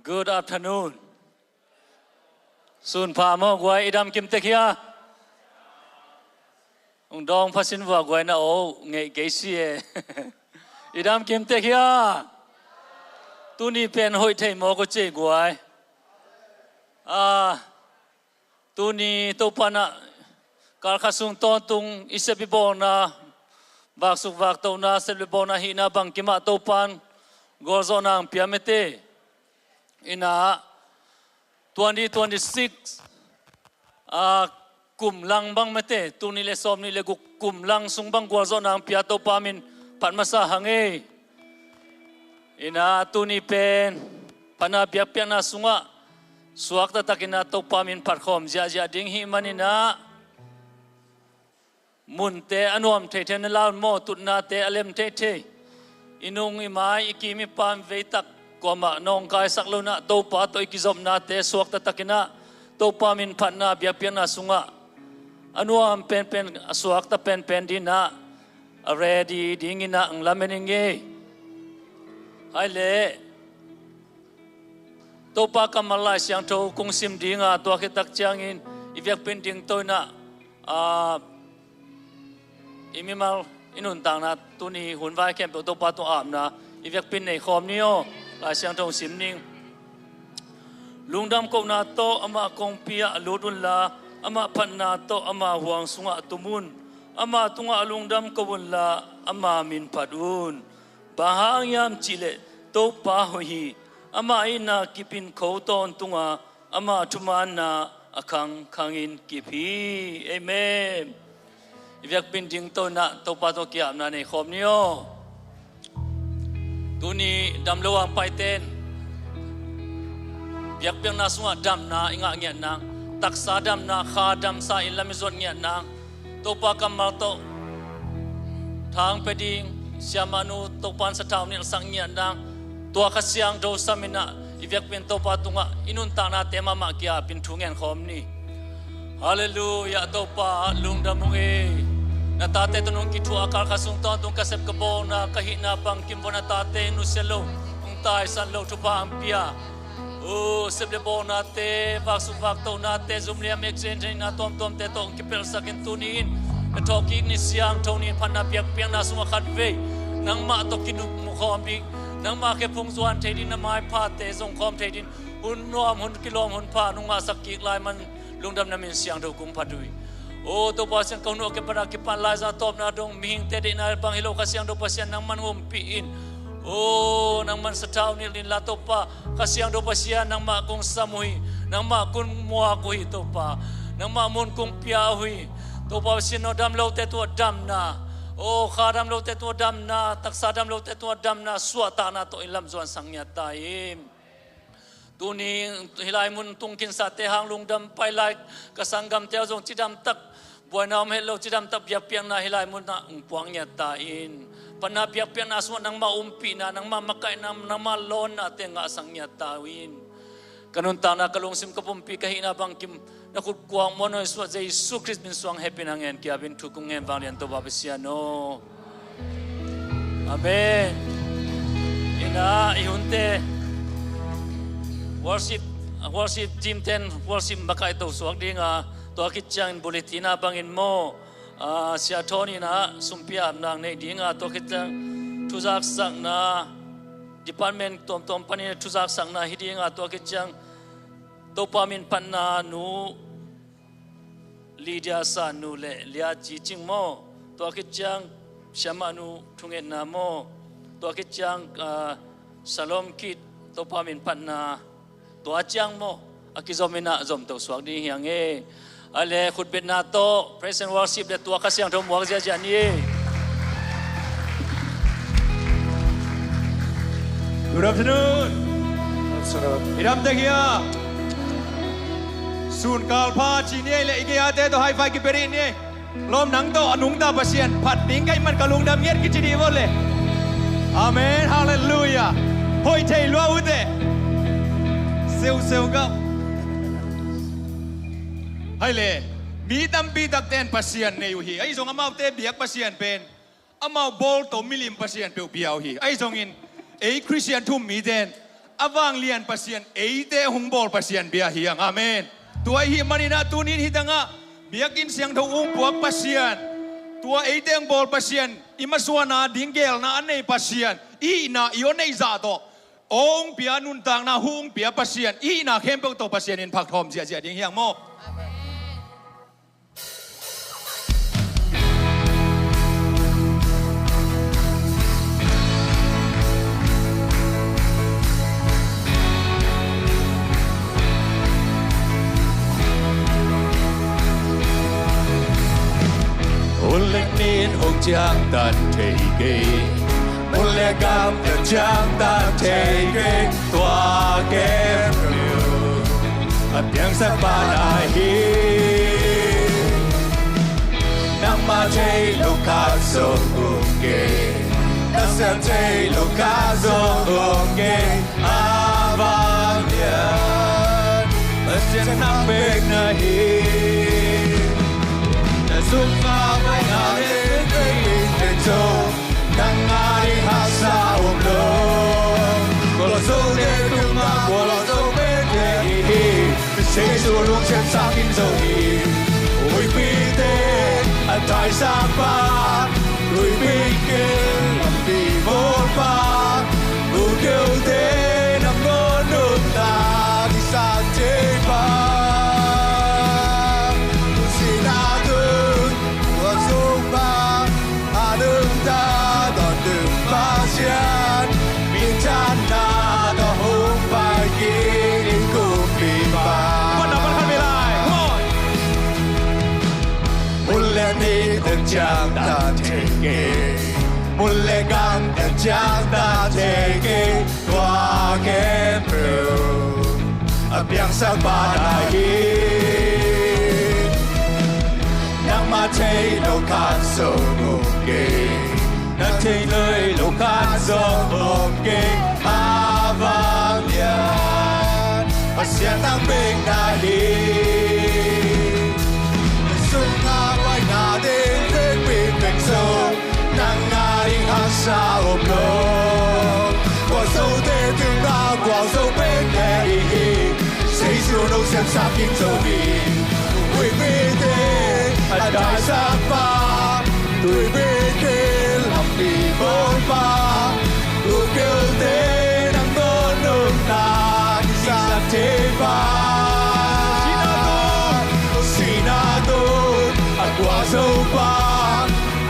Good afternoon. Soon pa mo guay idam kim tekia. Ung dong pasin wa guay na o ngay geisi e. Idam kim tekia. Tu ni pen hoi thei mo ko che guay. Tu ni to pana kal khasung ton tung isebibona bak suk vak to na sebibona hina bang kima to pan gorzo nang piamete. Ina 2026 kum lang bang mate tu ni le som ni le kum lang sung bang gorzo nang piato pamin patmasa hange. Ina tu ni pen pana biakpiakna sunga suak ta takina to pamin parkhom ja ding hi manina munte anuam the the na law mo tutna te alem the inung imai ikimi pam veitak koma nong kai saklona to pa to ikizom na te suak ta takina to pamin phatna biakpiakna sunga anuam pen suak ta pen dina ready dingina ang lameninge ai le to pa kamalai siang tho kung sim dinga to khitak changin ivek pen ding to na imimal inun tang na tuni hunwai kem to pa to am na ivek pin nei khom nio la siang tho sim ning lungdam ko na to ama kong pia aludun la ama phanna to ama huang sunga tumun ama tunga lungdam ko bun la ama min padun bahang yam chile to pa hohi ama ina kipin khouton tunga ama thumana akhang khangin kipi amen ivek pin ding to na to pa to kiam na nei khom nio tuni damlo ang paiten biakpiakna sunga dam na inga ngia nang taksa dam na kha dam sa ilamizot ngia nang to pa kamal to thang peding Siamah nu to pan sa taw ni sang ngia nang tua kasiang do samina ivek pin to patunga inun ta na tema ma kia pin thungen khom ni hallelujah to pa lungdam nge na tate tunung ki thua kal khasung ton tung kasep ka bo na kahina pang kimbona tate nu selo ung tai san lo thu pa ampia o seble bo na te vak su vak to na te zumliam exchange na tom te to ki pel sakin tunin na toki ni siang tonin phana piang na sunga khat ve nang ma to kinu mu khom bi nang ma ke phung zuan thedin na mai pha te zong khom thedin hun nom hun kilom hun pha nunga sakik lai man lungdam na min siang do kum phatui o to pasien kau no ke para ke pan lai za top na dong ming te de na bang hilo ka siang do pasien nang man ngum pi in o nang man satau ni lin la to pa ka siang do pasien nang ma kong samui nang ma kun mua ko hi to pa nang ma mun kong pia hui to pasien no dam lo te to dam na o khadam lo te to dam na taksa dam lo te to dam na suata na to ilam zuan sangnya taim tuni hilai mun tungkin sa te hang lungdam pai lai kasanggam te zong chidam tak buanam hello chidam tak biakpiakna hilai mun na puang nya tain pana biakpiakna suat nang ma umpi na nang ma makai nang ma lon na te nga sangnya tawin kanun ta na kalung sim kapumpi kahina bang kim na kut kuang mono suat Yesus Christ bin suang happy nangen kia bin tukung ngen bang lian to babesiano amen ina ihunte worship team 10 worship makai to suak dinga to kitchang bulletina bangin mo sia thoni na sumpia nang nei dinga to kitchang tuzak sang na department tom pani tuzak sang na hidinga to kitchang to pamin panna nu lidia sa nu le lia chi ching mo to kitchang Siamah nu thungen na mo to kitchang Shalom kit to pamin panna to achang mo akizomina zom to swak di hiang e ale khut bet na to praise and worship de to kasiang tho muak ja ja ni Good afternoon. Iram tekia. Sun kalpa chini le ikia te to high five ki perin ni. Lom nang to anung ta pasien phat ding kai man kalung dam yer ki chini bole. Amen. Hallelujah. Hoi thei lua ute. Seu gam. Hai le. Mi tam pi tak ten pasien ne yu hi. Ai zong amau te biak pasien pen. Amau bol to milim pasien pe piao hi. Ai zong in 8 Christian ทุ่มมีเดน avang lian pasien eite hungbol pasien bia hiang amen tua hi manina tunin hitanga biakin siang thong puak pasien tua eite ang bol pasien imaswana dingel na anei pasien I na ionei za to ong pia nun tang na hung pia pasien I na kempek to pasien in phak thom sia ding hiang mo Chang tan thầy kê một lẽ cam được chang tan thầy kê tòa kem rượu Piang sắc ba đại hi nắm ma thầy lục khát sông uống kê nắm xem thầy lục khát sông uống kê vang nhàn ở trên nắm bên na hi na sung pha với na hi nang ari hasa umlo kalau sore tunga kalau sore dei sei sulung sen sakin zomi oi pite atai sapa oi pike pi volpa ukeu te nam no ta di sa te pa Chang ta thege mulle gang ta chang ta thege twa kem rượu Piang sắc ba đại hi nang ma thei lo khát sông uống kê na thei nơi lo khát sông uống kê vang nhàn pasian nang bên na hi sunga vai na de nang ari hasa umlo qua sâu te tương na qua sâu bên Deih sei siêu nông xem sakin Zomi ui pite adai sapa tui pite làm đi vốn pa ukeu te nang non nung ta đi sa te pa sinatun qua sâu pa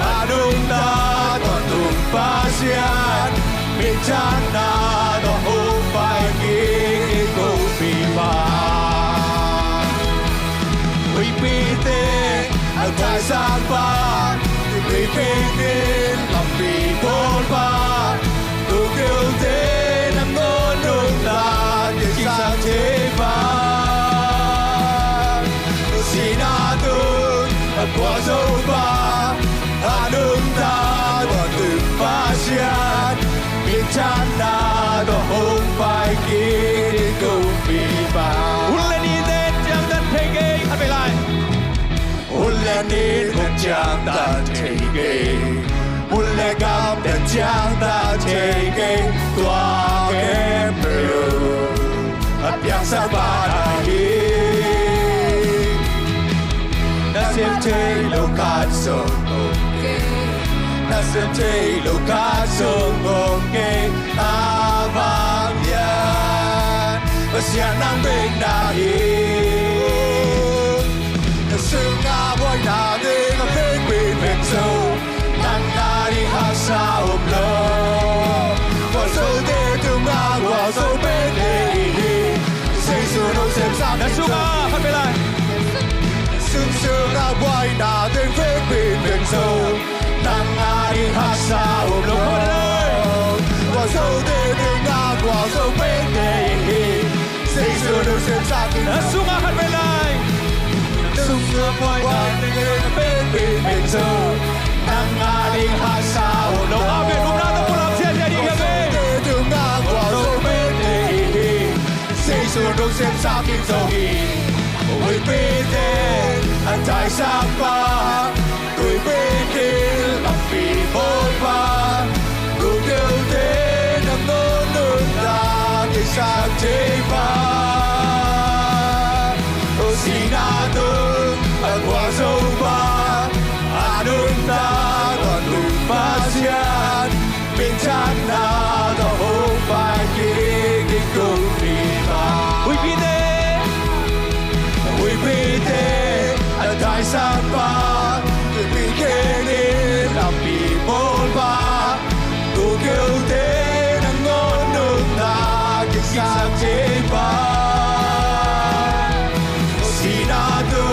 Hanthotna toàn tung pasian bencana doh upai kini kopi pa ui pite atai sapa ui pite lampi polpa ukeu te nam ngonung ta desa te pa sinatun qua sâu pa Hanthotna toàn tung pasian bencana doh upai kini kopi pa ulani den chang tan thege hát về lại ulani den chang tan thege ulle gam den chang tan thege twa kem rượu Piang sắc ba đại hi na xem thei lo khát sông na xem thei lo khát sông uống kê vang nhàn pasian nang bên Deih na sunga voi na de na bên bên sâu nang ari hasa umlo qua sâu te tunga qua sâu bên Deih sei siêu nông xem sakin sunga hát về lại sunga voi na de bên sâu nang ari hasa umlo qua sâu te tunga qua sâu bên Deih sei siêu nông xem sakin sunga hát về lại sunga voi na de bên sâu nang ari hasa umlo amen hôm nay tôi làm chuyện gì đi về tunga qua sâu bên Deih sei siêu nông xem sakin Zomi oi pite atai sapa tui pite lampi polpa ukeu te nam ngonung ta desa chân nào đó không phải khi cùng đi vào We be there. We be there ở tại sao ba người bị kê đi làm bị bôn ba tu kêu thế đang ngôn nước ta kinh sang chế ba si na tu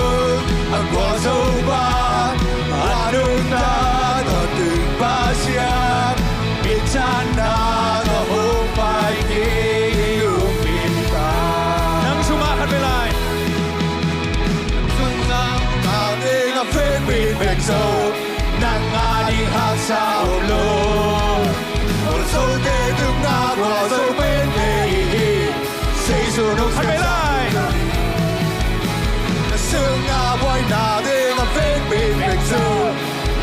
ang qua dâu ba nước ta đó từng ba xiang biết chán na đó không phải khi dùng biết ta Nang sumakan belai. Nào đi ngắm phết bị bệnh sâu nàng ngã đi hát sao lô một sâu tê từng ngã qua dâu bên đề xây dù nông Kan belai. sương ngã quay nào đi ngắm phết bị bệnh sâu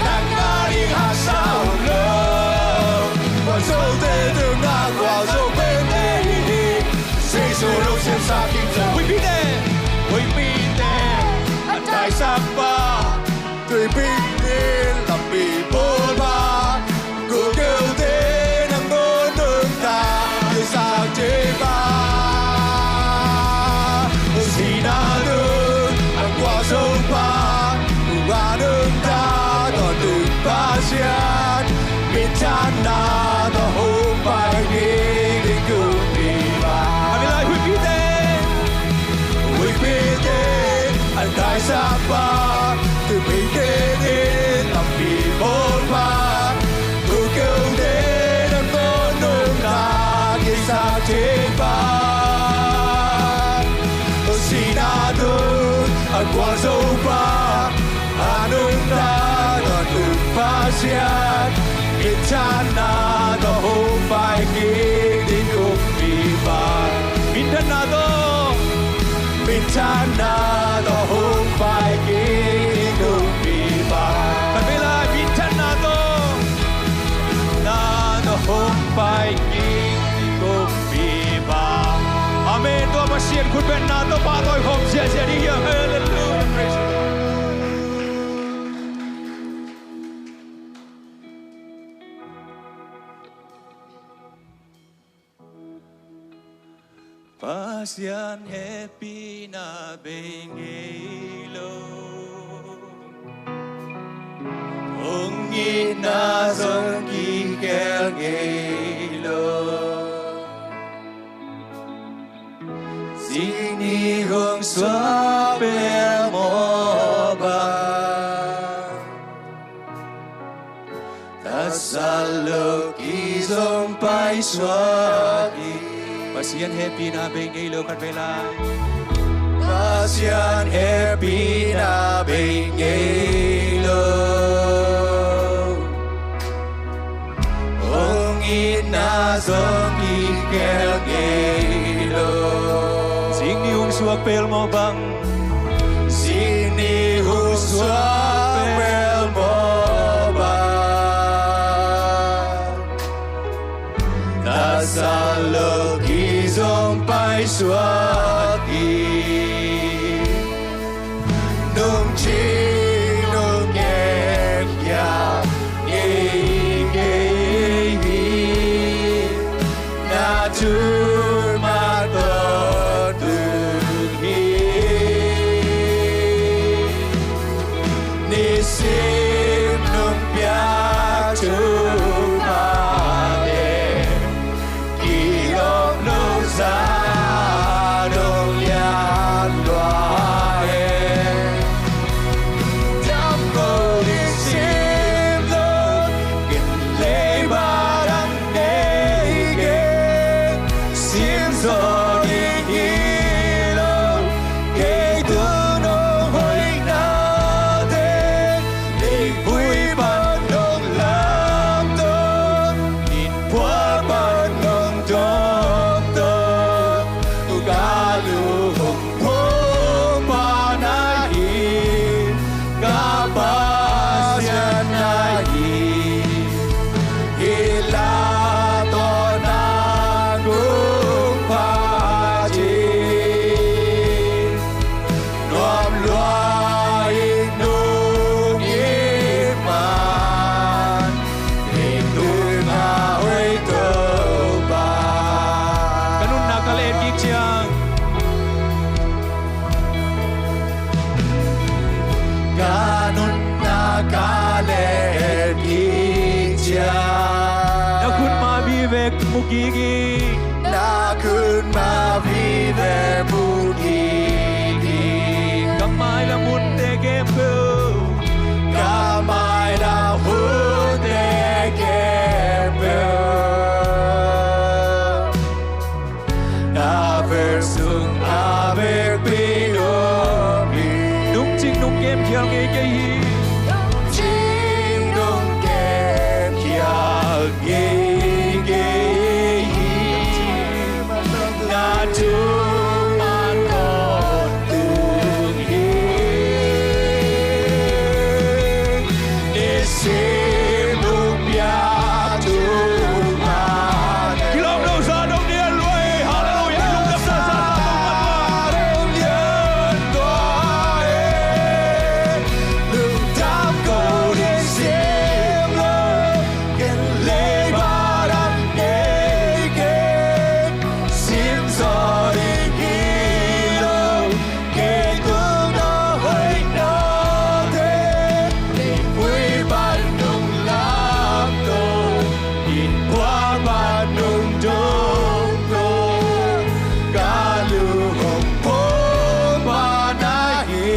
nàng ngã đi hát sao lô một sâu tê từng ngã qua dâu bên đề xây dù nông xem xa kinh dâu We be there. We be there. tại sao ba người bình yên làm bị bôn ba cứ kêu thế nắng ngôn nước ta người sao chế ba si na nước ăn qua sông ba qua nước ta còn từng ba xiết biết chán na đó không phải nghĩ đến cùng đi ba Kan belai. We be there. We be there anh tại sao ba từ bình kê đến làm bị bôn ba cứ kêu thế đang có nước ta khi sao chế ba si na thương anh qua dâu ba nước ta còn từng pha xiết biết chán na đó không phải nghĩ đến cùng đi ba Mindan na to. biết chán na đó không phải nghĩ cùng đi ba Kan belai. Mindan na to. Na to không phải nghĩ cùng bị ba. Amen. Tua pasien kun ben na to pa toi không sia sia đi here. Hallelujah. Praise the Lord. Pasian happy na bengelo Ong na dòng kỳ kèo nghề lô xin đi hướng xóa bè mò bà ta xa lơ kỳ dòng bay xóa đi Pasian happy na bengelo kan belai. Pasian happy na bengelo Ong ina zomi keo ngelo Sing yung suwag pel mo bang Sini huswa pel mo ba Ta sa lo ki zong pai xóa đi nung chi nung em ya na tu ma to tu ni sim nung pia tu ma de ki lo no za dong ya loa vek mukigi na kun ma vi ve mukigi kamai la mun te kembu kamai la hun te kembu na ver sung a ver pino mi nung ching nung kem khiang nge ke hi ching nung kem khiang nge ke hi na chu man con tương hi để xem nung bia chu man kilom đâu sa đông điên lui hallelujah lung đắp sa sa đông nhân tôi lưng đám cầu để xem lo khen lê ba đam đê kê xin gió đi ghi lâu kê tương nó hơi nó thế để vui ban nung lắm tôi nhìn qua ban nung đông tôi cả lưu hồng phố mà nahi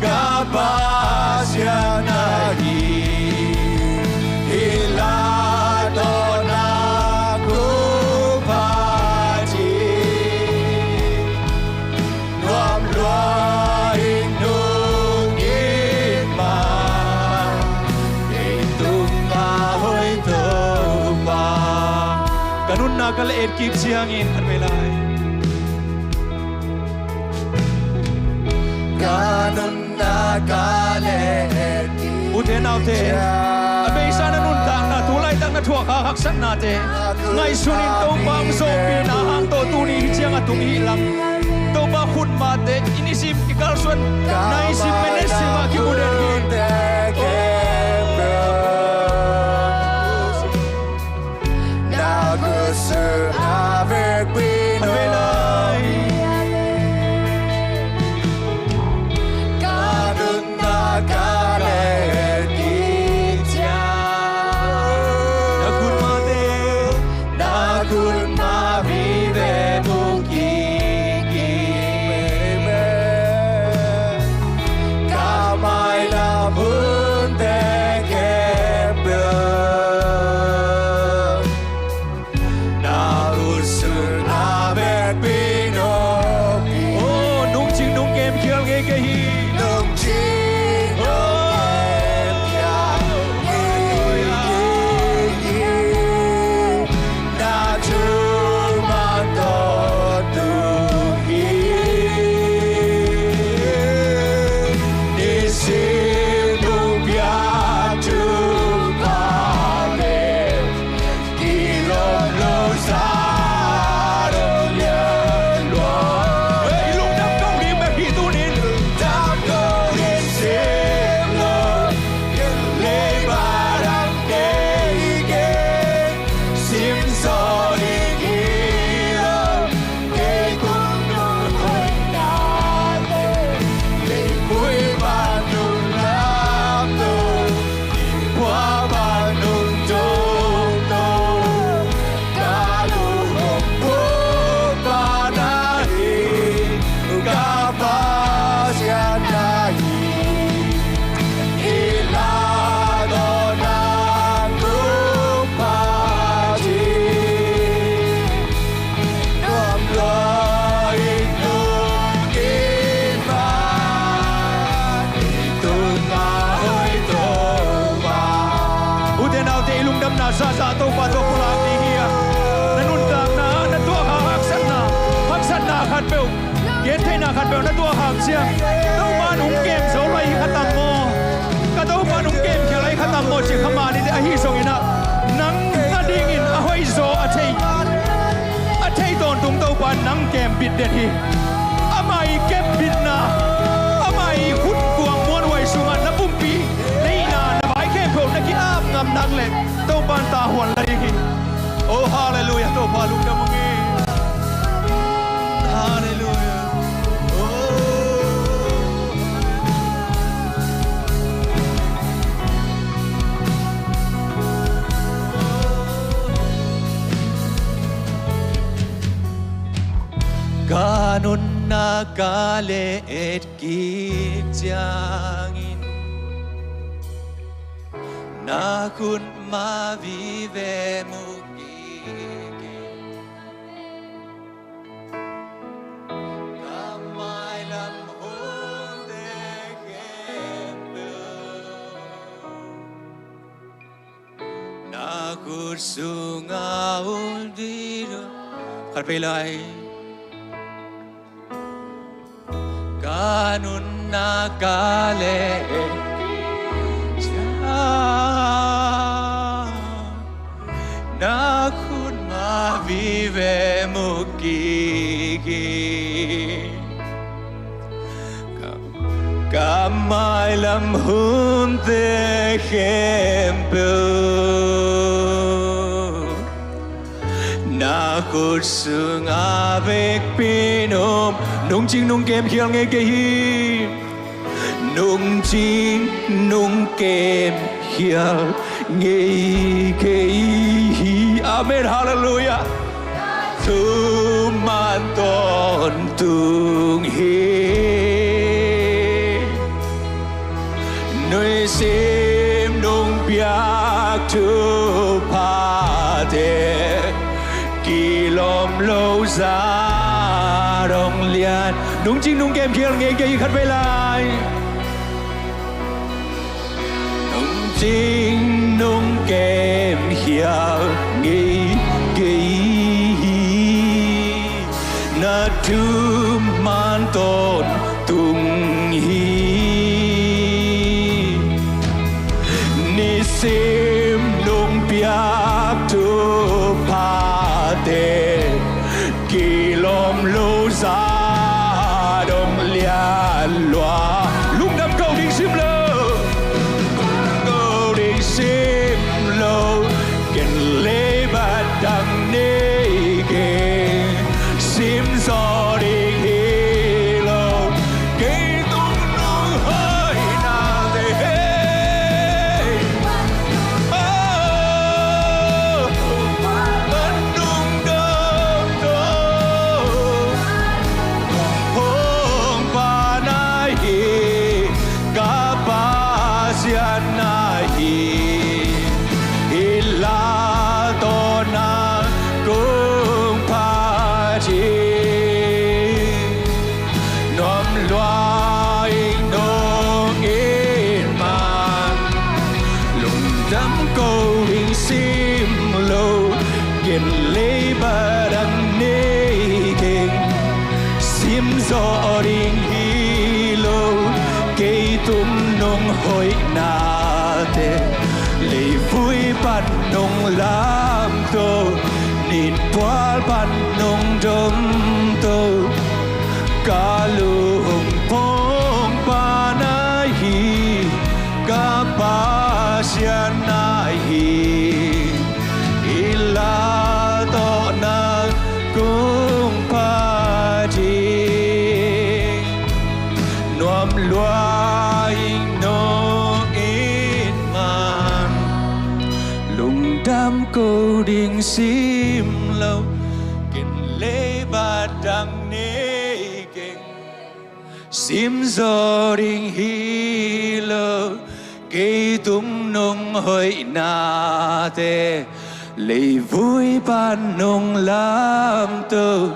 cả ba sia nahi hila to na kupati nuam loa nung in ma để tung ma hoi thâu ba kanun na kal et kip chiang in an velai kanun na kale ute nau te abe sa na nun ta na tulai tak na thua kha hak san na te ngai sunin to bang so pi na hang to tu ni chiang atung hi lam to ba khut ma te inisip ikal suan nai sim menes ma ki buden hi Now good sir avec pino velai kanun na kale kitya na kun ma te na kun ma vive mukiki me kamai la mun te kembe na usun avec pino oh nung ching nung kem khial nge ke hi nung chi nung na chu ma to tu hi ni si nung bia chu pa le ki lo lo sa ro lian lo ei lung dam kong ni me hi tu nin Đám cầu đến xem lo Nhân lê ba đam đê kê Sim gió đi ghi lâu Kê cũng nụ hồi nà tê Lê vui ba nụ lắm tô Nhìn qua ba nụ trông tô Cả lũ hồng bố ba na hi Cả ba sia na hi Ila do na kupati Nuam loa nung in ma Tung ma hoi to ma ute nau te lung dam na sa sa to pa to pulang ni hi na nun ta na to ha hak san na khat peu ken thai na khat peu na to ham sia to ma nung kem zo lai khatam mo ka to ma nung kem khia lai khatam mo chi khama ni a hi song ina nang ka ding in a hoi zo a thei ton tung to pa nang kem bit det hi amai kem bit na amai hut kuang mon wai sunga na pumpi nei na na bai kem pho na ki ap ngam nang le to pan ta huan lai hi oh hallelujah to pa lung dam nge hallelujah oh Kanun nagalit kitjangin Na kun mavive mugigin Kamay lam hunde kempe Na kursunga undiro Karpelay Kanun nagalit Na kun mavive mugiging Kamay lam hunde kempe Na kursung avek pinom Nung ching nung kem khiel nghe ke hi Nung ching nung kem khiel nghe ke hi Amen hallelujah Thu man ton tung hi Nơi sim nung biak tu pa de Kỳ lom lâu giá đồng liên Đúng chính đúng kem khiel nghe cái khát về lại Đúng chính đúng kem khiel nghe cái Na tu man tôn tung hi Ni sim nung biak tu pa de Kỳ lom lâu giá đồng liên loa Lúc năm câu đi sim lâu Câu đi sim lâu Kênh lê bát đăng nê kê Sim gió đi hi lâu Cây tung nung hơi nào thế Gió đình hi lâu cây tung nông hội na te lệ vui ban nông lam tô nịt toal ban nông đom tô ca lu hồng phong pa na hi ca pa sia na hi ila to na cung pa chi Loài nó in man lùng đám câu đình sim lâu kinh lê ba đăng nê kinh sim gió đình hi lâu cây tung nông hơi na tê lệ vui ban nông lam tơ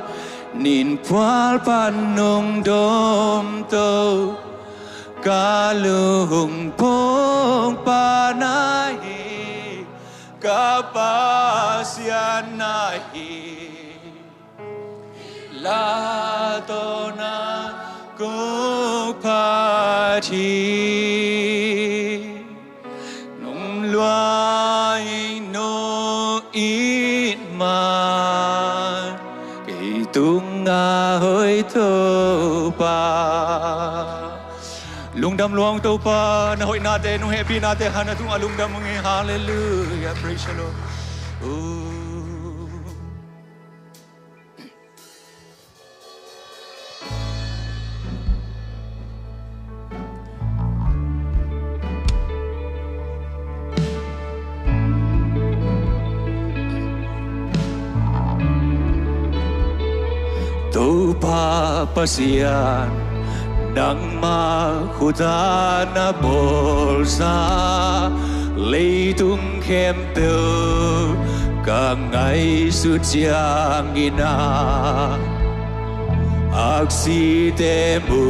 Nin pual pan nung dom to Kalung pong panahi Kapasyan nahi La to na kuk pati Nung luai no it man Tung nga hơi thơ pa Lung đam luang tâu pa Na hội na te nung happy na te hana tung alung đam nge hallelujah praise the Lord Tô pa pasian nang makhutana bolsa lấy tung khem tơ cả ngày suốt giang ina aksi temu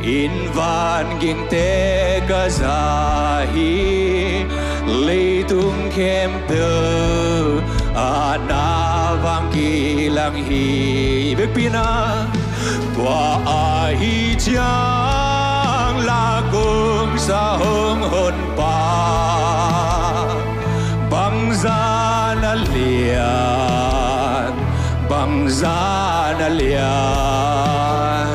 in van ging te ka zahi lấy tung khem tơ ana vang kilang hi Biakpiakna tua ai chang la cung sa hong hồn pa bang za na lian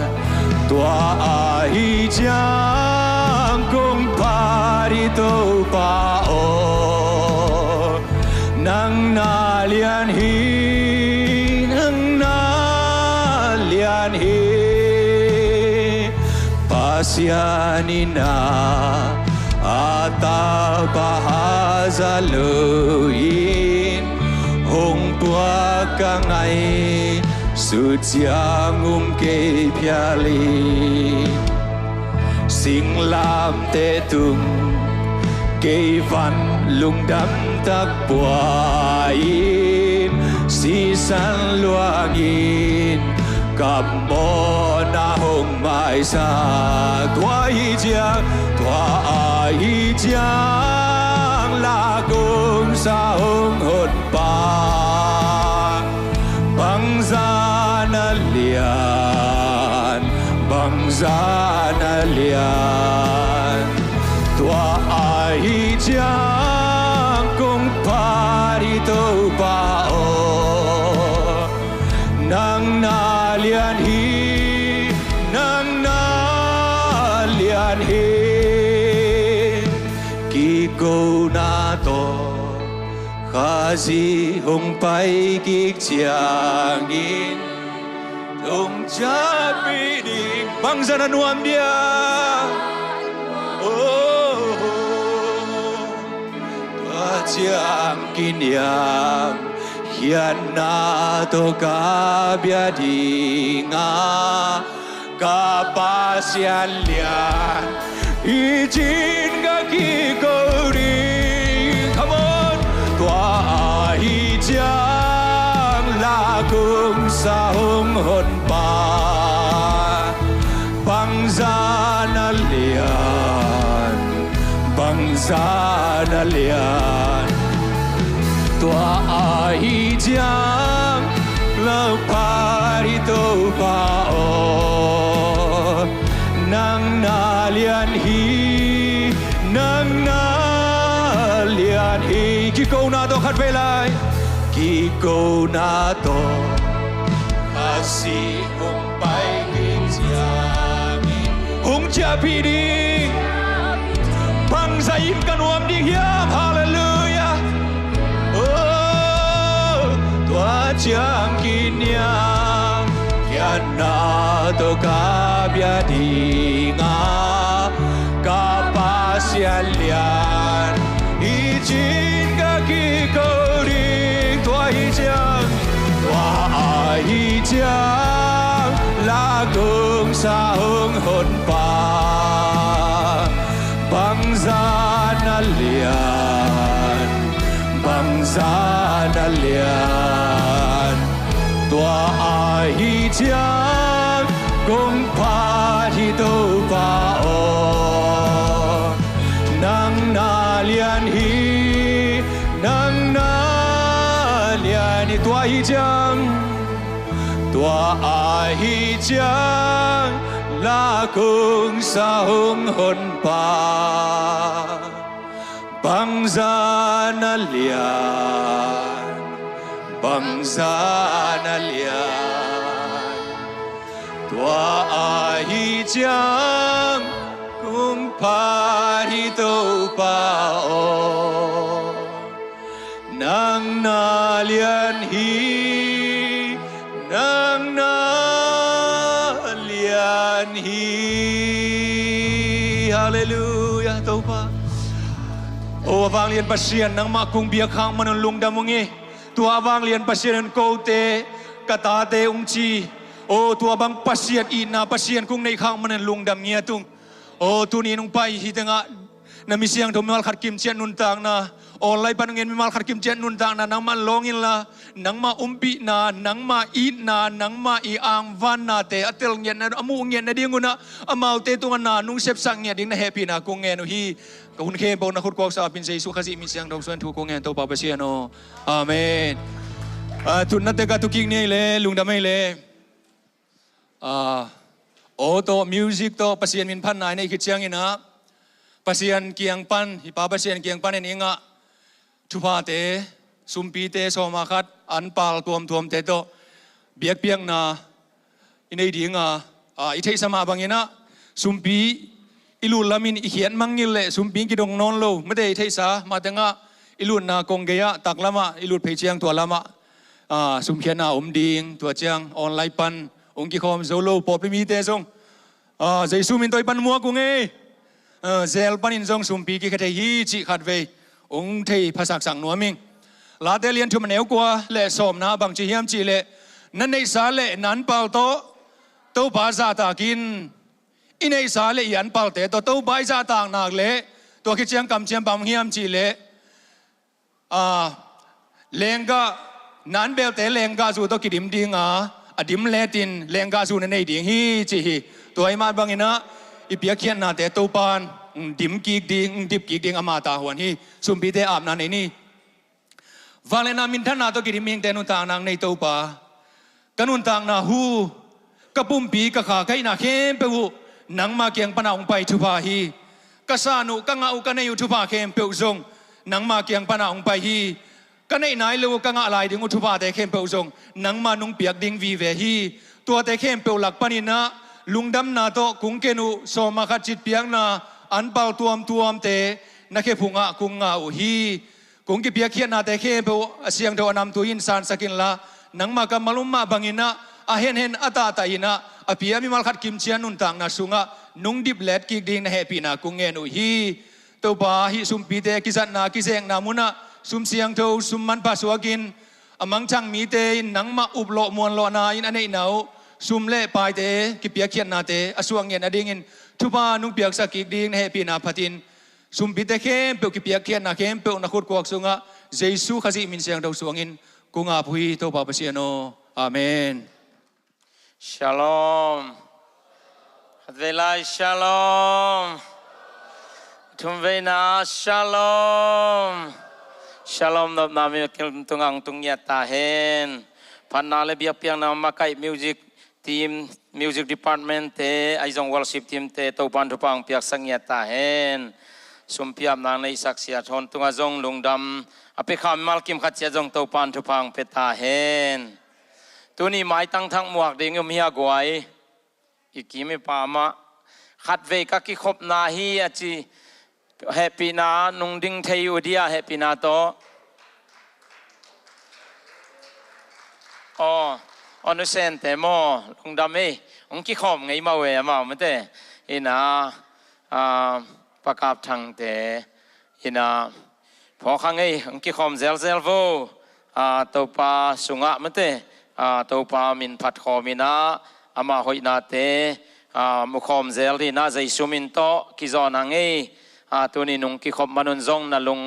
tua ai chang cung pa di to pa o nang na lian hi pasianina ata bahazaluin hong tua ka ngai su chiang ke piali sing lam te tung ke van lung đam tak puain si san luangin cặp mô na hồng mai sa tua y chiang la cung sa hồng hồn pa bang za na lian tua ai chiang cung pa di to pa o nang na lian hi ki go na to khazi hong pai ki chiang in dong cha pi ding bang za na nuam dia ta chiang kin yam hian na to ka bia dinga ka pa sian lian i chin ga ki ko ri come on tua ai chang la cung sa hong hồn pa bang za na lian tua ai chang la pa di to pa o nang na lian hi ki câu na to khát về lại ki câu na to asi hong pai ki chiang hong cha pi ding bang za in kan wam ding hiam hallelujah tua chiang kin yang hian na to ka bia dinga ka pa sian lian i chin ga ki ko ding tua ai chiang la cung sa hong hồn pa bang za na lian tua ai chiang cung pa di to pa o nang na lian tua ai chiang la cung sa hong hồn pa bang za na lian tua ai chiang cung pa di to pa o nang na lian hallelujah to pa o vang lian pasien nang ma kung bia khang man lung damungi tua vang lian pasien ko te kata te ung chi โอ้ตัวบางปัสเซียนอีนาปัสเซียนคงในข้างมันลุงดำเงียตุงโอ้ตัวนี้นุ่งไปฮิตงะนามิเสียงทมัลขัดกิมเชียนนุนต่างนะออนไลน์ปันเงินมิมัลขัดกิมเชียนนุนต่างนะนังมาลงอินละนังมาปีนะนังมาอีนะนังมาอีอังวันนะเตอเตลเงียนนะอมูเงียนนะดิ้งกุนะอมาเตตัวนะนุ่งเซฟสังเงียดิ้งนะแฮปปี้นะคงเงียนฮีก็คุณเคปนะคุณกอกสาบินเซสุขสิมิเสียงดอกส่วนทุกคงเงียนตัวปาเปเซียโนอาเมนทุนนัตเตกาตุกิงนี่เลยลุงดำไม่เลยโอ้ตัวมิวสิกตัวเปเซียนมินพันนายในคิดเชียงอินะpasien kiang pan hipa pasien kiang pan ini nga thupa te sumpi te somakat anpal tuam te to Biakpiakna ini dinga ithei sama bangina sumpi ilun lamin ikhian mangil le sumpi kidong non lo mate ithei sa matenga ilun na konggeya taklama ilut phechiang tua lama sumkhian na ding tua chiang online pan ongki khom zolo popimi te song jaisu min toi pan mua kungeเซลปันินจงสุมปีกิคเทฮีจิขัดเวองเทภาษาสังนัวมิงลาเตเลียนทุมันเอวกว่าเละสมนะบางจีเฮียมจีเละนั่นในสาเละนั้นเปล่าโตโตบาซาตากินอินในสาเละยันเปล่าเตโตบาซาตางนักเละตัวคิดเชียงกำเชียงบางเฮียมจีเละเลงกานั้นเบลเตเลงกาสู่ตัวกิดิมดิงอดิมเลตินเลงกาสู่นั่นในดิงฮีจีตัวไอ้มาบางอินะอีเปียเขียนนาแต่ตัวปานดิมกีกดิงดิบกีกดิงอามาตาหวนฮีสุมพีเตอาบนาในนี่วาเลนามินท่านนาตัวกิริมิงแต่นุนต่างนางในตัวปากันุนต่างนาหูกระปุ่มปีกะขาไก่นาเข้มเปวูนังมาเกียงปนาองไปทุพาฮีกษานุกังอาอุกันในยุทุพาเข้มเปวซงนังมาเกียงปนาองไปฮีกันในไหนเลวกังอะไรดิงอุทุพาแต่เข้มเปวซงนังมานุงเปียกดิงวีเวฮีตัวแต่เข้มเปวหลักปนินะลุงดำนาโตกุงเกนุโซมาขัดจิตเปียงนาอันเป่าตัวมเตนักเคพุงะกุงอาอุฮีกุงกิเปียเขียนนาแต่เคเปเสียงเทวนำตัวอินสานสกินละนังมากำมาลุมมาบังอินะอาเห็นอัตตาอินะอภิยามิมัลขัดกิมเชียนุนต่างนาสุงะนุงดิบเล็ดกิกดิงนะเฮปีนากุงเงนุฮีตัวบาฮิสุมปีเตกิสันนากิเซงนามุนะสุมเสียงเทวสุมมันปัสวกินอมังจังมีเตนังมาอุบโลมวนโลนาอินอันนี้หนาวซุมเล่ปายเตกิเปียเขียนนาเตอสวงเงินอดิ่งินทุบานุ่งเปียกสักกิกดิ่งเฮปีนาพัดินซุมปิเตเข้มเปียกกิเปียเขียนนาเข้มเปียกนักขุดกวกสุงะเจสุขสิมินเสียงดาวสวงอินกุงอาภุยโตปาปเสียโนอาเมน Shalom ฮัดเวลา Shalom ทุมเวนา Shalom Shalom นบนามิกิลตุงังตุงยะตาเฮนพันนาเลเบียเปียงนามาไกมิวสิกทีมมิวสิกดีพาร์ตเมนต์เตไอจงวอลชิปทีมเตตัวปันทุปังเปียกสังเกตตาเห็นสุมพิยามนางในสักเสียทนตุงจงลุงดำอภิคามมัลกิมขัดเสียจงตัวปันทุปังเปตาเห็นตัวนี้หมายตั้งทั้งหมวกเด้งมีหักไว้อีกกี่ไม่ปามะขัดเวกักิคบนาฮีอจีแฮปปี้นานุงดิ้งเทยูดียแฮปปี้นาโตอ๋อนุเซนเตโมลุงดำเอ้องค์กี่ขอมไงมาเวมาไม่เตอินาประกาศทางเตอินาพอข้างไอ้องค์กี่ขอมเซลโวตัวปลาสุงะไม่เตตัวปลามินผัดขอมินาอามาหอยนาเตมุขอมเซลที่น่าใจสุมินโตกิจอนังไอ้ตัวนี้นุงกี่ขอมมนุนซงนั่นลุง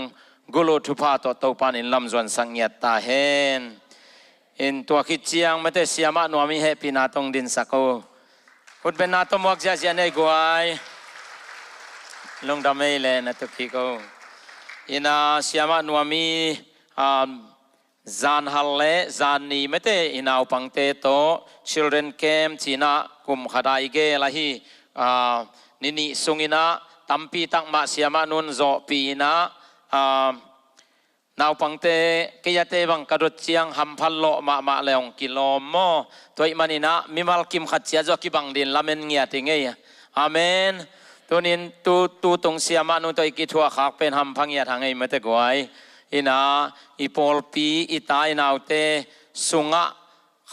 กุลูทุพาตัวปลานินลำจวนสังเกตตาเห็นอินตัวคิดเชียงไม่ได้เสียมาหนัวมีเฮปีนาตรงดินสักโอพูดเป็นนาตมวกจะเสียในกวยลงดำไม่เลยนะตุกิโกอินาเสียมาหนัวมีจานฮัลเล่จานนี้ไม่ได้อินาอุปังเตโต children camp จีน่ากุมขดายเกลาฮีนิสุงินาตัมปีตักมาเสียมานุนโจปีนานาวปังเตกิยาเตบังกระดุเชียงหัมพัลโลมาเลงกิโลโมตัวอิมานินะมิมัลกิมขัดเชียจกิบังดินลาเมนเงียติงเงยอาเมนตัวนี้ตัวตรงเสียมานุตัวอิกิทัวขักเป็นหัมพังเงียทางเงยไม่เตกวยอินาอิปอลปีอิตายนาวเตสุงะ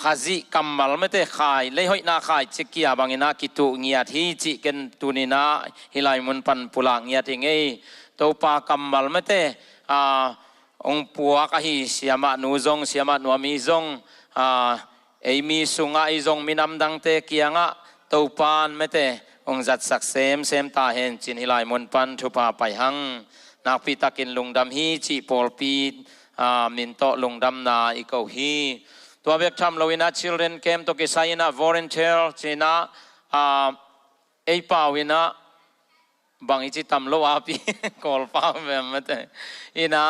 ขาจิกัมมัลไม่เตขายเลยหอยนาขายเชกียบังอินากิตุเงียที่จิกันตัวนี้นะฮิไลมุนปันปุลังเงียติงเงยตัวปากัมมัลไม่เตองปัวกะฮีเสียมานูจงเสียมานูมีจง มีสุงะไอจงมีนำดังเตเกียงะตัวปานไม่เตองจัดสักเซมตาเห็นจินหิลายมนปันทุพาไปหังนักพิตากินลุงดำฮีจีปอลปีมินโตลุงดำนาอีกเอาฮีตัวเบียกทำเราวินา children camp ตัวกิสายนะ volunteer จีนะไอป่าวินะบางอิจิตำโลอาปีกอลป้าแบบไม่เตอีนะ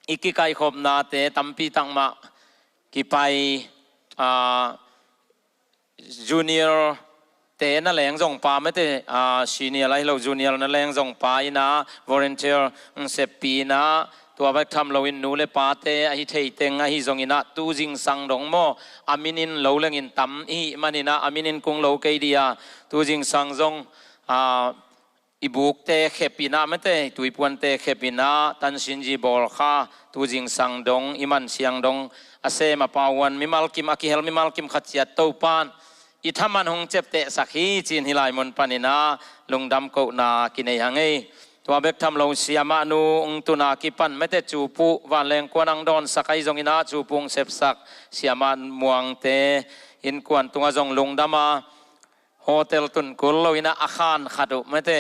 อีกไก่ขบนาเตตัมปีตังมากี่ไปjunior เตนั่นแหละยังส่งปาไม่เตsenior อะไรเรา junior นั่นแหละยังส่งปาอีนะ volunteer เสพปีนะตัวไปทำเราอินนูเลปาเตอหิเทยเตงอหิส่งอินะตูจิงสังดงโมอามินินเราเล่งอินตั้มอีมันอินะอามินินกุงเราเกดียตูจิงสังจงอีบุกเตเขปินาไม่เตตุยปวนเตเขปินาตันสินจีบอลข้าตูจิงสังดงอิมันเสียงดงอาเซมาปาวันมิมัลกิมอากิเฮลมิมัลกิมขัดเจียตูปานอิทามันหงเจ็บเตะสักฮีจีนฮิลายมนปานินาลุงดำกูนากินในยังไงตัวเบกทำลงเสียมานูองตุนากิปันไม่เตจูปุวันแรงกวนังดอนสักไอจงอินาจูปุงเสพสักเสียมาม่วงเตอินกวนตัวจงลุงดำมาโฮเทลตุนกุลโลอินาอาคารขัดุไม่เต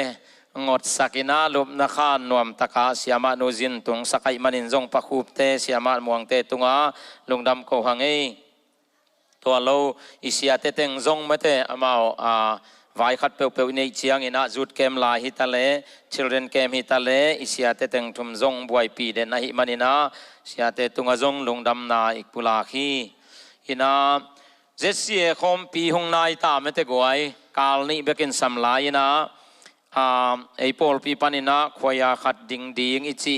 งดสักินาลุบนาคานนวมตะกาเสียมานูจินตุงสักไอมันินจงปักคูบเตเสียมาม่วงเตตุงาลุงดำกูหังไอตัวเราอิเสียเตเต็งจงไม่เตอมาไว้ขัดเปลวๆในเชียงอินะจุดเกมลาฮิตาเล children เกมฮิตาเลอิเสียเตเต็งทุ่มจงบวยปีเดนนะฮิมันินะเสียเตตุงจงลุงดำนาอีกปุลาคีอินะเจสซี่คอมปีหงนายตาไม่เตกวยกาลนี้เบกินสัมลายนะไอปอลปีปานินะขวายาขัดดิ่งอิจิ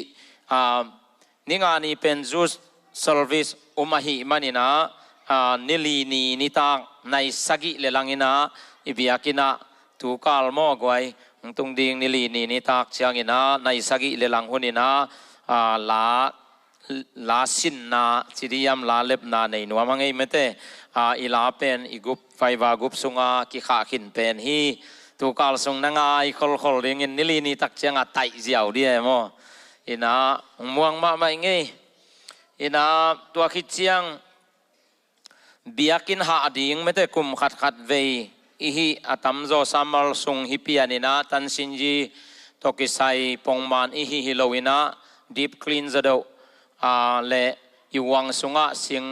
นิงานีเป็นจูสเซอร์วิสอุมาฮิมันินะนิลีนีนิตากในสกิเลลังอินะอิบิอากินะตูกาลโมกไว้ตุงดิ่งนิลีนีนิตากเชียงอินะในสกิเลลังหุนินะลาสินนาจิริยมลาเล็บนาในนัวมังไงไม่เตอิลาเป็นอิกุปไฟวากุปสุงากิขาขินเป็นฮีตูกาลสุงนางายคอลเริงอินนิลีนีตักเชียงไตเจียวดีโมอินะม่วงมาไม่ไงอินะตัวคิดเชียงเบียกินหาดิ่งไม่ได้กุมขัดเวอีฮีอาตัมโจสามัลสุงฮิปียนินะตันสินจีตกิไซปงมันอีฮีฮิโลวินะดีฟคลีนจะดูเลอีวังสุงะสิง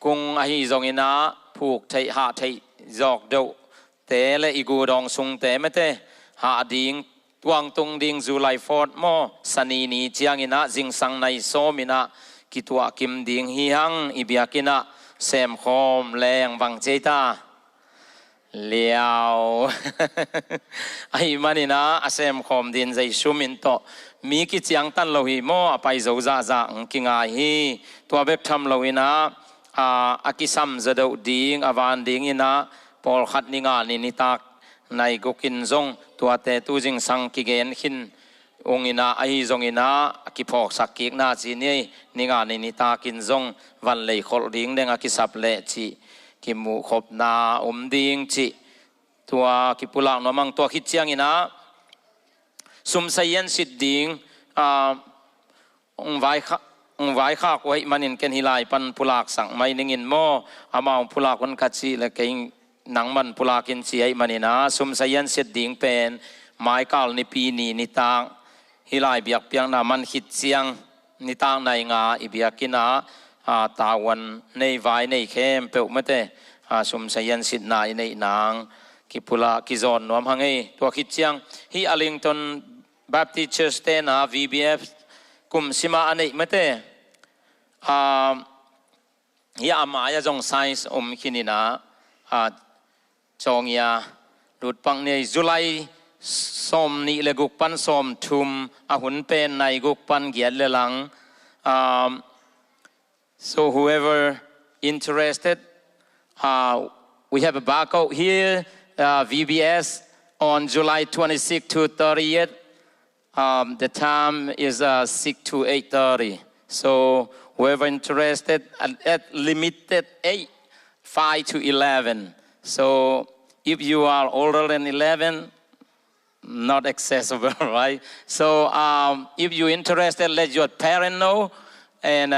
กุงอาฮีจงอินะผูกไทหาไทจอกดูเตเลอีกูดองสุงเตไม่ได้หาดิ่งตวงตุงดิ่งจุไลฟอร์ดโมสนีนีเจียงอินะจิงสังในโซมินะกิตัวกิมดิ่งฮิฮังอิเบียกินะเซมคอมแรงบังเจตาเลี้ยวไอ้มันนี่นะเซมคอมดินใจชุมินโตมีกิจยังตันเราหิโมไปโจจ่ากิงไอฮีตัวเบ็กทำเราหินะอากิซัมจะดูดิ่งอวันดิ่งอินะพอลขัดนิงานินิตักในกุกินจงตัวเตตูจิงสังกิเกนขินองอินะไอจงอินะกิพอกสักกิกนาจีนี่นิงานินิตากินจงวันเลยขอดิ่งเด้งกิสับเลจีกิมูขบนาดิ่งจีตัวกิปุลังนมังตัวคิดเชียงอินะสุมไซยันสิดดิ่งไว้ข้าไว้มันอินเกนฮิลายปันปุลักสั่งไม่นิ่งินโมอามาปุลักวันกัดจีและเก่งหนังมันปุลักินจีไอมันอินะสุมไซยันสิดดิ่งเป็นไม้กาลนิปีนีนิตางฮิลายเบียกเปียงนามันคิดเสียงนิตางในงาอิเบียกินาตาวันในไว้ในเข้มเปลวไม่เตสมสยันสิทนาในนางกิปุลากิจอนนวมหังไอตัวคิดเสียงฮีอาริงตันแบปติสต์เชิร์ชเตนา VBF กุมสิมาอันนี้ไม่เตฮีอามายาจงไซส์คินินาจงยาดูดปังในจุลัยสมนิเลกุกปันสมทุมหุ่นเป็นในกุกปันเกียรเลลังso whoever interested we have a barcode here VBS on July 26 to 30th the time is 6 to 8:30 so whoever interested at limited 5 to 11 so if you are older than 11 not accessible, right? So if you're interested, let your parent know, and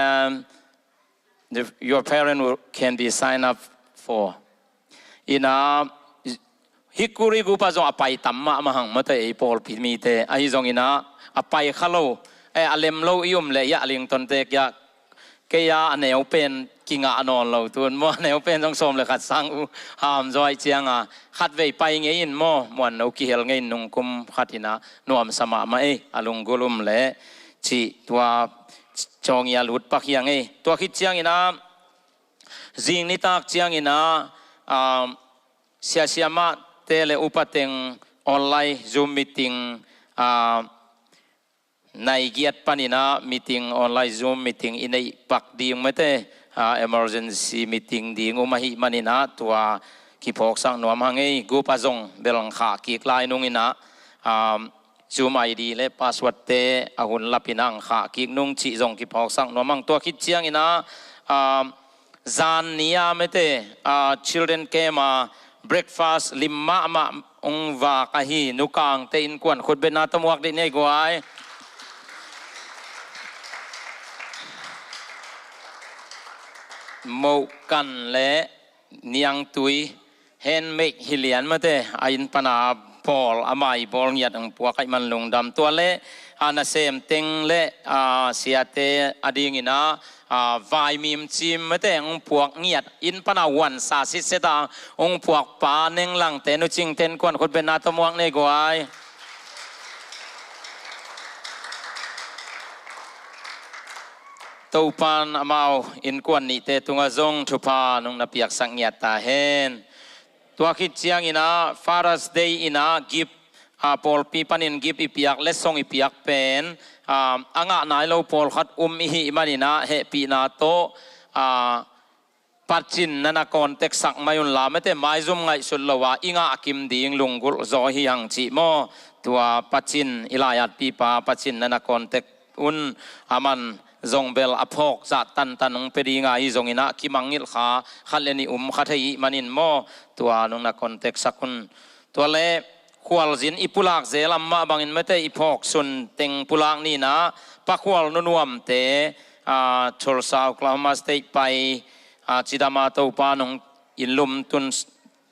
your parent can be signed up for ina hikuri gu pa zong apai tamma mahang mate e pol pimi te ai zong ina apai khalo e alem lo ium le ya ling ton te ya ke ya aneu pen kinga anon lo tun mo aneu pen jong som le khat sang u ham zoi chianga khat vei pai nge in mo mon no ki hel nge nung kum khatina nuam sama ma e alung gulum le chi tua chong ya lut pak yang e tua khit chiang ina jing ni tak chiang ina Siamah tele upateng online Zoom meeting naigiat panina meeting online Zoom meeting inai pak ding mate emergency meeting ding umahi manina tua kipok sang nuam hangai gu pazong belang kha ki klai nung ina Zoom ID le password te ahun lapinang kha ki nung chi zong kipok sang nuamang tua kit chiang ina zan nia mete children kema breakfast limma ma ong va kahi nukang te in kwan khut bena tamuak de nei gwai mo kan le niang tui handmade hilian mate ain pana pol amai bol nyat ang puakai man lung dam tua le ana sem teng le siate ading ina vai mim chim mate ong puak ngiat in pana wan sa sit seta ong puak pa neng lang te nu ching ten kwan khut bena tamuak nei gwai tau pan amau in kwan ni te tunga zong thupa nung na piak sang ngiat ta hen tua khit chiang ina Father's Day ina give pol pi panin give ipiak lesong ipiak pen anga nai lo pol khat hi manina he pi na to patchin nana kontek sak mayun la mete mai zum ngai sul lawa inga akim ding lungul zo hi hang chi mo tua patchin ilayat pi pa patchin nana kontek un aman zong bel apok za tan tanung pedi nga i zong ina ki mangil kha khaleni khathei manin mo tua nung na kontek sakun tua le khwal zin ipulak zelam ma bangin mete ipok sun teng pulak ni na pakwal nuam te Tulsa Oklahoma State pai chidama to panong inlum tun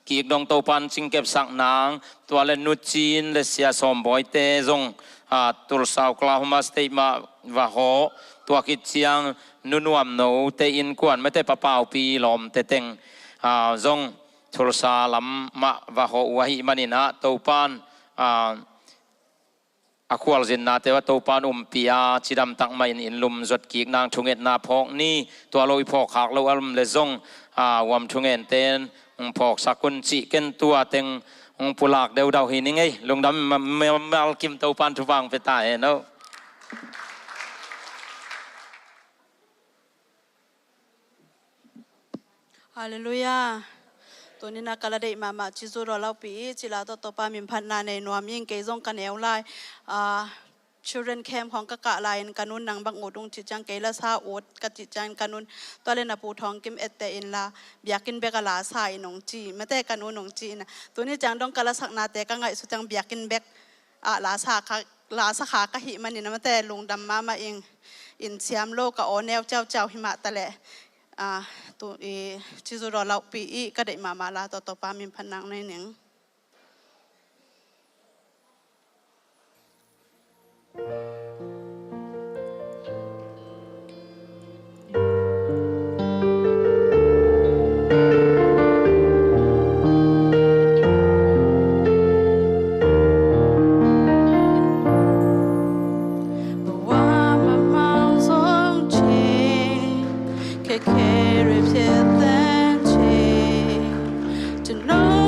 ki dong to pan singkep sak nang tua le nuchin le sia somboi te zong Tulsa Oklahoma State ma wa ho tua kit chiang nuam no te in kwan mete papau pi lom te teng zong Tulsa lam ma wa ho wahi manina to pan akwal zin na te wa to pan pia chidam tak mai in lum zot ki nang thunget na phok ni tua loi phok khak lo alum le zong wam thungen ten phok sakun chi ken tua teng pulak deu dau hi ni ngai lungdam mal kim to pan thu wang pe ta e no Hallelujah ตัวนี้นักการเดชมาชิซูรอเล่าปีจิลาตัวปามิมพันนาในนวมยิ่งเกยงกันแนวไลchildren camp ของกะกะลายกันุนนังบังอุดงจิจังเกลซาโอดกจิจังกันุนตัวเลนปูทองกิมเอตเตอินลาเบียกินเบกลาสายนงจีไม่แต่กันุนงจีนะตัวนี้จังต้องกะละสักนาเตกังไงสุจังเบียกินเบกลาสาขากะหิมันนี่นะไม่แต่ลุงดำมาเองอินเซียมโลกะโอแนวเจ้าหิมะตะแหละตัวชิซูรอเล่าปีก็ได้มาลาตัวปามิมพันนังในหนึ่ง Know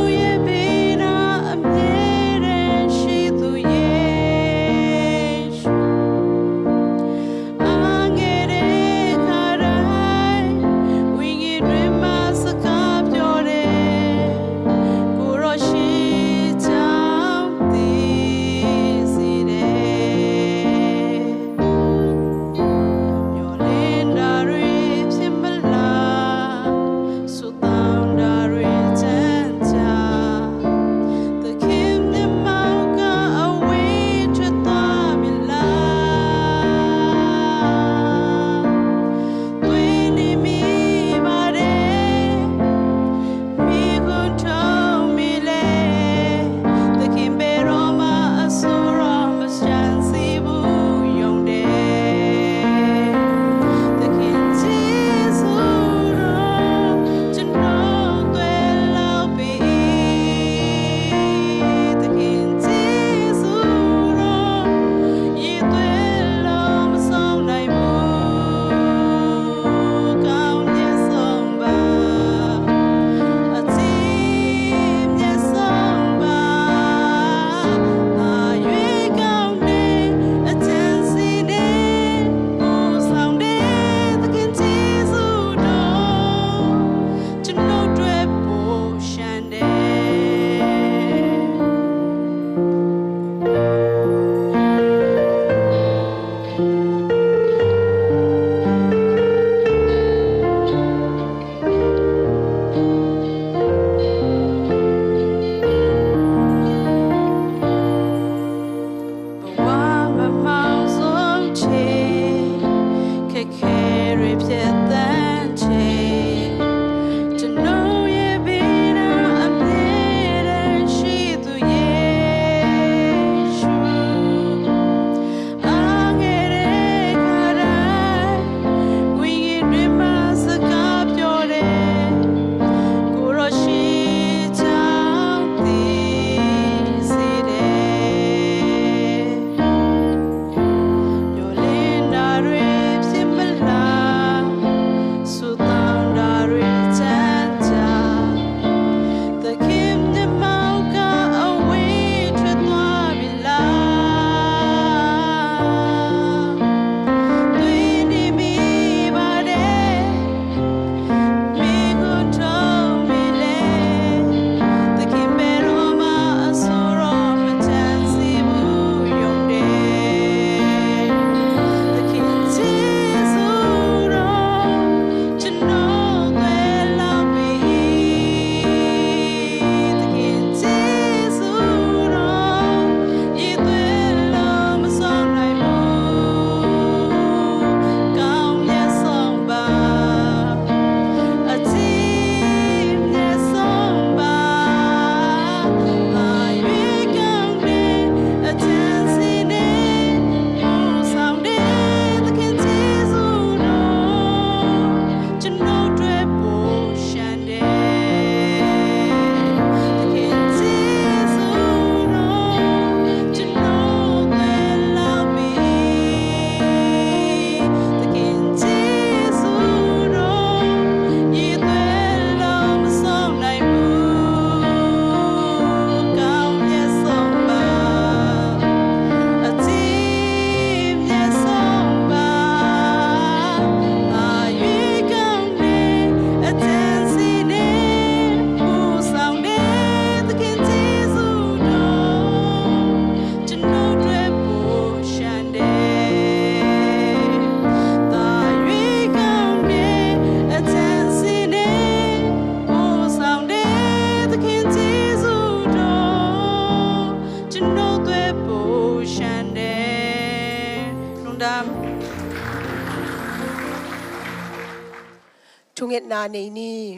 Tunget na ni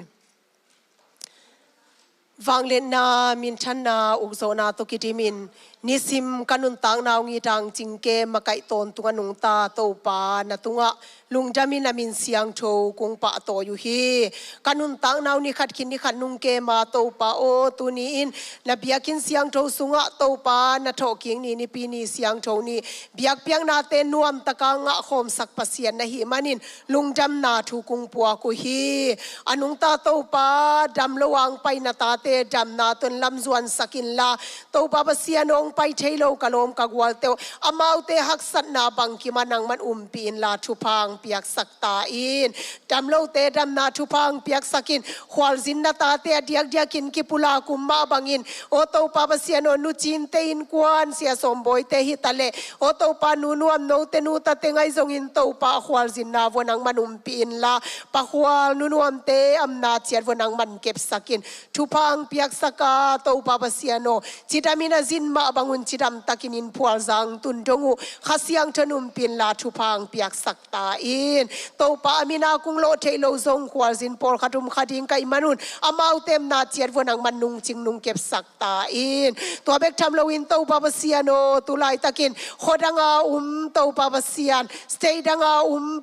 Vanglen na min chan na ukzona to kitimin nisim kanun tang na ngi tang jingke makai ton tunga nung ta to pa na tunga lungjamin na min siang tho kung pa to yu hi kanun tang na ni khat kin ni khat nung ke ma to pa o tu ni in na biakin siang tho sunga to pa na tho king ni pi ni siang tho ni Biakpiakna te nuam taka nga khom sak pasian na hi manin lungjam na thu kung puwa ko hi anung ta to pa dam lowang pai na ta te dam na ton lam zuan sakin la to pa pasian ong pai thailo kalom kagwal te amau te haksat na bangki manang man pin la thupang piak sakta in dam lo te dam na thupang piak sakin khwal zin na ta te diak diakin ki pula kumma bangin o to pa pasian nu chin te in kwan sia somboi te hi tale o to pa nu nuam no te nu ta te ngai zong in to pa khwal zin na vonang manum pin la pa khwal nu nuam te amna chiat vonang man kep sakin thupang piak saka to pa pasiano chitamina zin ma bangun chidam takinin pual zang tun dongu khasiang thanum pin la thupang piak sakta in to pa amina kung lo thailo zong khwal zin por khatum khading kai manun amau tem na chiat vonang manung chingnung kep sakta in to bek tham lo in to pa pasiano tulai takin khodanga to pa pasian stay danga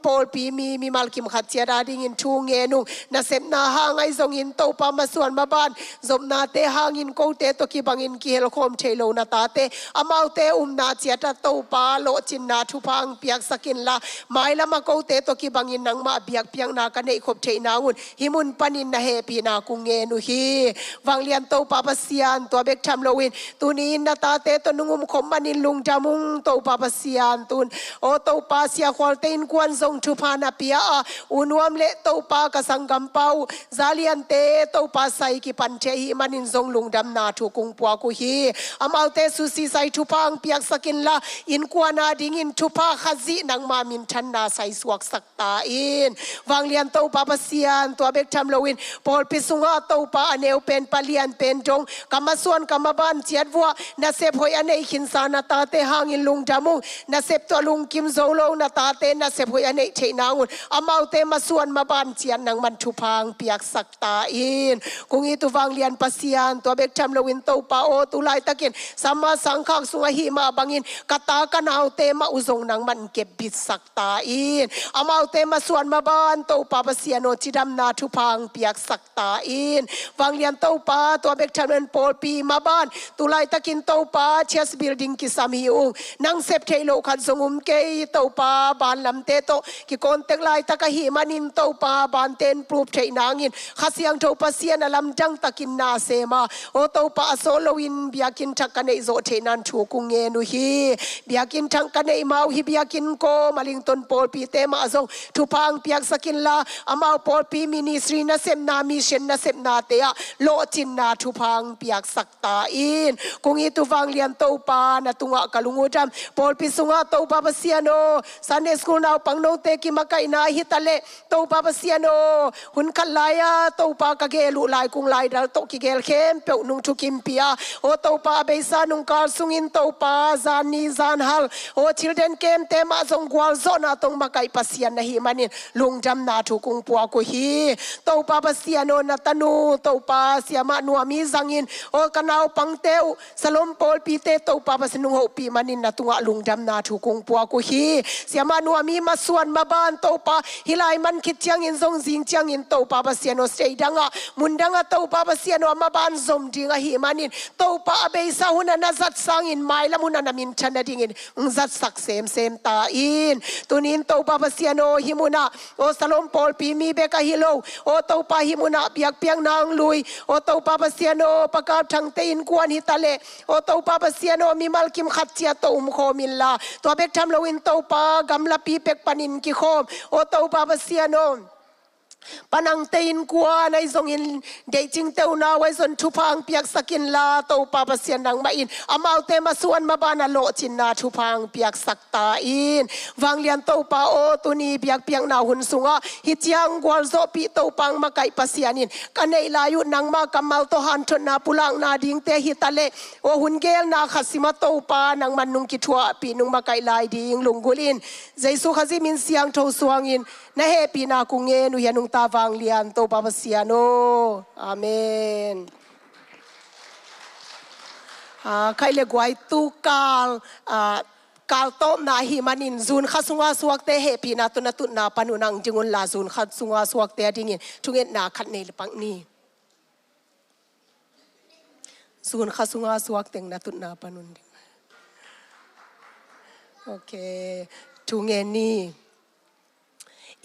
pol pi mi malkim khatia dading in thu nge nu na sep na hangai zong in to pa masuan maban zomna te hangin ko te to ki bangin ki hel khom thailo na ta te amau te na chiata to pa lo chin na thupang piak sakin la maila ma ko te to ki bangin nang ma Biakpiakna ka nei khop thei na ngun himun panin na happy na ku nge nu hi wanglian to pa pasian to bek tham loin tunin na ta te to nungum khom manin lungjamung to pa pasian tun o to pa sia khwal te in kwan zong thupa na pia unuam le to pa ka sangam pau zalian te to pa sai ki pan che hi manin zong lungdam na thu kung pua ku hi amau te su si sai thu pang piak sakin la in kwana ding in thu pa khazi nang ma min than na sai suak sakta in wanglian to pa pasian to bek tham loin pol pisunga to pa aneu pen palian pen dong kamasuan kamaban chiat bua na sep hoi anei khin sana ta te hangin lungdamu na sep to lung kim zolo na ta te na sep hoi anei theinangun amau te masuan maban chian nang man thu pang piak sakta in kung itu wanglian pasian to bek tham loin to pa o tu lai takin sama sangkhak sunga hi ma bangin kata kanau te ma uzong nang man ke bit sakta in amau te masuan maban to pa pasian o chidam na thu pang piak sakta in wanglian to pa to bek tham len pol pi maban tu lai takin to pa chess building ki sami ung nang sep thailo khat zongum ke to pa ban lam te to ki kontek lai taka hi manin to pa ban ten proof theinangin khasiang to pasian alam jang takin na sema o to pa soloin biakin thakane zo theinan thu ku nge nu hi biakin thangkane mau hi biakin ko malington pol pi te ma zong thu pang piak sakin la amau pol pi ministry na sem na mission na sem na te a lo chin na thu pang piak sakta in kung itu wanglian to pa na tunga kalungudam pol pi sunga to pa pasiano Sunday school now pang no te ki makai na hitale to pa pasiano hun khalaya to pa ka gelu lai kung lai dal to ki gel khem pe nung thu kim pia o to pa beisa nung kal sungin to pa zani zan hal o children kem te ma zong gwal zona tong makai pasian na hi manin lungjam na thu kung pua ko hi to pa pasiano na tanu to pa Siamah Nuamii zangin o kanau pangteu Shalom pol pi te to pa pasinung ho pi manin na tunga lungdam na thu kung pua ko hi Siamah Nuamii masuan maban to pa hilai man khit chiang in zong jing chiang in to pa pasiano seidanga mundanga to pa pasiano maban zom dinga hi manin to pa abeisa huna nazat sang in mailam huna namin chana dingin zat sak sem ta in tunin to pa pasiano himuna o Shalom pol pi mi beka hilo o to pa himuna Biakpiakna lui o to pa pasiano pakap thang te in kwan hitale o to pa pasiano mi malkim khatchia to khomin la to bek tham loin to pa gamla pi pek panin ki khom o to pa pasiano panang tein kwa nai zong in dating teu na wai zon thu pang piak sakin la to pa pasian nang ma in amau te masuan mabana lo chin na thu pang piak sakta in wanglian to pa o tuni Biakpiakna hun sunga hitiang gwal zo pi to pang makai pasianin kanei layu nang ma kamal to Hanthotna pulang na ding te hitale o hun gel na khasima to pa nang manung ki thua pi nung makai lai ding lungulin jaisu khazi min siang tho suangin na happy na ku nge nu yanung ta wanglian to pa pasiano amen khaile gwai tu kal kal to na hi manin zun khasunga suak te happy na to na tu na panunang jingun la zun khasunga suak te dingin tungen na khat nei lepang ni zun khasunga suak teng na tu na panun okay tungen ni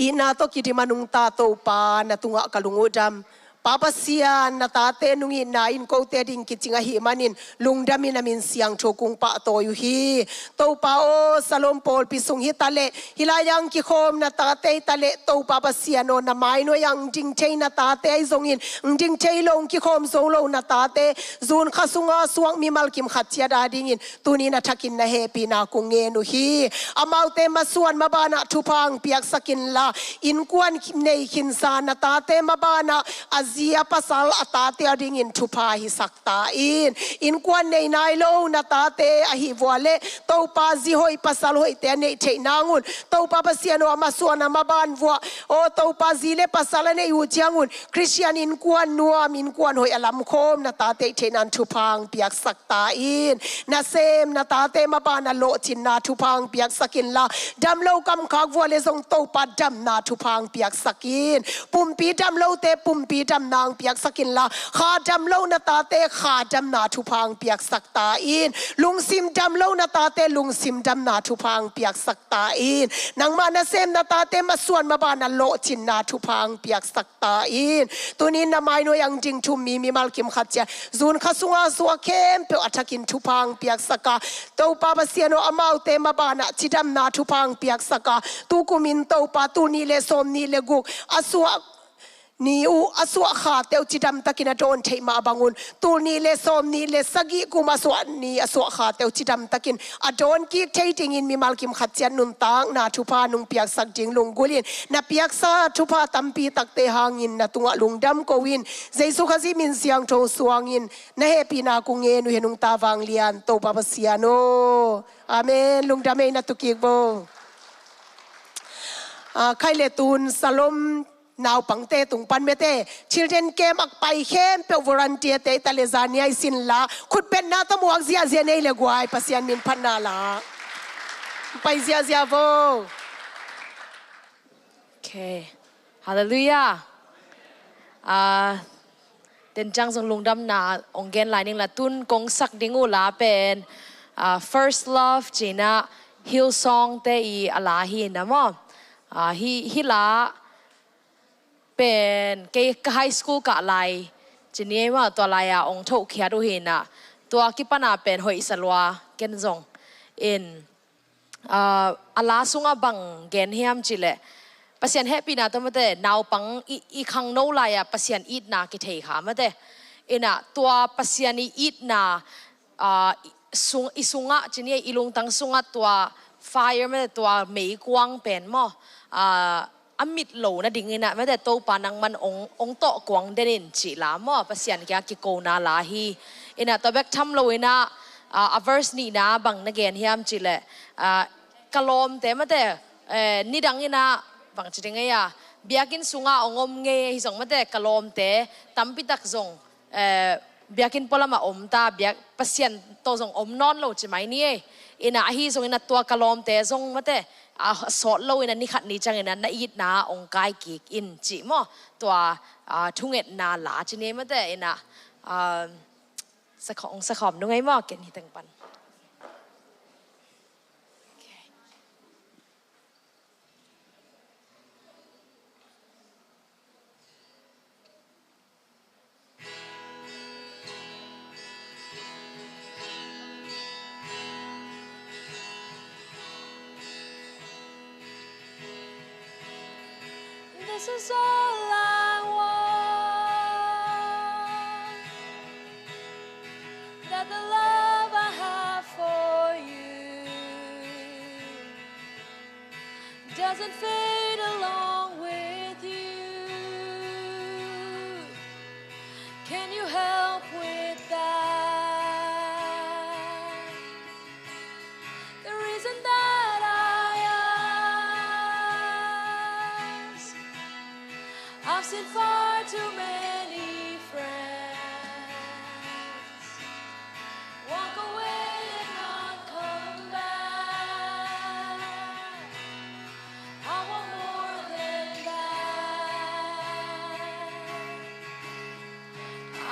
ina to kiti manung ta to pa na tunga kalungudam papasian na tate nungi na in ko te ding kichinga hi manin lungdamin namin siang chokung pa to yu hi to pa o Shalom pol pisung hi tale hilayang ki khom na tate tale to papasian no na mai no yang ding chei na tate ai zongin ding chei long ki khom zolo na tate zun khasunga suang mi malkim khatchia da dingin tuni na thakin na happy na kung nge nu hi amaute masuan mabana thupang piak sakin la in kwan nei khin sa na tate mabana zia pasal atate ading in thupa hi sakta in kwan nei nai lo na tate a hi wale to pa zi hoi pasal hoi te nei theinangun to pa pasiano amasuana maban wa o to pa zile pasal nei u chiangun Christian in kwan nuam in kwan hoi alam khom na tate theinan thupang piak sakta na sem na tate mabana lo chin na thupang piak sakin la dam lo kam khak wale zong to pa dam na thupang piak sakin pumpi dam lo te pumpi dam nang piak sakin la kha dam lo na tate kha dam na thupang piak sakta lung sim dam lo na tate lung sim dam na thupang piak sakta nang mana sem na tate masuan mabana lo chin na thupang piak sakta tunin na mai no yang jing thum mi malkim khatcha zun khasunga suwa kem pe atakin thupang piak saka to pa basiano amau te mabana chidam na thupang piak saka tu kumin to pa tu ni le som ni le gu asua ni u aswa kha teu chidam takina don theima bangun tul ni le som ni le sagi kuma swa ni aswa kha teu chidam takin adon ki theiting in mi malkim khatchian nun tang na thupa nung piak sak jing lung gulin na piak sa thupa tampi takte hangin na tunga lungdam ko win jaisu khazi min siang tho suangin na happy na ku nge nu henung ta wang lian to baba siano amen lungdam e na tukik bo khai le tun salom now pangte tung pan mete children came ak pai khem pe volunteer te talezania sin la khut pen na to muak zia zia nei le guai pasian min phanna la pai zia zia vo okay hallelujah den jang song lungdam na ongen lining la tun kong sak dingu la pen first love jina hill song te I alahi na mo hi laเป็นเกี่ยไฮสคูลกะไลจีนี้ว่าตัวไลอะองทุกเขียดูเห็นอะตัวกิปนาเป็นหอยสลัวเกนซงอินอาลาสุงะบังเกนเฮียมจิเลปัสยันแฮปปี้นะตัวมันเตะนาวปังอีคังโนไลอะปัสยันอีดนากิเทขามันเตะอินะตัวปัสยันอีดนาสุงะจีนี้อีลุงตังสุงะตัวไฟมันตัวไม่กว้างเป็นมั้อมิดโหลนะดิ่งนะไม่แต่โตปานังมันองโตกวางเดินจีลามอปัสยันแกกิโกนาลาฮีอินะตัวเบกทำโลยนะverse นี้นะบังนักเรียนเฮียมจีเลกะลมแต่ไม่แต่นี่ดังนะบังจีดังไงอะเบียกินสุงะองมเงยฮิสงไม่แต่กะลมแต่ตั้มปิตักซงเบียกินพลมาอมตาเบียปัสยันโตซงอมนอนโลจีไหมนี่อินะฮีซงอินะตัวกะลมแต่ซงไม่แต่สอดโลยนะนี่ขัดนี่จังนะนาอีดนาองกายกิกอินจิมอตัวทุ่งเอ็ดนาหลาจีนี้มาแต่นะสะขอมนุ่งไงมอเกนี่ตั้งปัน This is all I want, that the love I have for you doesn't fade along with you. Can you help with that? The reason that I've seen far too many friends walk away and not come back. I want more than that.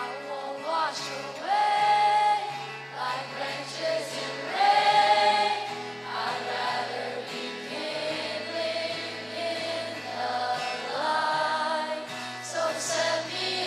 I won't wash away like branches in rain. I'd rather be kindling in the light. So set me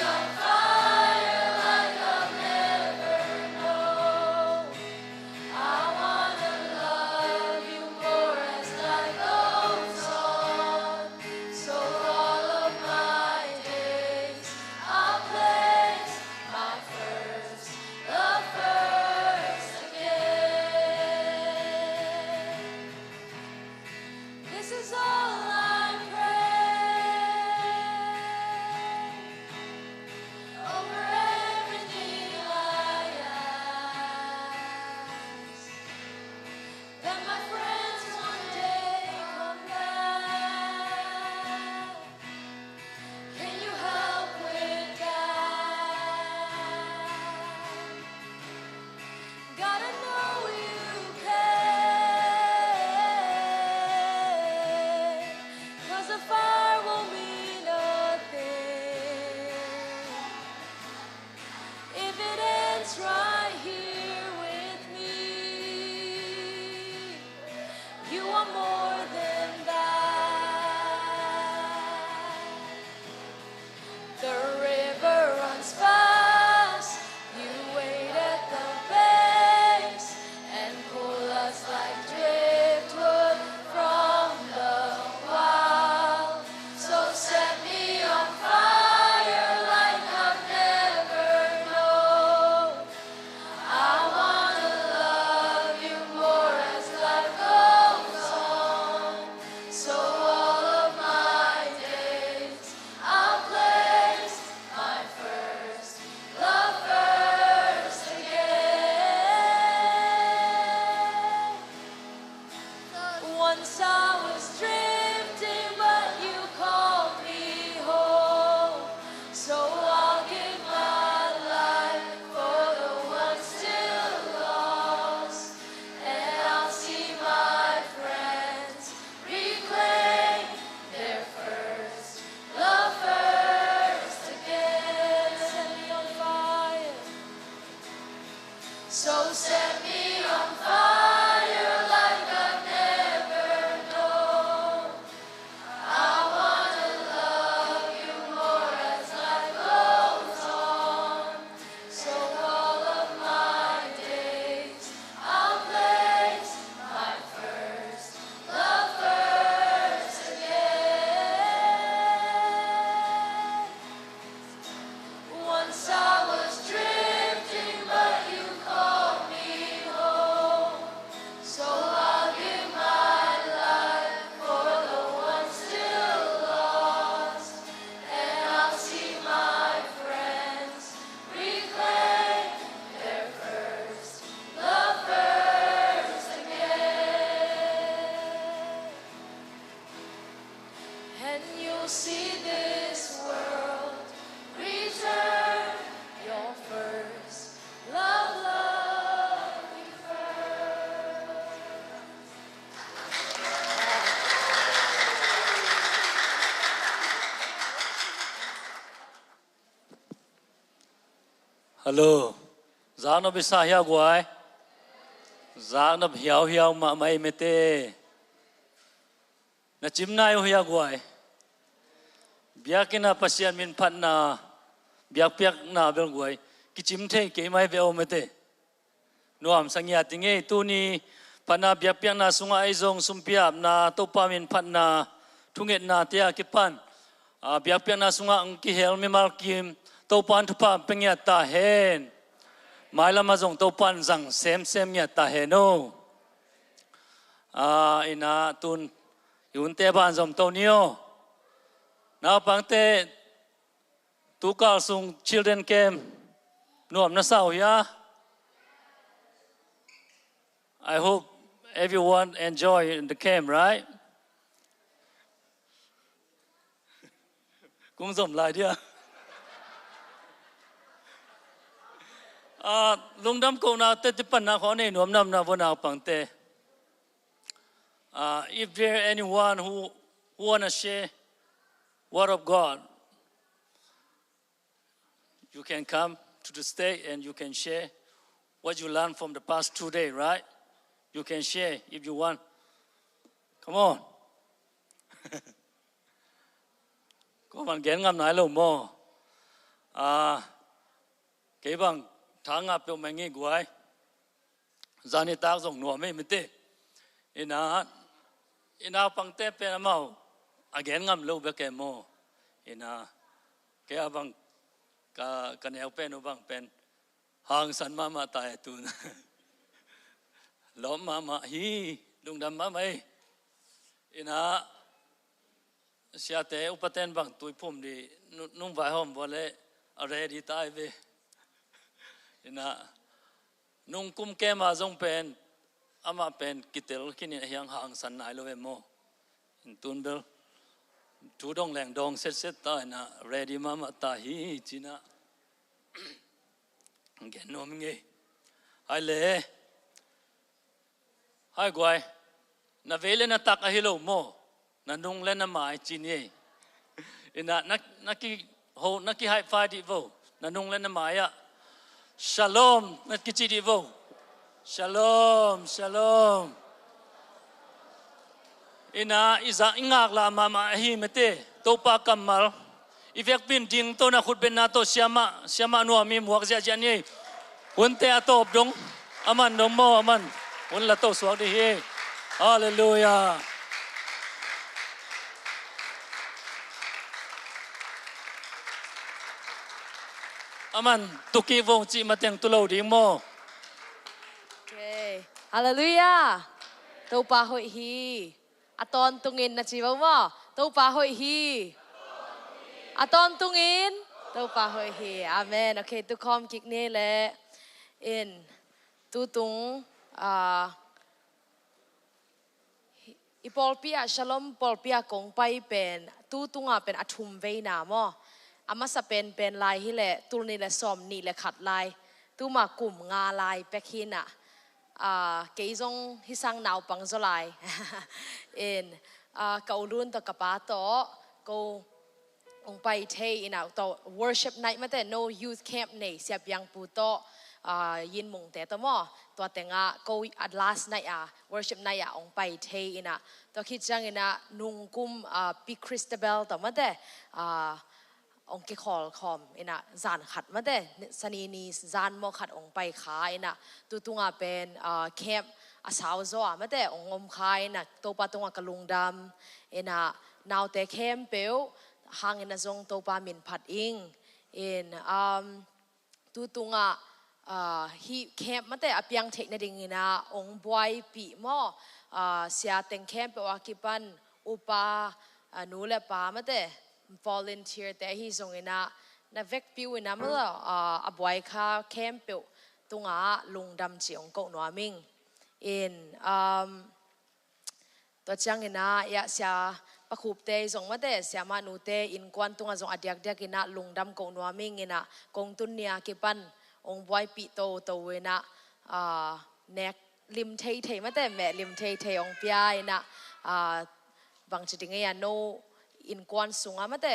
and you see this world return your first love me first. Hello, giá nó bị sao hiao quái, giá nó hiao hiao mà mày mê tê, na chim nai hiao quái, Biakpiakna pasian min Phatna, Biakpiakna bel quái, cái chim thế cái mày về ôm mê tê, Nuam sang nhà tiếng ấy tu ni Phatna Biakpiakna sunga ai zong sumpiap na topa min Phatna, thunget na tia kipan, Biakpiakna sunga ang kihel mi malkim. Tâu pan thu pa pengia ta hen mai lama zong tâu pan zang sem nya ta hen no ina tun yun te ban zom tâu nio na pang te tu kal sung children camp nuam na sao ya I hope everyone enjoy the camp, right? Cũng zom lại đi lung đam câu nào tết tipan na khó này nuam nam na vô nào bằng te. If there anyone who wanna share word of God, you can come to the stage and you can share what you learned from the past 2 days, right? You can share if you want. Come on. Có bạn ghé ngắm nãy lâu mò. Cái bằng tháng ngập biểu mình nghe quái gia ni tác dùng Nuamii mình tê ina bằng tê pe màu again ngam lâu bé cái mò ina cái bằng cái nẻo pe nó bằng pen hàng san mama tai tun lom mama hi lung đam mama ina sia te upaten bằng tuổi phum đi nung vài hôm vô lệ ready tai về ina nung kum ke ma zong pen ama pen kitel kini hiang hang san nai lo mo in tun bel tu dong leng dong set ta na ready mama ta hi china gen nom nge hai le hai gwai na vele na tak a hilo mo na nung le na mai chini ina na ki hai fa di vo na nung le na mai ya Shalom, nat kichidi vo. Shalom, shalom. Ina iza ingak la mama hi mete topa kamal. Ifek bin ding to na khut ben na to Siamah Nuamii muak zia jani. Hunte atop dong aman dong mo aman. Hun la to suak di hi. Hallelujah. Aman tuki vong chi mateng tulo ding mo. Okay. Hallelujah. Tâu pa hội hi. Aton tungin na chi mo. Tâu pa hội hi. Aton tungin. Tâu pa hội hi. Amen. Okay, tu kom kik ne le in tu tung ipol pia shalom pol pia kong pai pen tu tunga pen athum ve na mo. Ama sa pen lai hi le tul ni le som ni le khat lai tu ma kum nga lai pek hi na ke zong hi sang naw pang zo lai in ka ulun to ka pa to ko ong pai the in out to worship night ma te no youth camp nei sia piang pu to yin mong te to mo to te nga ko at last night worship night ong pai the in to khit chang in nung kum pi Christabel to ma teองค์คอลคอมอินะจานขัดมาเด้สนีนีจานโมขัดองค์ไปขายนะตุงเป็นแคมอาสาวโซมาเด้องค์อมขายนะตัวปะตุงกะลุงดำอินะนาวแต่แคมเปียวหางอินะจงตัวปะมินผัดอิงอินตุงฮีแคมมาเด้อเปียงเทคนิคอินะองค์บวยปีโมเสียเต็งแคมเปียวกิปันอุปานูเลปามาเด้ volunteer แต่ฮีทรงนะเวกปิวนะมั้งบวยค่ะแคมเปียวตุงลุงดำจีองกนัวมิงอินตัวจังนะอยากเสีย ประคูบเตยส่งมาเตเสียมานูเตอินกวนตุงส่งอดียกเดียกินะลุงดำกงนัวมิงกินะกงตุนเนียกิปันองบวยปีโตโตเวนะเน็กลิมเทยเทยมาเตแม่ลิมเทยเทยองเปียนะบางจุดเงี้ยโนอินกวนสุงมาเต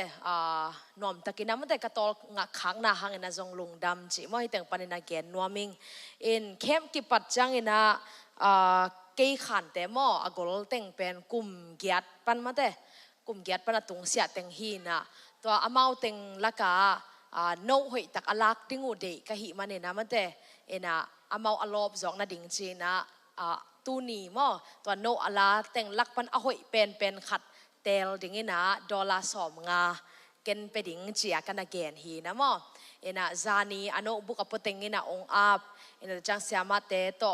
นอมตะกินะมาเตกระตองักขังนาหังนะจงลุงดำจิมอให้แต่งปันนะแกนนัวมิงอินเข้มกิปัดจังนะเกยขันแต่หม้ออกลแต่งเป็นกลุ่มเกียรติปันมาเตกลุ่มเกียรติปันตุงเสียแต่งฮีนะตัวอามาแต่งละกาโนหอยตักอลักดิ้งอุเดกะหิมันเนี่ยนะมาเตนะอามาอลอบจอกนะดิ้งจีนะตูนีหม้อตัวโนอลาแต่งลักปันอหอยเป็นขัดเตลดิ้งนะดอลลาร์2 งาเกนไปดิ้งเจียกันนะแกนฮีนะหม้อนะจานีอโนบุกอปแต่งนะองอาบนะจังเสียมาเตโต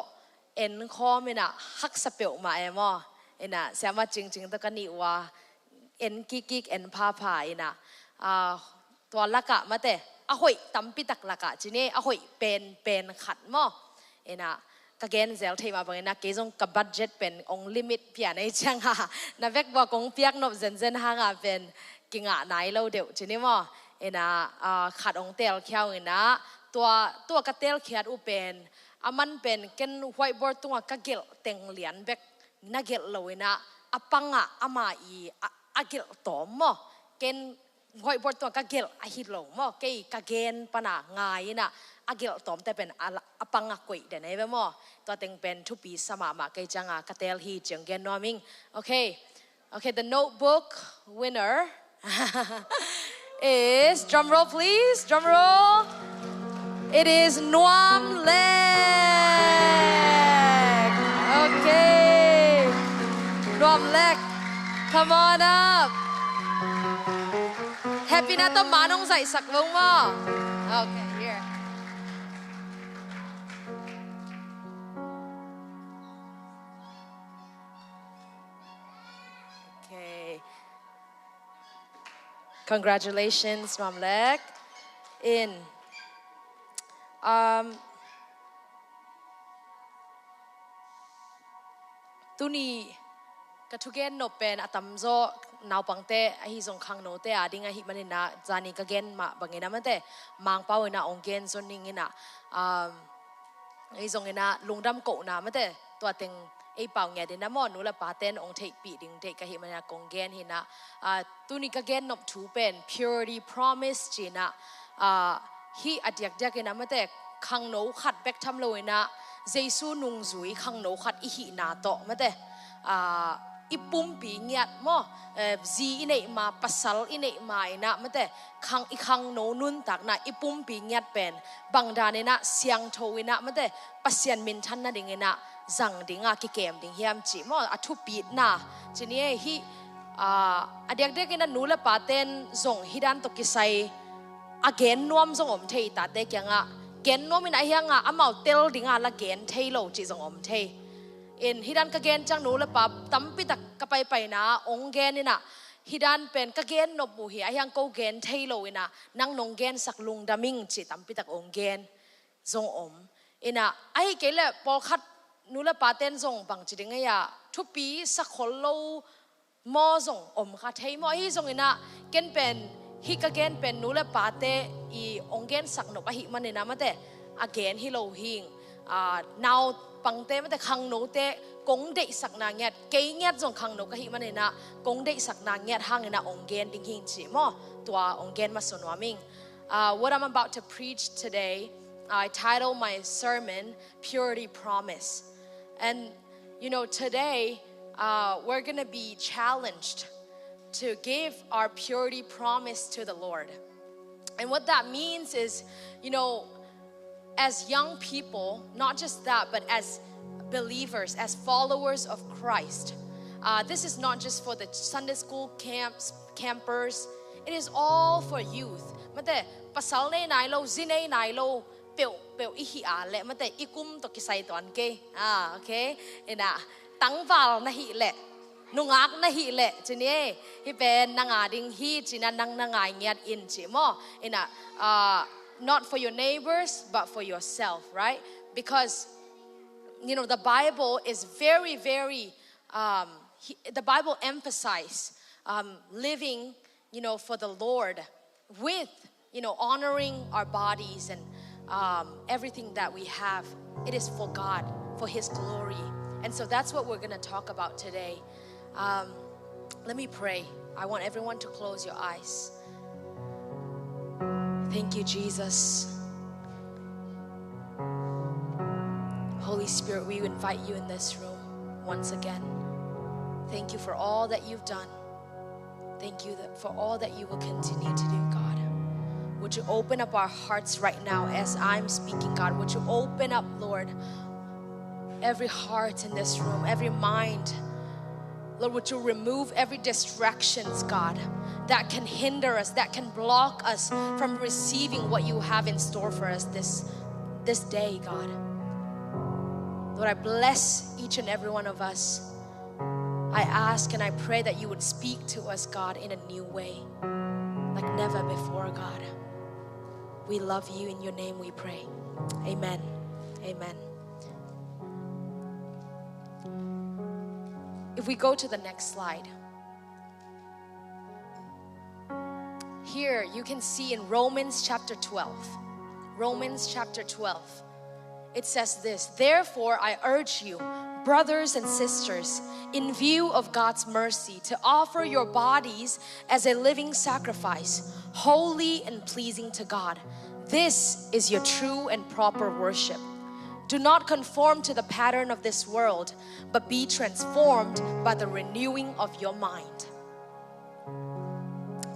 เอ็นคอมินะฮักสเปลมาเอมอนะเสียมาจริงตะกันนี่ว่าเอ็นกิกเอ็นพาพายนะตัวละกะมาเตะอะหอยตั้มปิตักละกะจีนี่อะหอยเป็นขัดมอนะกะเกนเซลเทมาบังนะเกจงกับบัดเจ็ตเป็นองลิมิตเพียในจังฮะนะเวกว่ากงเปียกนบเซนฮางะเป็นกิงะไหนเราเดี๋ยวจีนี่มอนะขัดองเตลเขียวนะตัวกะเตลเขียดอุเป็นมันเป็นเกนไวท์บอร์ดตัวกะเกลเต็งเหรียญเบกนักเกลเลยนะปังอามาอีอะเกลตอมเกนไวท์บอร์ดตัวกะเกลอะฮิโลเกยกะเกนปนะง่ายนะอะเกลตอมแต่เป็นปังกุยเดนไอ้เบตัวเต็งเป็นทุปีสมามาเกยจังกะเตลฮีจังเกนนอมิงโอเค the notebook winner is drum roll please drum roll it is Nuamii. Okay. Nuamii. Come on up. Happy na to manong sa isakbong mo. Okay, here. Okay. Congratulations, Nuamii. Inตุนีกระทุกเกนนเป็นอัตมโซนาวปังเตอหิจงขังโนเตอดิ้งอหิมันนะจานีกะเกนมาบังเงินมันเตมังเป้าเงินองเกนส่วนนิ่งเงินอหิจงเงินลุงดำโกนะมันเตตัวเต็งไอเป่าเงี้ยเดนมอนูละปาเตนองเทปีดิ้งเทกะหิมันนะกงเกนหินะตุนีกะเกนนบถูเป็น purity promise จีนะฮีอัดยักยักนะมันแต่ขังโนขัดแบกทำเลยนะเจสูนุงจุยขังโนขัดอีหีนาโตมันแต่อีปุ่มปีเงียดมั้จีอินเอมาปัสสาวอินเอมาอินะมันแต่ขังโนนุนตักนะอีปุ่มปีเงียดเป็นบางดานนะเสียงโทวินะมันแต่ปัสยันมินทันนะดิ่งนะจังดิ่งกิเกมดิ่งเฮียมจีมั้อัทุปีนะจีนี่ฮีอัดยักยักนะนูละปาเตนส่งฮิดันตกิไซagain นวมส่งอมเทยตัดเด็กยังเกนนวมไม่ไหนยังอามาเตลดิ่งละเกนเทยโลจีส่งอมเทยอินฮิดันกะเกนจังนูละปับตั้มปิตักกะไปนะองเกนนี่นะฮิดันเป็นกะเกนนบบุเหียยังโกเกนเทยโลนะนั่งนงเกนสักลุงดามิงจีตั้มปิตักองเกนส่งอมอินะไอ้เกลเลยพอคัดนูละปาเตนส่งบังจีดิ่งยาทุกปีสักคนโลมอส่งอมค่ะเทยมอฮีส่งอินะเกนเป็นฮิกะเกนเป็นนูเลปาเตอีองเกนสักนบะฮิมันเนี่ยนะมันแต่อเกนฮิโลหิงนาวปังเตมันแต่ขังโนเตกงเดสักนางเงียดเกยเงียดจงขังโนกะฮิมันเนี่ยนะกงเดสักนางเงียดห่างเนี่ยนะองเกนดิ้งหิงจีมอตัวองเกนมาสนวามิง what I'm about to preach today I title my sermon Purity Promise and you know today we're gonna be challenged to give our purity promise to the Lord. And what that means is, you know, as young people, not just that, but as believers, as followers of Christ, this is not just for the Sunday school campers, it is all for youth. Mate, pasal ne nai lo, zine nai lo, pel ihi ale, mate ikum to kisay to anke. Okay? Ina, tangval na hi le. Nungak na hi le chini hi ben nangading hi china nang nangai ngiat in chimo ina not for your neighbors but for yourself, right? Because you know the Bible is very the Bible emphasizes living, for the Lord with, honoring our bodies and everything that we have. It is for God, for His glory. And so that's what we're going to talk about today. Let me pray. I want everyone to close your eyes. Thank you, Jesus. Holy Spirit, we invite you in this room once again. Thank you for all that you've done. Thank you for all that you will continue to do, God. Would you open up our hearts right now as I'm speaking, God? Would you open up, Lord, every heart in this room, every mind. Lord, would you remove every distractions, God, that can hinder us, that can block us from receiving what you have in store for us this day, God. Lord, I bless each and every one of us. I ask and I pray that you would speak to us, God, in a new way, like never before, God. We love you. In your name we pray. Amen. Amen. If we go to the next slide. Here you can see in Romans chapter 12. Romans chapter 12. It says this: therefore I urge you, brothers and sisters, in view of God's mercy, to offer your bodies as a living sacrifice, holy and pleasing to God. This is your true and proper worship. Do not conform to the pattern of this world, but be transformed by the renewing of your mind.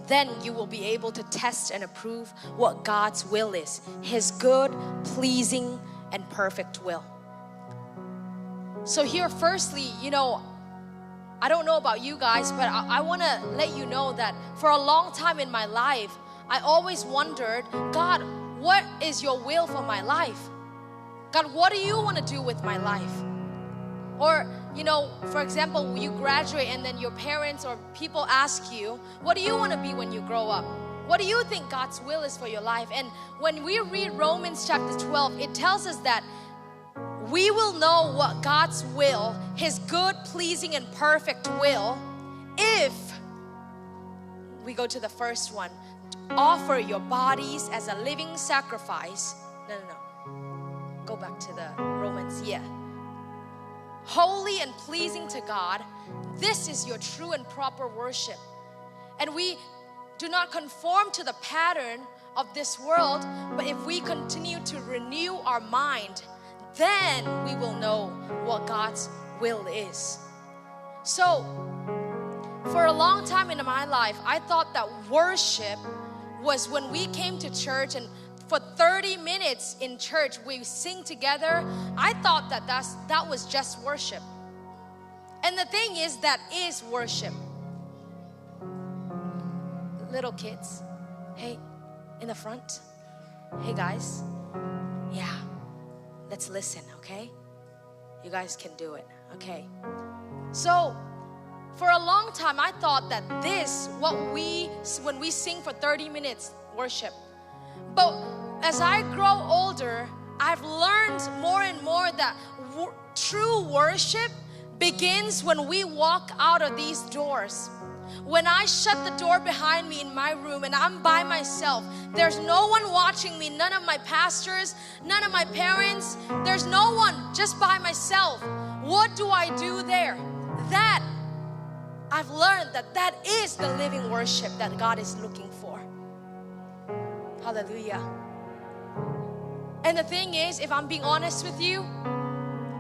Then you will be able to test and approve what God's will is, His good, pleasing, and perfect will. So here, firstly, I don't know about you guys, but I want to let you know that for a long time in my life, I always wondered, God, what is your will for my life? God, what do you want to do with my life? Or, for example, you graduate and then your parents or people ask you, what do you want to be when you grow up? What do you think God's will is for your life? And when we read Romans chapter 12, it tells us that we will know what God's will, His good, pleasing, and perfect will, if we go to the first one, offer your bodies as a living sacrifice. No. Go back to the Romans, holy and pleasing to God. This is your true and proper worship. And we do not conform to the pattern of this world, but if we continue to renew our mind, then we will know what God's will is. So, for a long time in my life, I thought that worship was when we came to church and for 30 minutes in church we sing together. I thought that was just worship. And the thing is, that is worship. Little kids, hey, in the front, hey guys, let's listen, okay? You guys can do it, okay? So for a long time I thought that when we sing for 30 minutes, worship. But as I grow older, I've learned more and more that true worship begins when we walk out of these doors. When I shut the door behind me in my room and I'm by myself, there's no one watching me, none of my pastors, none of my parents, there's no one, just by myself. What do I do there? That, I've learned that is the living worship that God is looking for. Hallelujah. And the thing is, if I'm being honest with you,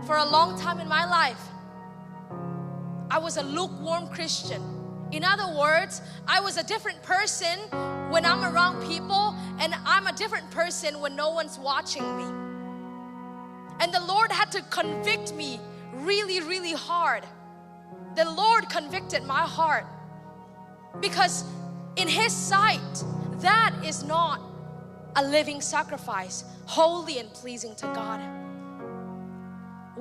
for a long time in my life, I was a lukewarm Christian. In other words, I was a different person when I'm around people, and I'm a different person when no one's watching me. And the Lord had to convict me really, really hard. The Lord convicted my heart, because in His sight, that is not a living sacrifice, holy and pleasing to God.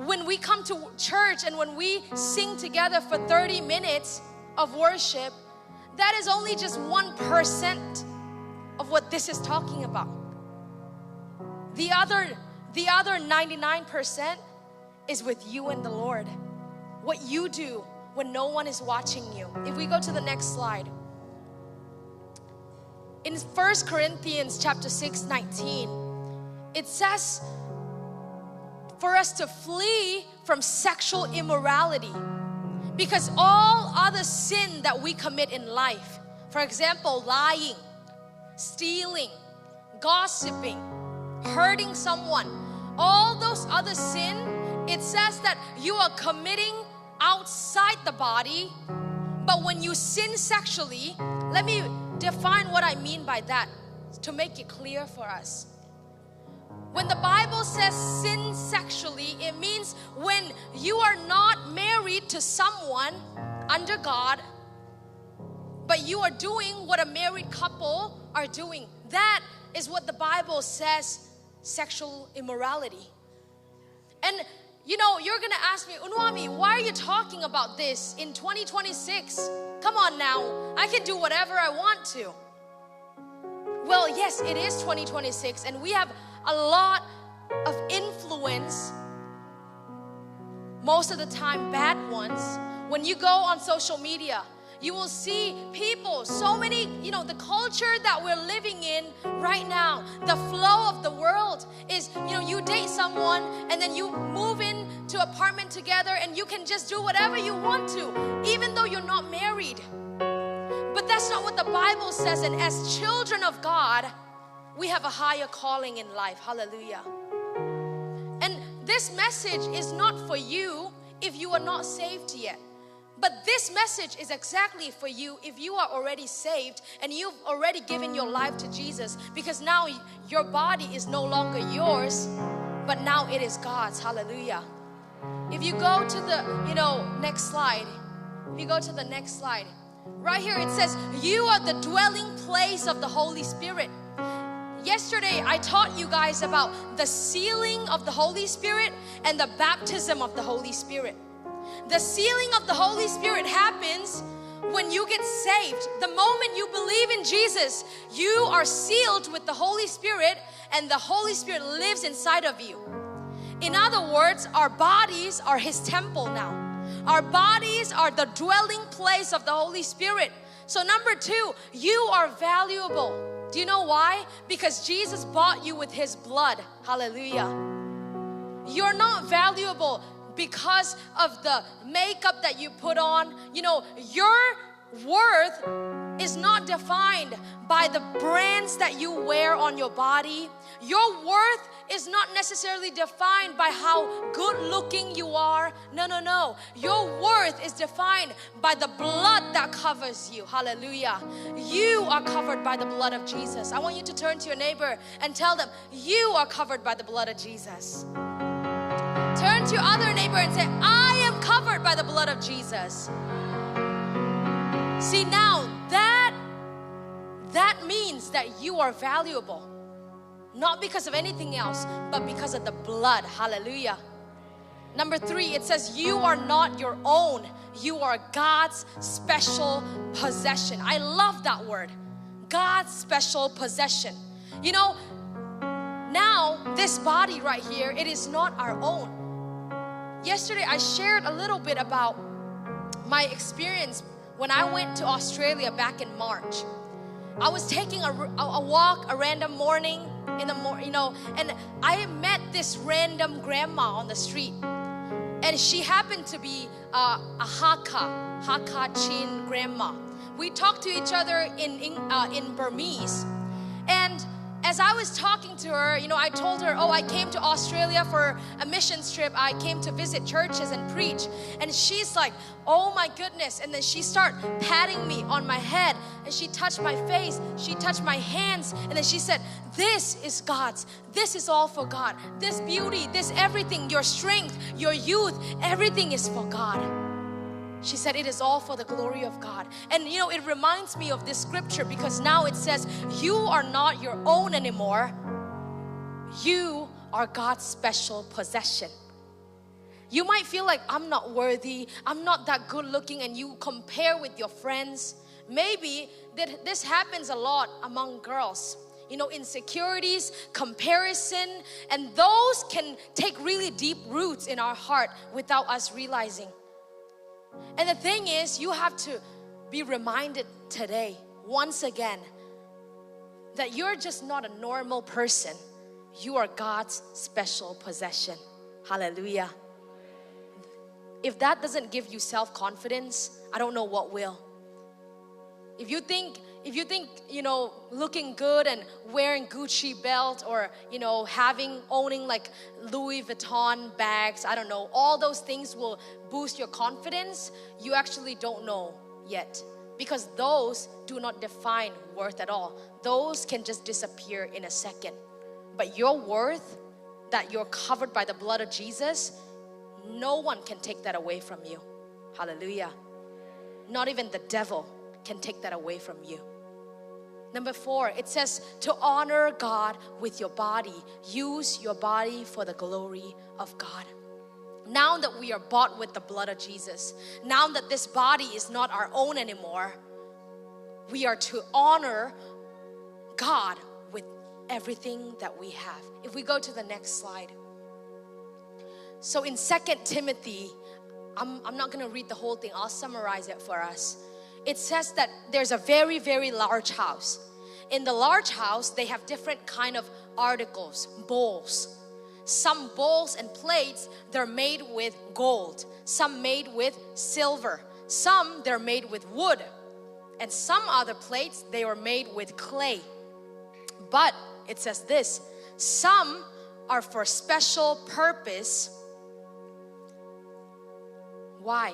When we come to church and when we sing together for 30 minutes of worship, that is only just 1% of what this is talking about. The other 99% is with you and the Lord. What you do, when no one is watching you. If we go to the next slide. In 1 Corinthians chapter 6:19, it says for us to flee from sexual immorality, because all other sin that we commit in life, for example, lying, stealing, gossiping, hurting someone, all those other sin, it says that you are committing outside the body. But when you sin sexually, let me define what I mean by that to make it clear for us. When the Bible says sin sexually, it means when you are not married to someone under God, but you are doing what a married couple are doing. That is what the Bible says sexual immorality. And you know, you're gonna ask me, Nuamii, why are you talking about this in 2026? Come on now, I can do whatever I want to. Well, yes, it is 2026, and we have a lot of influence, most of the time bad ones. When you go on social media, you will see people, so many, the culture that we're living in right now, the flow of the world is, you date someone and then you move into an apartment together and you can just do whatever you want to, even though you're not married. But that's not what the Bible says, and as children of God, we have a higher calling in life. Hallelujah. And this message is not for you if you are not saved yet. But this message is exactly for you if you are already saved and you've already given your life to Jesus, because now your body is no longer yours, but now it is God's. Hallelujah. If you go to the, next slide. If you go to the next slide. Right here it says, you are the dwelling place of the Holy Spirit. Yesterday I taught you guys about the sealing of the Holy Spirit and the baptism of the Holy Spirit. The sealing of the Holy Spirit happens when you get saved. The moment you believe in Jesus, you are sealed with the Holy Spirit, and the Holy Spirit lives inside of you. In other words, our bodies are His temple now. Our bodies are the dwelling place of the Holy Spirit. So number 2, you are valuable. Do you know why? Because Jesus bought you with His blood. Hallelujah. You're not valuable because of the makeup that you put on. Your worth is not defined by the brands that you wear on your body. Your worth is not necessarily defined by how good looking you are. No. Your worth is defined by the blood that covers you. Hallelujah. You are covered by the blood of Jesus. I want you to turn to your neighbor and tell them, you are covered by the blood of Jesus. Turn to your other neighbor and say, I am covered by the blood of Jesus. See, now that means that you are valuable. Not because of anything else, but because of the blood. Hallelujah. Number 3, it says you are not your own. You are God's special possession. I love that word. God's special possession. Now this body right here, it is not our own. Yesterday I shared a little bit about my experience when I went to Australia back in March. I was taking a walk a random morning in the morning, and I met this random grandma on the street, and she happened to be a Hakka Chin grandma. We talked to each other in Burmese, and as I was talking to her, I told her, I came to Australia for a missions trip. I came to visit churches and preach. And she's like, oh my goodness. And then she started patting me on my head. And she touched my face. She touched my hands. And then she said, this is God's. This is all for God. This beauty, this everything, your strength, your youth, everything is for God. She said, it is all for the glory of God. And it reminds me of this scripture, because now it says, you are not your own anymore. You are God's special possession. You might feel like, I'm not worthy, I'm not that good looking, and you compare with your friends. Maybe this happens a lot among girls. Insecurities, comparison, and those can take really deep roots in our heart without us realizing. And the thing is, you have to be reminded today, once again, that you're just not a normal person. You are God's special possession. Hallelujah. If that doesn't give you self-confidence, I don't know what will. If you think, looking good and wearing Gucci belt, or, owning like Louis Vuitton bags, I don't know, all those things will boost your confidence, you actually don't know yet. Because those do not define worth at all. Those can just disappear in a second. But your worth, that you're covered by the blood of Jesus, no one can take that away from you. Hallelujah. Not even the devil can take that away from you. Number 4, it says to honor God with your body. Use your body for the glory of God. Now that we are bought with the blood of Jesus, now that this body is not our own anymore, we are to honor God with everything that we have. If we go to the next slide. So in 2 Timothy, I'm not going to read the whole thing. I'll summarize it for us. It says that there's a very, very large house. In the large house, they have different kind of articles, bowls. Some bowls and plates, they're made with gold. Some made with silver. Some, they're made with wood. And some other plates, they were made with clay. But it says this, some are for special purpose. Why?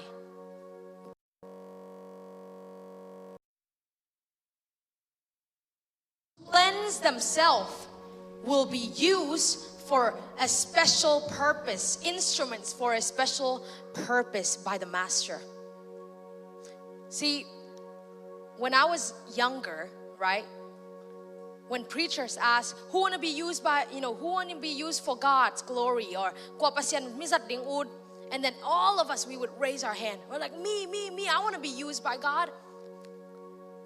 Cleanse themselves will be used for a special purpose, instruments for a special purpose by the master. See, when I was younger, right? When preachers ask, who want to be used by, who want to be used for God's glory, or and then all of us, we would raise our hand. We're like, me, I want to be used by God.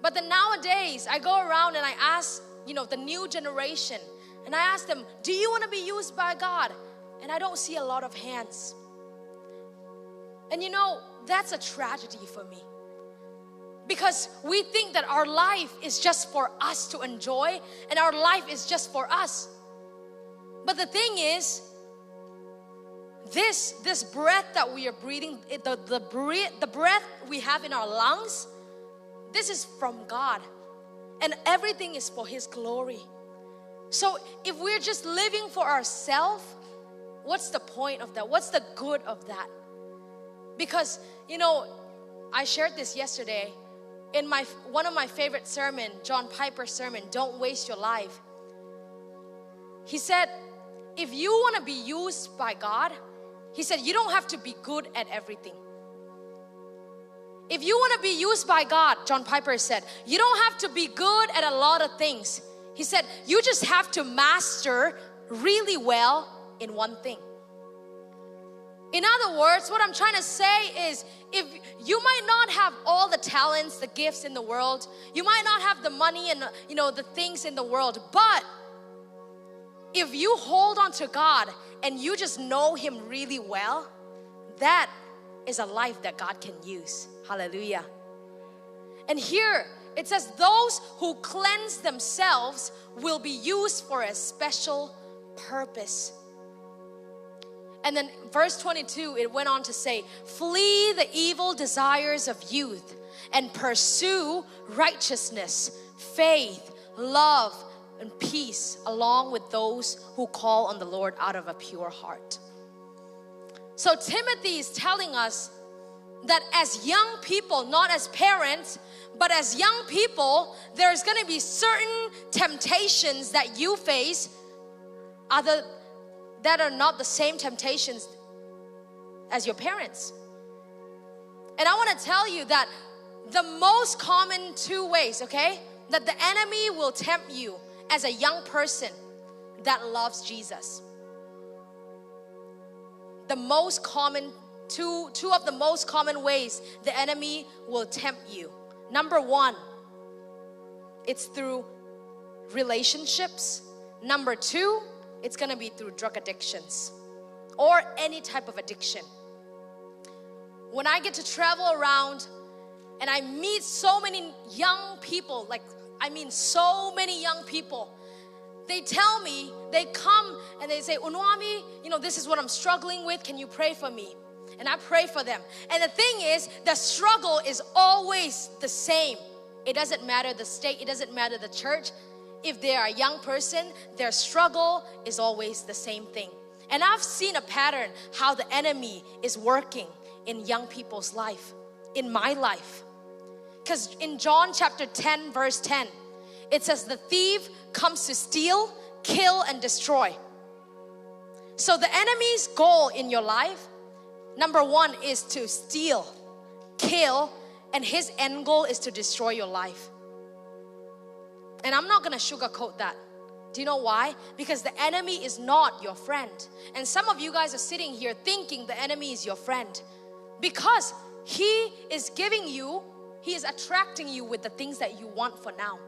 But then nowadays, I go around and I ask, the new generation, and I ask them, do you want to be used by God? And I don't see a lot of hands. And that's a tragedy for me. Because we think that our life is just for us to enjoy, and our life is just for us. But the thing is, this breath that we are breathing, the breath we have in our lungs, this is from God. And everything is for His glory. So if we're just living for ourselves, what's the point of that? What's the good of that? Because, I shared this yesterday in one of my favorite sermon, John Piper's sermon, Don't Waste Your Life. He said, if you want to be used by God, he said, you don't have to be good at everything. If you want to be used by God, John Piper said, you don't have to be good at a lot of things. He said, you just have to master really well in one thing. In other words, what I'm trying to say is, if you might not have all the talents, the gifts in the world, you might not have the money and the things in the world, but if you hold on to God and you just know Him really well, that is a life that God can use. Hallelujah. And here it says, those who cleanse themselves will be used for a special purpose. And then verse 22, it went on to say, flee the evil desires of youth and pursue righteousness, faith, love, and peace, along with those who call on the Lord out of a pure heart. So Timothy is telling us that as young people, not as parents, but as young people, there's going to be certain temptations that you face that are not the same temptations as your parents. And I want to tell you that the most common 2 ways, okay, that the enemy will tempt you as a young person that loves Jesus. The most common, two of the most common ways the enemy will tempt you. Number 1, it's through relationships. Number 2, it's gonna be through drug addictions or any type of addiction. When I get to travel around and I meet so many young people, so many young people, they tell me, they come and they say, Nuamii, this is what I'm struggling with. Can you pray for me? And I pray for them. And the thing is, the struggle is always the same. It doesn't matter the state, it doesn't matter the church. If they are a young person, their struggle is always the same thing. And I've seen a pattern how the enemy is working in young people's life, in my life. Because in John chapter 10, verse 10, it says, the thief comes to steal, kill, and destroy. So the enemy's goal in your life, number one, is to steal, kill, and his end goal is to destroy your life. And I'm not gonna sugarcoat that. Do you know why? Because the enemy is not your friend. And some of you guys are sitting here thinking the enemy is your friend. Because he is attracting you with the things that you want for now,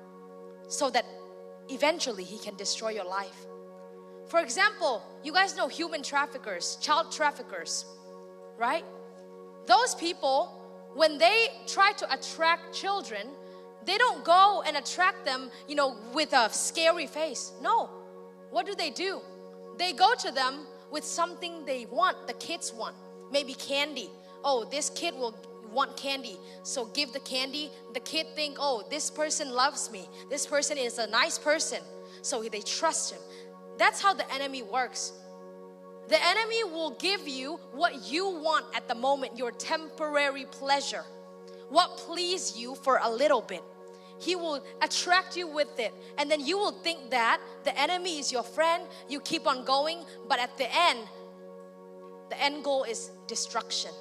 so that eventually he can destroy your life. For example, you guys know human traffickers, child traffickers, right? Those people, when they try to attract children, they don't go and attract them, with a scary face. No. What do? They go to them with something they want, the kids want. Maybe candy. Oh, this kid will want candy, so give the candy. The kid think, oh, this person loves me. This person is a nice person, so they trust him. That's how the enemy works. The enemy will give you what you want at the moment, your temporary pleasure, what please you for a little bit. He will attract you with it, and then you will think that the enemy is your friend. You keep on going, but at the end goal is destruction.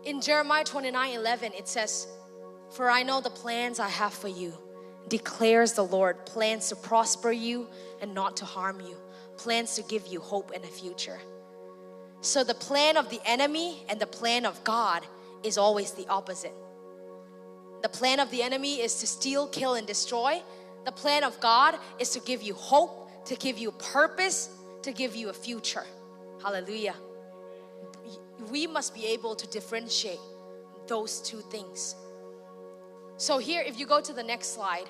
In Jeremiah 29:11, it says, for I know the plans I have for you, declares the Lord, plans to prosper you and not to harm you, plans to give you hope and a future. So the plan of the enemy and the plan of God is always the opposite. The plan of the enemy is to steal, kill, and destroy. The plan of God is to give you hope, to give you purpose, to give you a future. Hallelujah. We must be able to differentiate those two things. So here, if you go to the next slide,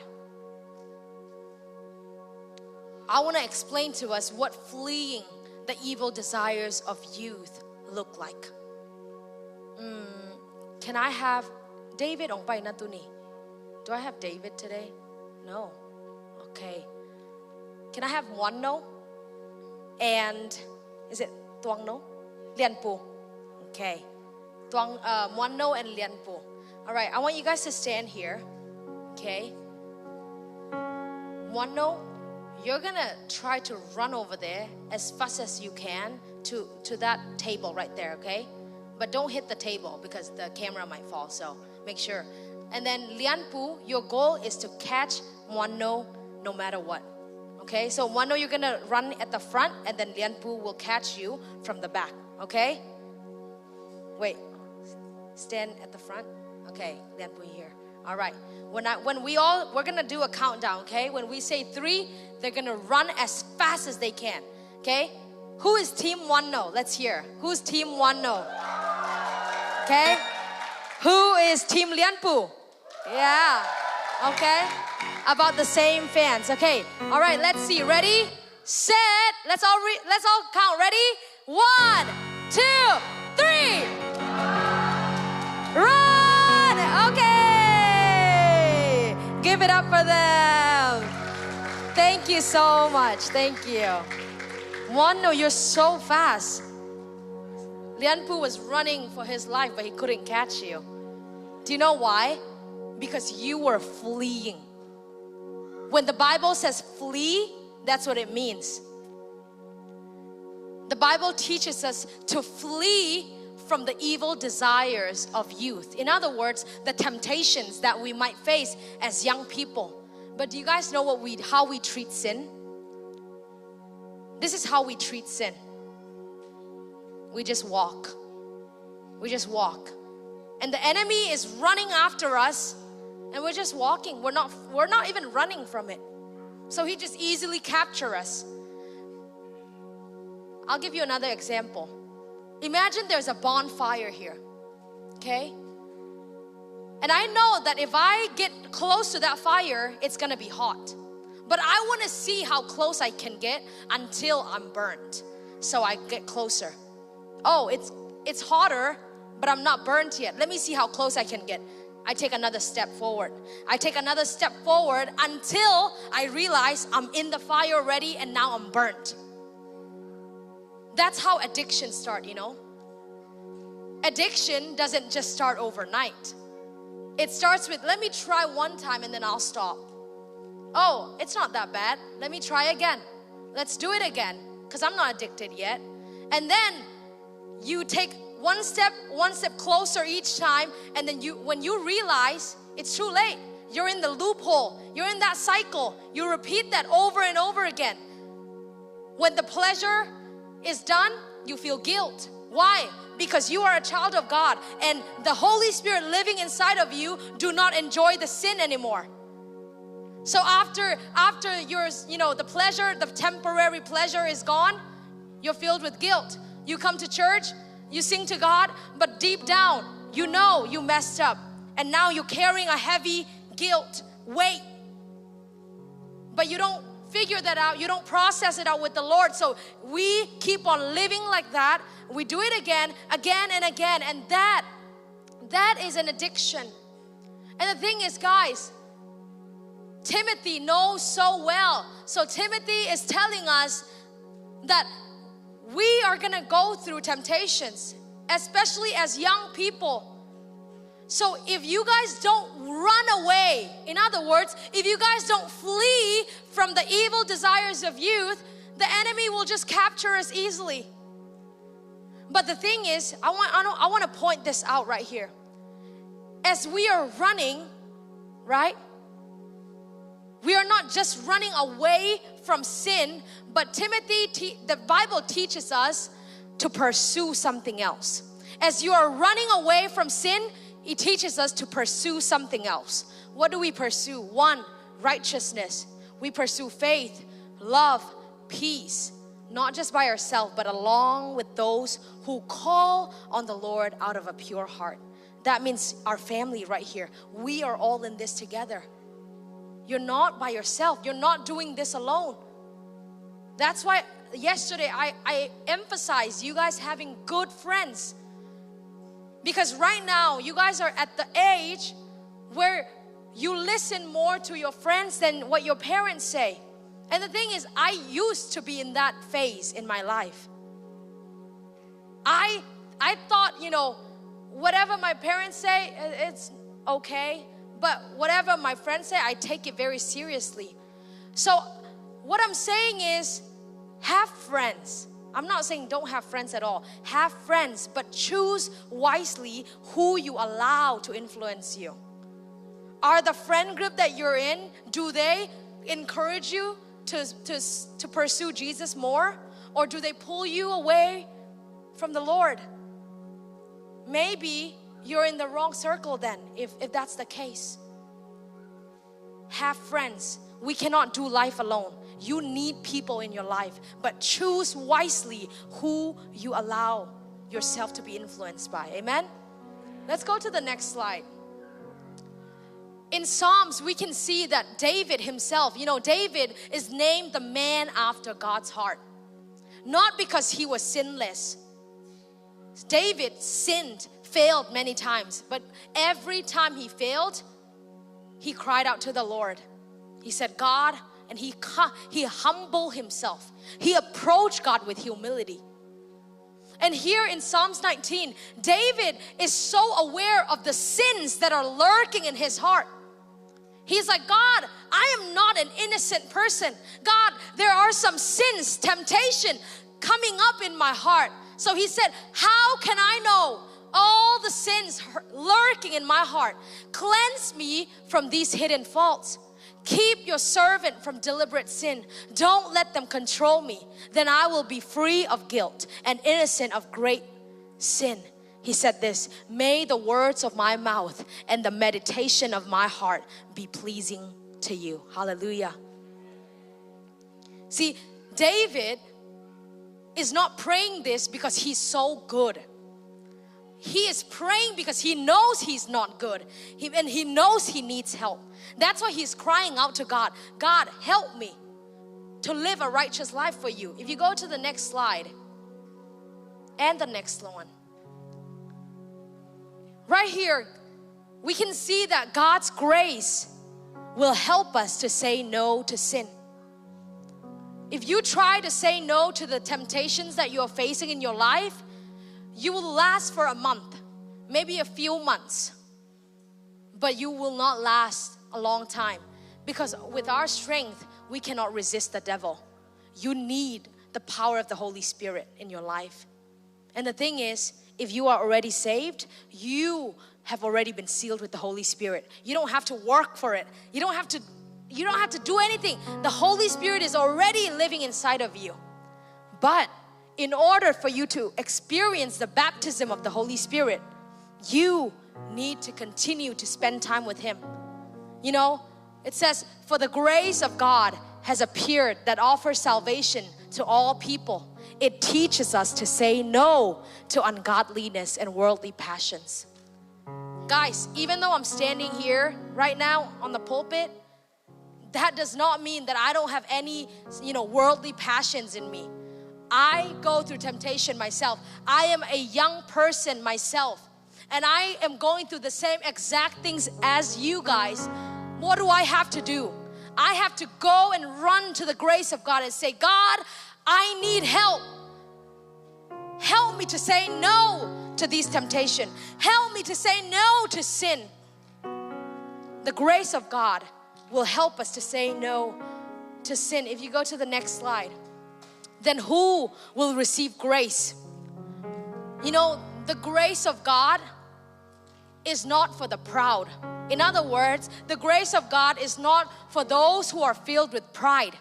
I want to explain to us what fleeing the evil desires of youth look like. Can I have David on by Natuni? Do I have David today? No. Okay. Can I have Wano? And is it Tuangno? Lianpu. Okay. Wano and Lianpu. All right. I want you guys to stand here. Okay. Wano, you're gonna try to run over there as fast as you can to that table right there. Okay. But don't hit the table because the camera might fall, so make sure. And then Lianpu, your goal is to catch Wano no matter what. Okay, so Wano, you're gonna run at the front, and then Lianpu will catch you from the back. Okay? Wait, stand at the front. Okay, Lianpu here. All right. We're gonna do a countdown. Okay? When we say 3, they're gonna run as fast as they can. Okay? Who is Team Wano? Let's hear. Who's Team Wano? Okay. Who is Team Lianpu? Yeah. Okay. About the same fans. Okay. All right. Let's see. Ready, set. Let's all count. Ready? 1, 2, 3. Run. Okay. Give it up for them. Thank you so much. Thank you. Wano, you're so fast. Lianpu was running for his life, but he couldn't catch you. Do you know why? Because you were fleeing. When the Bible says flee, that's what it means. The Bible teaches us to flee from the evil desires of youth. In other words, the temptations that we might face as young people. But do you guys know how we treat sin? This is how we treat sin. We just walk. We just walk. And the enemy is running after us, and we're just walking. We're not even running from it. So he just easily captures us. I'll give you another example. Imagine there's a bonfire here, okay? And I know that if I get close to that fire, it's gonna be hot. But I wanna see how close I can get until I'm burnt. So I get closer. Oh, it's hotter, but I'm not burnt yet. Let me see how close I can get. I take another step forward. I take another step forward until I realize I'm in the fire already and now I'm burnt. That's how addiction starts, you know. Addiction doesn't just start overnight. It starts with, let me try one time and then I'll stop. Oh, it's not that bad. Let me try again. Let's do it again, because I'm not addicted yet. And then you take one step closer each time, and then when you realize it's too late, you're in the loophole, you're in that cycle. You repeat that over and over again. When the pleasure is done, you feel guilt. Why? Because you are a child of God, and the Holy Spirit living inside of you do not enjoy the sin anymore. So after the pleasure, the temporary pleasure is gone, you're filled with guilt. You come to church, you sing to God, but deep down, you know you messed up. And now you're carrying a heavy guilt weight. But you don't figure that out, you don't process it out with the Lord. So we keep on living like that. We do it again and again. And that is an addiction. And the thing is, guys, Timothy knows so well. So Timothy is telling us that we are gonna go through temptations, especially as young people. So if you guys don't run away, in other words, if you guys don't flee from the evil desires of youth, the enemy will just capture us easily. But the thing is, I want to point this out right here. As we are running, right? We are not just running away from sin, but the Bible teaches us to pursue something else. As you are running away from sin, it teaches us to pursue something else. What do we pursue? 1, righteousness. We pursue faith, love, peace, not just by ourselves, but along with those who call on the Lord out of a pure heart. That means our family right here. We are all in this together. You're not by yourself. You're not doing this alone. That's why yesterday I emphasized you guys having good friends. Because right now, you guys are at the age where you listen more to your friends than what your parents say. And the thing is, I used to be in that phase in my life. I thought, whatever my parents say, it's okay. But whatever my friends say, I take it very seriously. So what I'm saying is, have friends. I'm not saying don't have friends at all. Have friends, but choose wisely who you allow to influence you. Are the friend group that you're in, do they encourage you to pursue Jesus more? Or do they pull you away from the Lord? Maybe you're in the wrong circle then, if that's the case. Have friends. We cannot do life alone. You need people in your life, but choose wisely who you allow yourself to be influenced by. Amen? Let's go to the next slide. In Psalms, we can see that David himself, David is named the man after God's heart. Not because he was sinless. David sinned, failed many times, but every time he failed, he cried out to the Lord. He said, God, and he humbled himself. He approached God with humility. And here in Psalms 19, David is so aware of the sins that are lurking in his heart. He's like, God, I am not an innocent person. God, there are some sins, temptation coming up in my heart. So he said, how can I know all the sins lurking in my heart? Cleanse me from these hidden faults. Keep your servant from deliberate sin. Don't let them control me. Then I will be free of guilt and innocent of great sin. He said this, may the words of my mouth and the meditation of my heart be pleasing to you. Hallelujah. See, David is not praying this because he's so good. He is praying because he knows he's not good. And he knows he needs help. That's why he's crying out to God. God, help me to live a righteous life for you. If you go to the next slide and the next one. Right here, we can see that God's grace will help us to say no to sin. If you try to say no to the temptations that you are facing in your life, you will last for a month, maybe a few months, but you will not last a long time, because with our strength, we cannot resist the devil. You need the power of the Holy Spirit in your life. And the thing is, if you are already saved, you have already been sealed with the Holy Spirit. You don't have to work for it. You don't have to do anything. The Holy Spirit is already living inside of you. But in order for you to experience the baptism of the Holy Spirit, you need to continue to spend time with Him. You know, it says, for the grace of God has appeared that offers salvation to all people. It teaches us to say no to ungodliness and worldly passions. Guys, even though I'm standing here right now on the pulpit, that does not mean that I don't have any, worldly passions in me. I go through temptation myself. I am a young person myself, and I am going through the same exact things as you guys. What do I have to do? I have to go and run to the grace of God and say, God, I need help. Help me to say no to these temptations. Help me to say no to sin. The grace of God will help us to say no to sin. If you go to the next slide. Then who will receive grace? The grace of God is not for the proud. In other words, the grace of God is not for those who are filled with pride.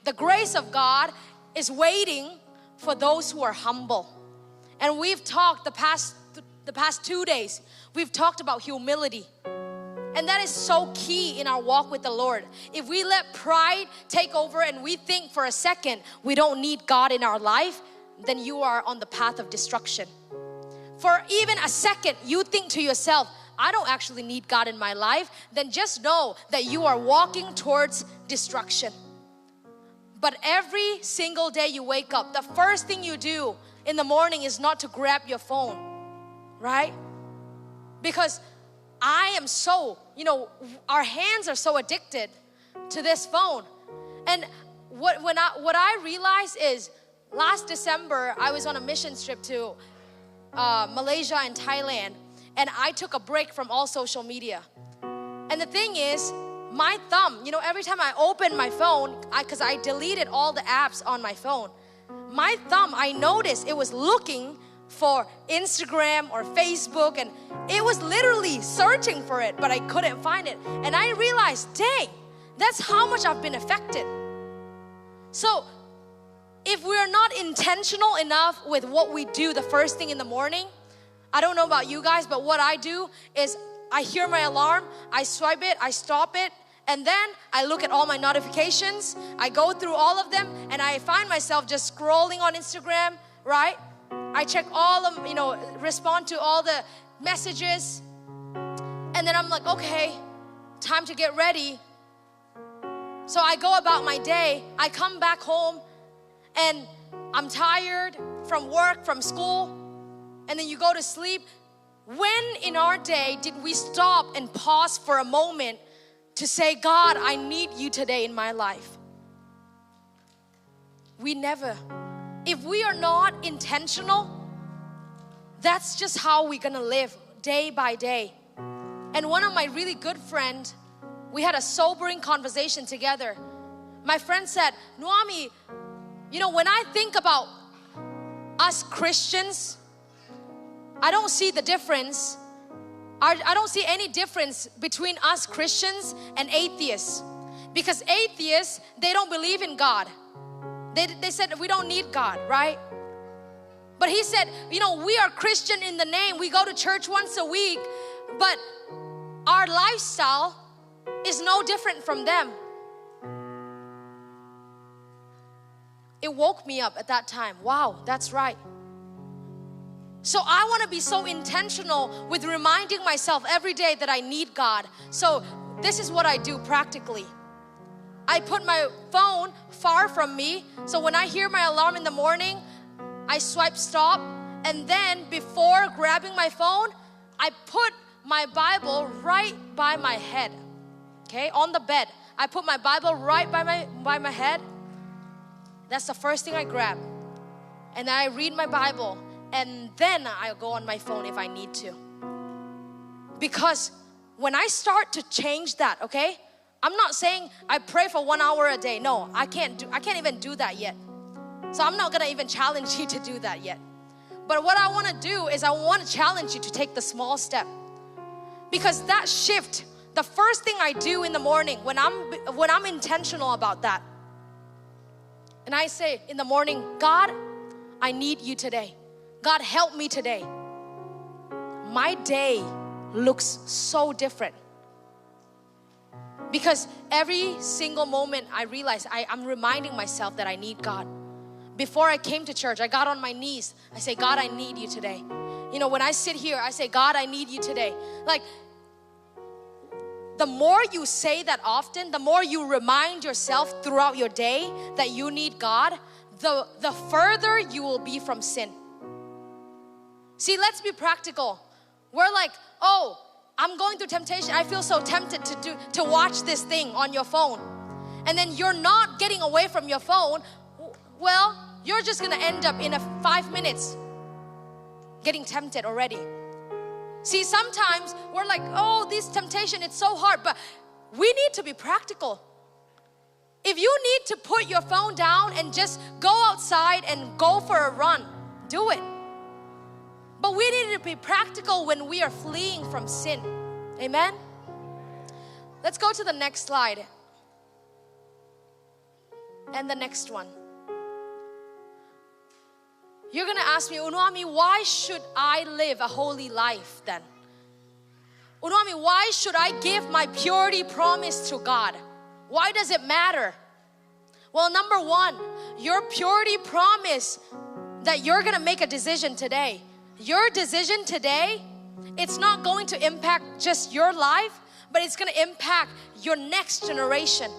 The grace of God is waiting for those who are humble. And we've talked the past 2 days, we've talked about humility. And that is so key in our walk with the Lord. If we let pride take over and we think for a second we don't need God in our life, then you are on the path of destruction. For even a second you think to yourself, I don't actually need God in my life, then just know that you are walking towards destruction. But every single day you wake up, the first thing you do in the morning is not to grab your phone, right? Because I am so, our hands are so addicted to this phone. And what I realized is last December, I was on a mission trip to Malaysia and Thailand, and I took a break from all social media. And the thing is, my thumb, every time I open my phone, because I deleted all the apps on my phone, my thumb, I noticed it was looking for Instagram or Facebook, and it was literally searching for it, but I couldn't find it. And I realized, dang, that's how much I've been affected. So if we're not intentional enough with what we do the first thing in the morning, I don't know about you guys, but what I do is I hear my alarm, I swipe it, I stop it, and then I look at all my notifications, I go through all of them, and I find myself just scrolling on Instagram, right? I check all of, respond to all the messages, and then I'm like, okay, time to get ready. So I go about my day, I come back home, and I'm tired from work, from school, and then you go to sleep. When in our day did we stop and pause for a moment to say, God, I need you today in my life? We never. If we are not intentional, that's just how we're gonna live day by day. And one of my really good friends, we had a sobering conversation together. My friend said, Nuamii, when I think about us Christians, I don't see the difference. I don't see any difference between us Christians and atheists. Because atheists, they don't believe in God. They said we don't need God, right? But he said, we are Christian in the name. We go to church once a week, but our lifestyle is no different from them. it woke me up at that time. Wow, that's right. So I want to be so intentional with reminding myself every day that I need God. So this is what I do practically. I put my phone far from me. So when I hear my alarm in the morning, I swipe stop. And then before grabbing my phone, I put my Bible right by my head. Okay, on the bed. I put my Bible right by my head. That's the first thing I grab. And then I read my Bible. And then I'll go on my phone if I need to. Because when I start to change that, okay? I'm not saying I pray for 1 hour a day. No, I can't even do that yet. So I'm not gonna even challenge you to do that yet. But what I wanna do is I wanna challenge you to take the small step. Because that shift, the first thing I do in the morning when I'm intentional about that, and I say in the morning, God, I need you today. God, help me today. My day looks so different. Because every single moment I realize I'm reminding myself that I need God. Before I came to church, I got on my knees. I say, God, I need you today. You know, when I sit here, I say, God, I need you today. Like, the more you say that often, the more you remind yourself throughout your day that you need God, the further you will be from sin. See, let's be practical. We're like, oh, I'm going through temptation. I feel so tempted to watch this thing on your phone. And then you're not getting away from your phone. Well, you're just gonna end up in 5 minutes getting tempted already. See, sometimes we're like, oh, this temptation, it's so hard. But we need to be practical. If you need to put your phone down and just go outside and go for a run, do it. But we need to be practical when we are fleeing from sin. Amen? Let's go to the next slide. And the next one. You're going to ask me, Nuamii, why should I live a holy life then? Nuamii, why should I give my purity promise to God? Why does it matter? Well, number one, your purity promise that you're going to make a decision today. Your decision today, it's not going to impact just your life, but it's going to impact your next generation.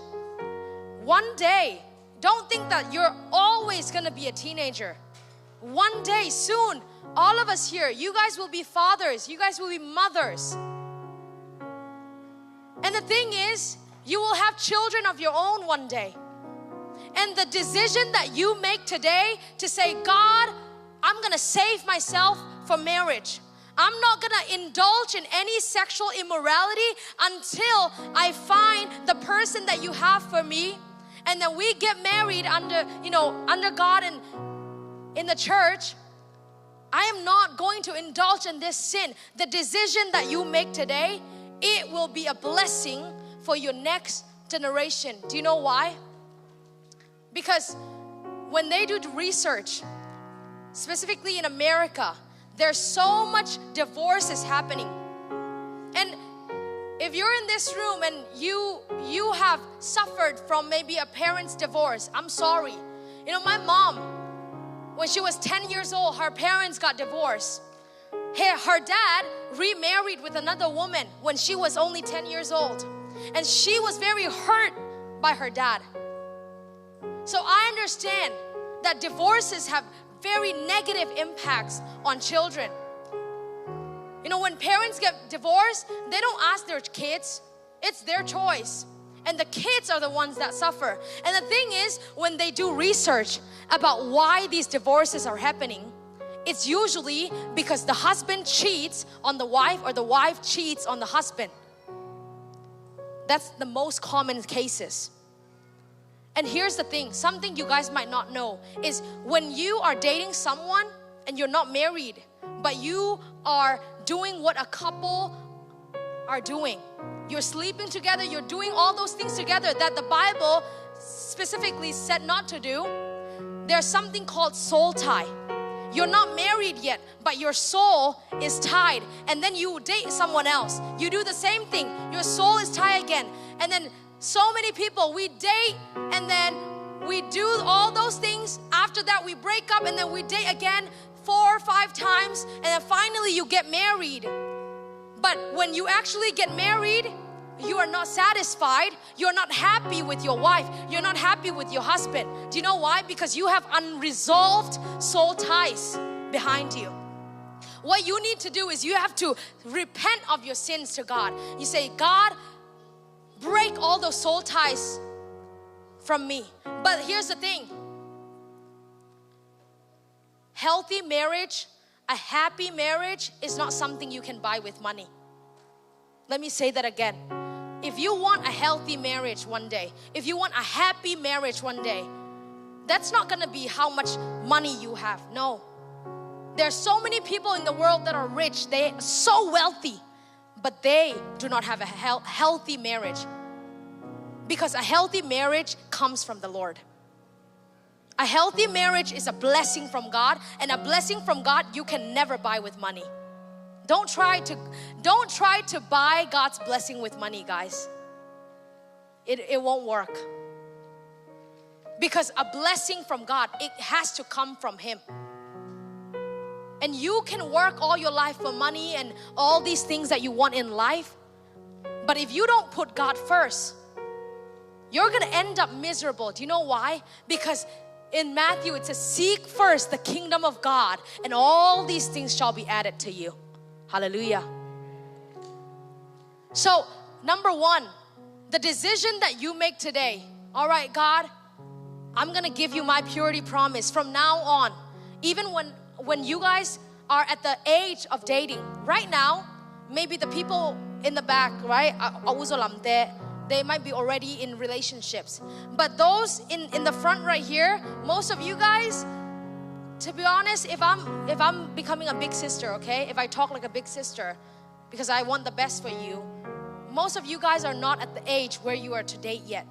One day, don't think that you're always going to be a teenager. One day, soon, all of us here, you guys will be fathers, you guys will be mothers. And the thing is, you will have children of your own one day. And the decision that you make today to say, God, I'm going to save myself from marriage. I'm not going to indulge in any sexual immorality until I find the person that you have for me. And then we get married under God and in the church. I am not going to indulge in this sin. The decision that you make today, it will be a blessing for your next generation. Do you know why? Because when they do research, specifically in America, there's so much divorces happening. And if you're in this room and you have suffered from maybe a parent's divorce, I'm sorry. You know, my mom, when she was 10 years old, her parents got divorced. Her dad remarried with another woman when she was only 10 years old. And she was very hurt by her dad. So I understand that divorces have very negative impacts on children. You know, when parents get divorced, they don't ask their kids. It's their choice. And the kids are the ones that suffer. And the thing is, when they do research about why these divorces are happening, it's usually because the husband cheats on the wife or the wife cheats on the husband. That's the most common cases. And here's the thing, something you guys might not know is when you are dating someone and you're not married, but you are doing what a couple are doing. You're sleeping together, you're doing all those things together that the Bible specifically said not to do. There's something called soul tie. You're not married yet, but your soul is tied. And then you date someone else. You do the same thing. Your soul is tied again. And then so many people, we date and then we do all those things. After that, we break up and then we date again 4 or 5 times. And then finally you get married. But when you actually get married, you are not satisfied. You're not happy with your wife. You're not happy with your husband. Do you know why? Because you have unresolved soul ties behind you. What you need to do is you have to repent of your sins to God. You say, God, break all those soul ties from me. But here's the thing. Healthy marriage, a happy marriage is not something you can buy with money. Let me say that again. If you want a healthy marriage one day, if you want a happy marriage one day, that's not gonna be how much money you have. No. There's so many people in the world that are rich, they're so wealthy, but they do not have a healthy marriage. Because a healthy marriage comes from the Lord. A healthy marriage is a blessing from God, and a blessing from God you can never buy with money. Don't try to buy God's blessing with money, guys. It won't work. Because a blessing from God, it has to come from Him. And you can work all your life for money and all these things that you want in life. But if you don't put God first, you're gonna end up miserable. Do you know why? Because in Matthew it says, seek first the kingdom of God, and all these things shall be added to you. Hallelujah. So, number 1, the decision that you make today. All right, God, I'm gonna give you my purity promise from now on. Even when you guys are at the age of dating, right now, maybe the people in the back, right, they might be already in relationships. But those in the front right here, most of you guys, to be honest, if I'm becoming a big sister, okay, if I talk like a big sister, because I want the best for you, most of you guys are not at the age where you are to date yet.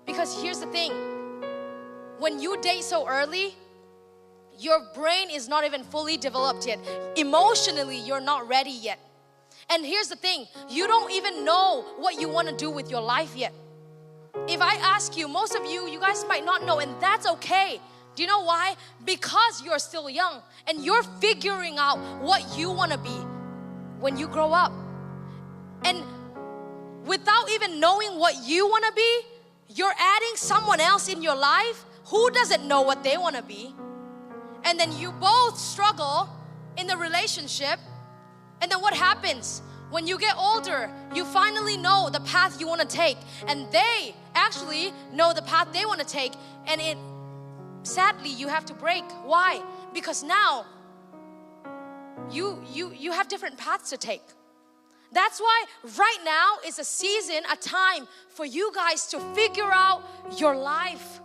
Because here's the thing, when you date so early, your brain is not even fully developed yet. Emotionally, you're not ready yet. And here's the thing, you don't even know what you want to do with your life yet. If I ask you, most of you guys might not know, and that's okay. Do you know why? Because you're still young and you're figuring out what you want to be when you grow up. And without even knowing what you want to be, you're adding someone else in your life who doesn't know what they want to be. And then you both struggle in the relationship. And then what happens? When you get older, you finally know the path you want to take. And they actually know the path they want to take. And sadly, you have to break. Why? Because now, you have different paths to take. That's why right now is a season, a time for you guys to figure out your life.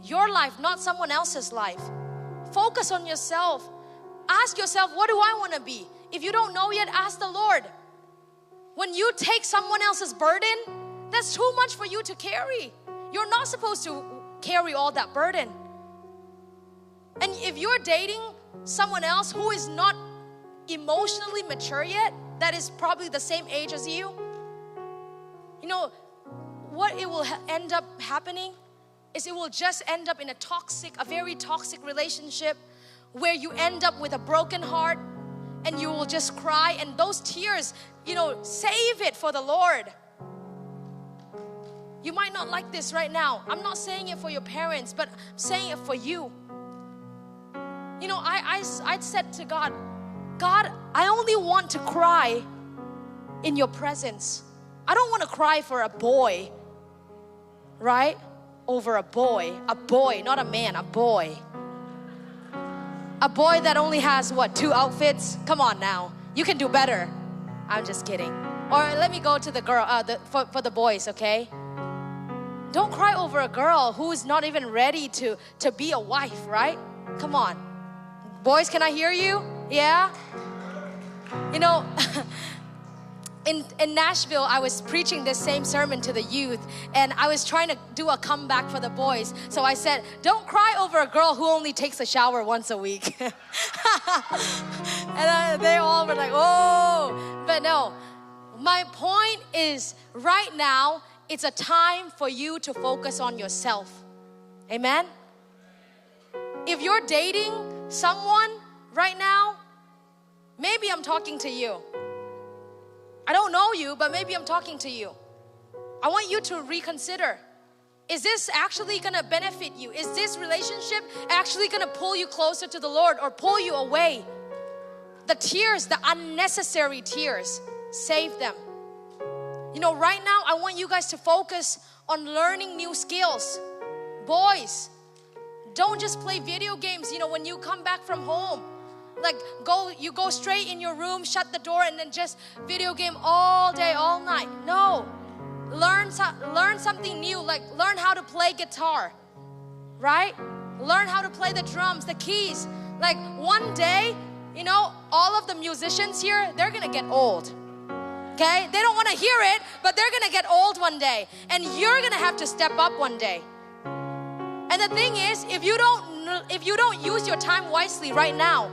Your life, not someone else's life. Focus on yourself. Ask yourself, what do I want to be? If you don't know yet, ask the Lord. When you take someone else's burden, that's too much for you to carry. You're not supposed to carry all that burden. And if you're dating someone else who is not emotionally mature yet, that is probably the same age as you, you know, what it will end up happening is it will just end up in a very toxic relationship where you end up with a broken heart and you will just cry, and those tears, you know, save it for the Lord. You might not like this right now. I'm not saying it for your parents, but I'm saying it for you. You know, I said to God, God, I only want to cry in your presence. I don't want to cry for a boy, right? Over a boy, not a man, a boy. A boy that only has, 2 outfits? Come on now, you can do better. I'm just kidding. Or let me go to the girl, for the boys, okay? Don't cry over a girl who is not even ready to be a wife, right? Come on. Boys, can I hear you? Yeah? You know, in Nashville, I was preaching this same sermon to the youth, and I was trying to do a comeback for the boys. So I said, don't cry over a girl who only takes a shower once a week. And they all were like, oh. But no, my point is right now, it's a time for you to focus on yourself. Amen? If you're dating someone right now, maybe I'm talking to you. I don't know you, but maybe I'm talking to you. I want you to reconsider. Is this actually going to benefit you? Is this relationship actually going to pull you closer to the Lord or pull you away? The tears, the unnecessary tears, save them. You know, right now I want you guys to focus on learning new skills. Boys, don't just play video games, you know, when you come back from home. Like you go straight in your room, shut the door, and then just video game all day, all night. No. Learn something new, like learn how to play guitar, right? Learn how to play the drums, the keys. Like one day, you know, all of the musicians here, they're gonna get old. Okay? They don't want to hear it, but they're gonna get old one day. And you're gonna have to step up one day. And the thing is, if you don't use your time wisely right now,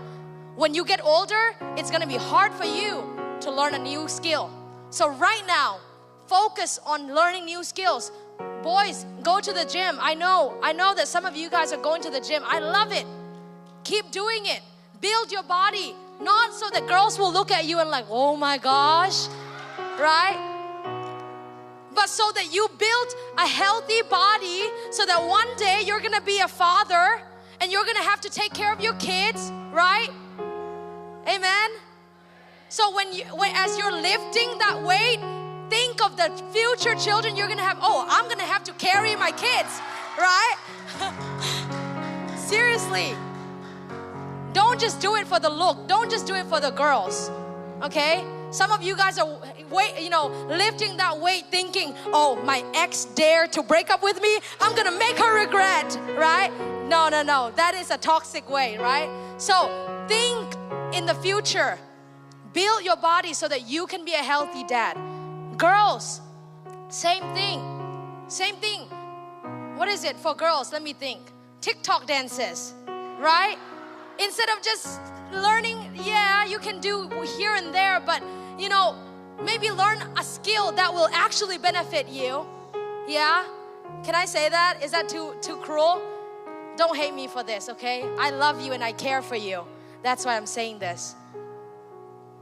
when you get older, it's gonna be hard for you to learn a new skill. So right now, focus on learning new skills. Boys, go to the gym. I know that some of you guys are going to the gym. I love it. Keep doing it. Build your body. Not so that girls will look at you and like, oh my gosh, right? But so that you build a healthy body so that one day you're gonna be a father and you're gonna have to take care of your kids, right? Amen? So as you're lifting that weight, think of the future children you're gonna have. Oh, I'm gonna have to carry my kids, right? Seriously. Don't just do it for the look. Don't just do it for the girls, okay? Some of you guys are lifting that weight thinking, oh, my ex dared to break up with me. I'm gonna make her regret, right? No. That is a toxic way, right? So think in the future. Build your body so that you can be a healthy dad. Girls, same thing. What is it for girls? Let me think. TikTok dances, right? Instead of just learning, yeah, you can do here and there, but you know, maybe learn a skill that will actually benefit you. Yeah? Can I say that? Is that too cruel? Don't hate me for this, okay? I love you and I care for you. That's why I'm saying this.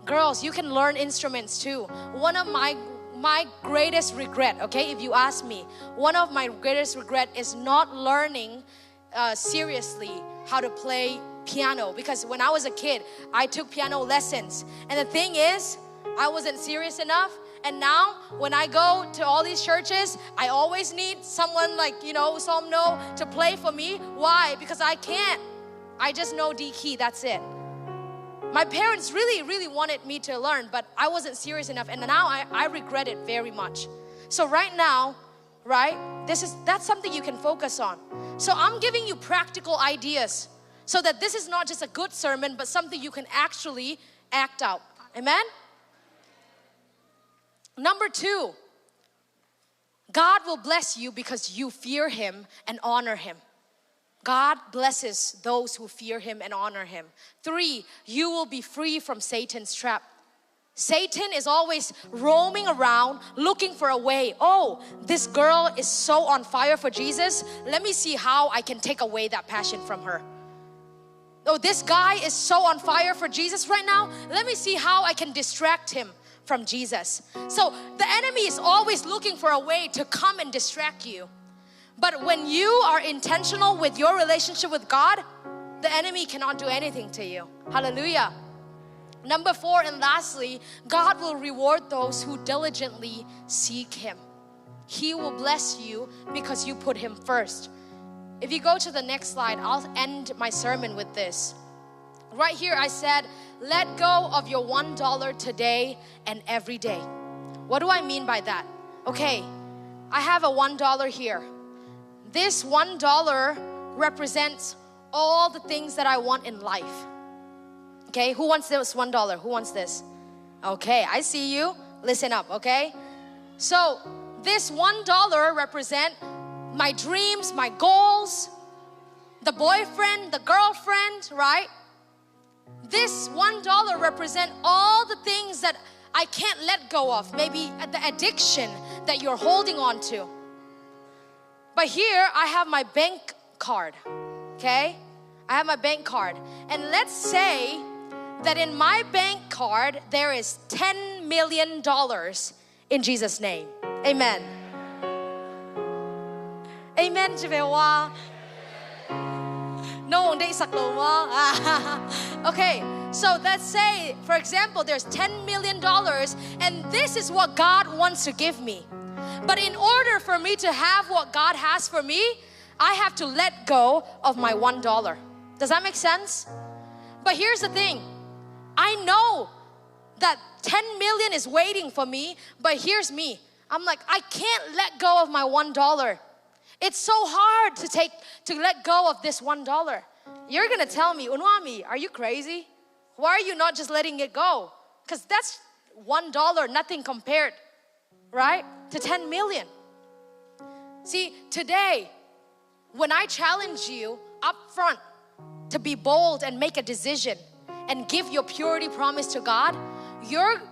Girls, you can learn instruments too. One of my greatest regret, okay, if you ask me, one of my greatest regret is not learning seriously how to play piano, because when I was a kid, I took piano lessons. And the thing is, I wasn't serious enough. And now, when I go to all these churches, I always need someone like, Somno to play for me. Why? Because I can't. I just know D key, that's it. My parents really, really wanted me to learn, but I wasn't serious enough. And now I regret it very much. So right now, right, that's something you can focus on. So I'm giving you practical ideas so that this is not just a good sermon, but something you can actually act out. Amen? Number 2, God will bless you because you fear Him and honor Him. God blesses those who fear Him and honor Him. 3, you will be free from Satan's trap. Satan is always roaming around looking for a way. Oh, this girl is so on fire for Jesus. Let me see how I can take away that passion from her. Oh, this guy is so on fire for Jesus right now. Let me see how I can distract him from Jesus. So the enemy is always looking for a way to come and distract you. But when you are intentional with your relationship with God, the enemy cannot do anything to you. Hallelujah. Number 4, and lastly, God will reward those who diligently seek Him. He will bless you because you put Him first. If you go to the next slide, I'll end my sermon with this. Right here I said, let go of your $1 today and every day. What do I mean by that? Okay, I have a $1 here. This $1 represents all the things that I want in life. Okay, who wants this $1? Who wants this? Okay, I see you. Listen up, okay? So this $1 represents my dreams, my goals, the boyfriend, the girlfriend, right? This $1 represents all the things that I can't let go of. Maybe the addiction that you're holding on to. But here I have my bank card, okay? I have my bank card. And let's say that in my bank card, there is $10 million in Jesus' name. Amen. Amen, Javewa. No, okay, so let's say, for example, there's $10 million and this is what God wants to give me. But in order for me to have what God has for me, I have to let go of my $1. Does that make sense? But here's the thing. I know that 10 million is waiting for me, but here's me. I'm like, I can't let go of my $1. It's so hard to let go of this $1. You're gonna tell me, Nuamii, are you crazy? Why are you not just letting it go? Because that's $1, nothing compared, right, to 10 million. See, today, when I challenge you up front to be bold and make a decision and give your purity promise to God,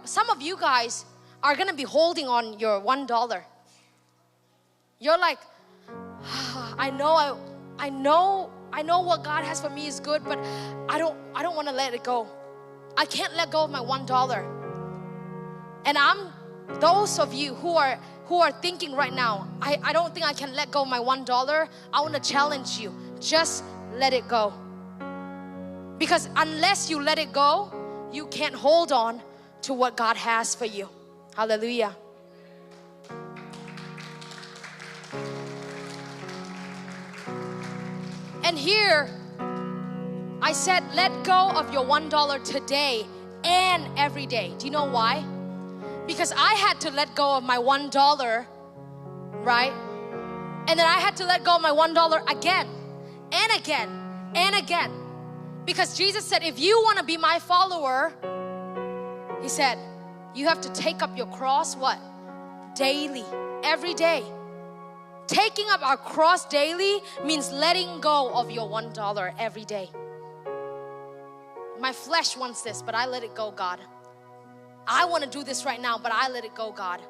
some of you guys are gonna be holding on your $1. You're like, I know what God has for me is good, but I don't want to let it go. I can't let go of my $1. And those of you who are thinking right now, I don't think I can let go of my $1. I want to challenge you. Just let it go. Because unless you let it go, you can't hold on to what God has for you. Hallelujah. And here, I said, let go of your $1 today and every day. Do you know why? Because I had to let go of my $1, right? And then I had to let go of my $1 again and again and again. Because Jesus said, if you want to be my follower, He said, you have to take up your cross, what? Daily, every day. Taking up our cross daily means letting go of your $1 every day. My flesh wants this, but I let it go, God. I want to do this right now, but I let it go, God.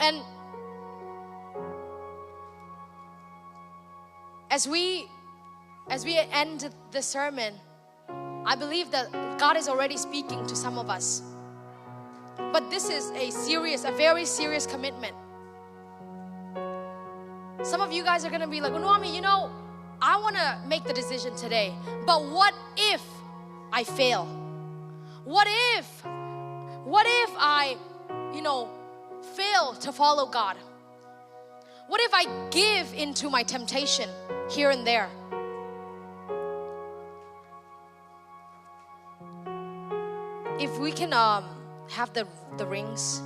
And as we end the sermon, I believe that God is already speaking to some of us. But this is a very serious commitment. Some of you guys are gonna be like, Nuamii, I wanna make the decision today, but what if I fail? What if I, fail to follow God? What if I give into my temptation here and there? If we can have the rings.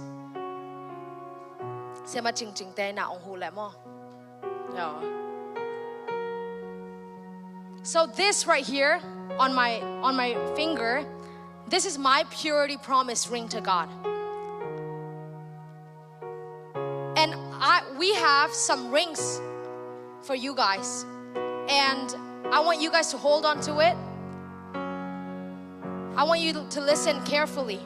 Siamah jing te na ong hu le mo. So this right here on my finger, this is my purity promise ring to God. And we have some rings for you guys. And I want you guys to hold on to it. I want you to listen carefully.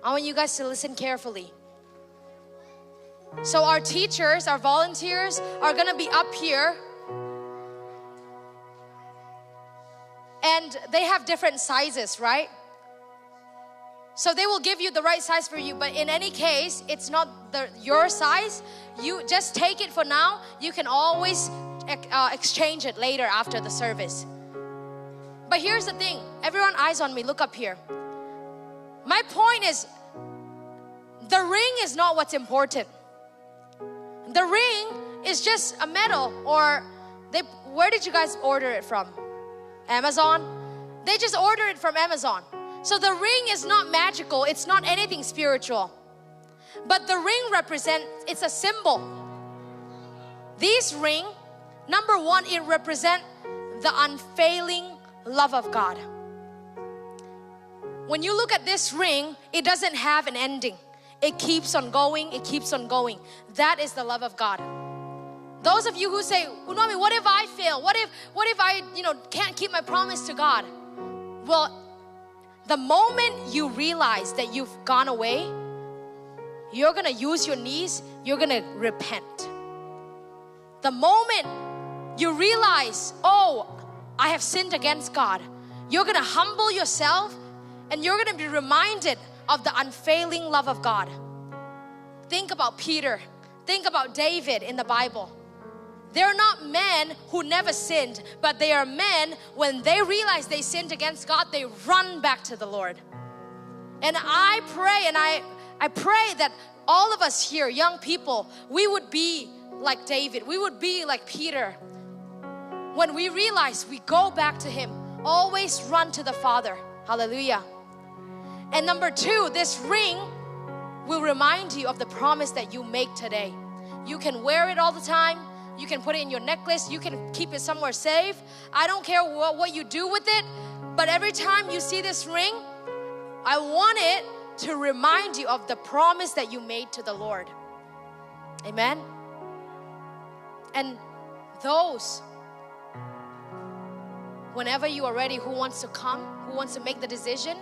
I want you guys to listen carefully. So our teachers, our volunteers are going to be up here. And they have different sizes, right? So they will give you the right size for you. But in any case, it's not your size. You just take it for now. You can always exchange it later after the service. But here's the thing. Everyone, eyes on me. Look up here. My point is, the ring is not what's important. The ring is just a medal, or where did you guys order it from? Amazon? They just ordered it from Amazon. So the ring is not magical. It's not anything spiritual. But the ring it's a symbol. This ring, number one, it represents the unfailing love of God. When you look at this ring, it doesn't have an ending. It keeps on going, it keeps on going. That is the love of God. Those of you who say, Nuamii, what if I fail? What if I, can't keep my promise to God? Well, the moment you realize that you've gone away, you're gonna use your knees, you're gonna repent. The moment you realize, oh, I have sinned against God, you're going to humble yourself and you're going to be reminded of the unfailing love of God. Think about Peter. Think about David in the Bible. They're not men who never sinned, but they are men, when they realize they sinned against God, they run back to the Lord. And I pray, and I pray that all of us here, young people, we would be like David. We would be like Peter. When we realize, we go back to Him. Always run to the Father. Hallelujah. And number 2, this ring will remind you of the promise that you make today. You can wear it all the time. You can put it in your necklace. You can keep it somewhere safe. I don't care what you do with it. But every time you see this ring, I want it to remind you of the promise that you made to the Lord. Amen. And those, whenever you are ready, who wants to come, who wants to make the decision,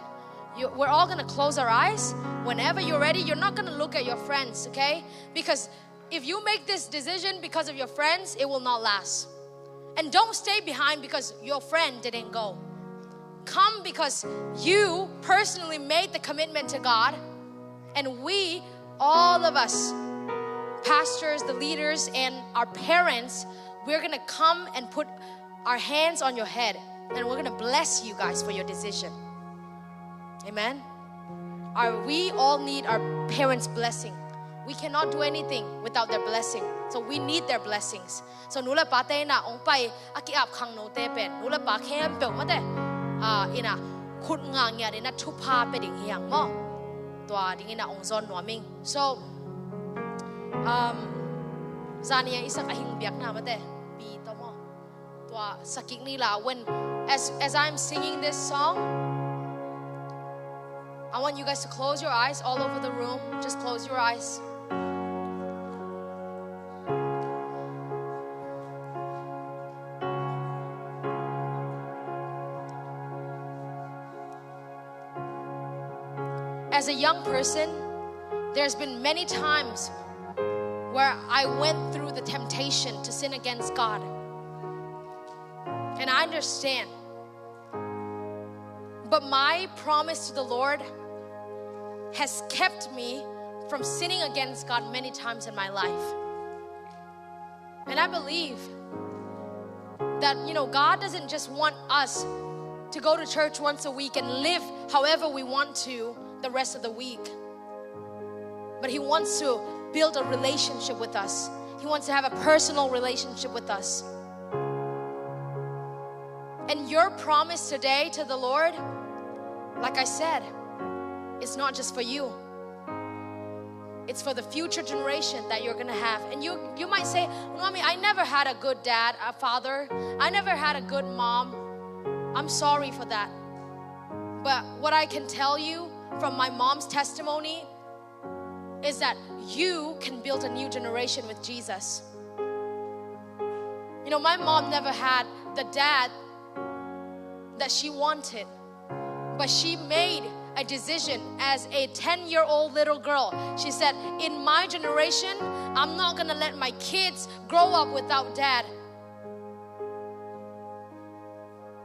we're all going to close our eyes. Whenever you're ready, you're not going to look at your friends, okay? Because if you make this decision because of your friends, it will not last. And don't stay behind because your friend didn't go. Come because you personally made the commitment to God. And we, all of us, pastors, the leaders, and our parents, we're going to come and put our hands on your head. And we're going to bless you guys for your decision. Amen. We all need our parents' blessing. We cannot do anything without their blessing. So we need their blessings. So nula pa te na ong pai aki ap khang no te pen. Nula pa khem pe ma te. Ina khut nga nya de na thu pa pe ding hiang mo. Twa ding ina ong zon Nuamii. So zania isa ka hing Biakpiakna ma te. Pi to mo. Twa sakik ni la when as I'm singing this song, I want you guys to close your eyes all over the room. Just close your eyes. As a young person, there's been many times where I went through the temptation to sin against God. And I understand. But my promise to the Lord has kept me from sinning against God many times in my life. And I believe that, God doesn't just want us to go to church once a week and live however we want to the rest of the week. But He wants to build a relationship with us. He wants to have a personal relationship with us. And your promise today to the Lord, like I said, it's not just for you. It's for the future generation that you're going to have. And you might say, Nuamii, I never had a good dad, a father. I never had a good mom. I'm sorry for that. But what I can tell you from my mom's testimony is that you can build a new generation with Jesus. My mom never had the dad that she wanted. But she made a decision as a 10-year-old little girl. She said, in my generation, I'm not going to let my kids grow up without dad.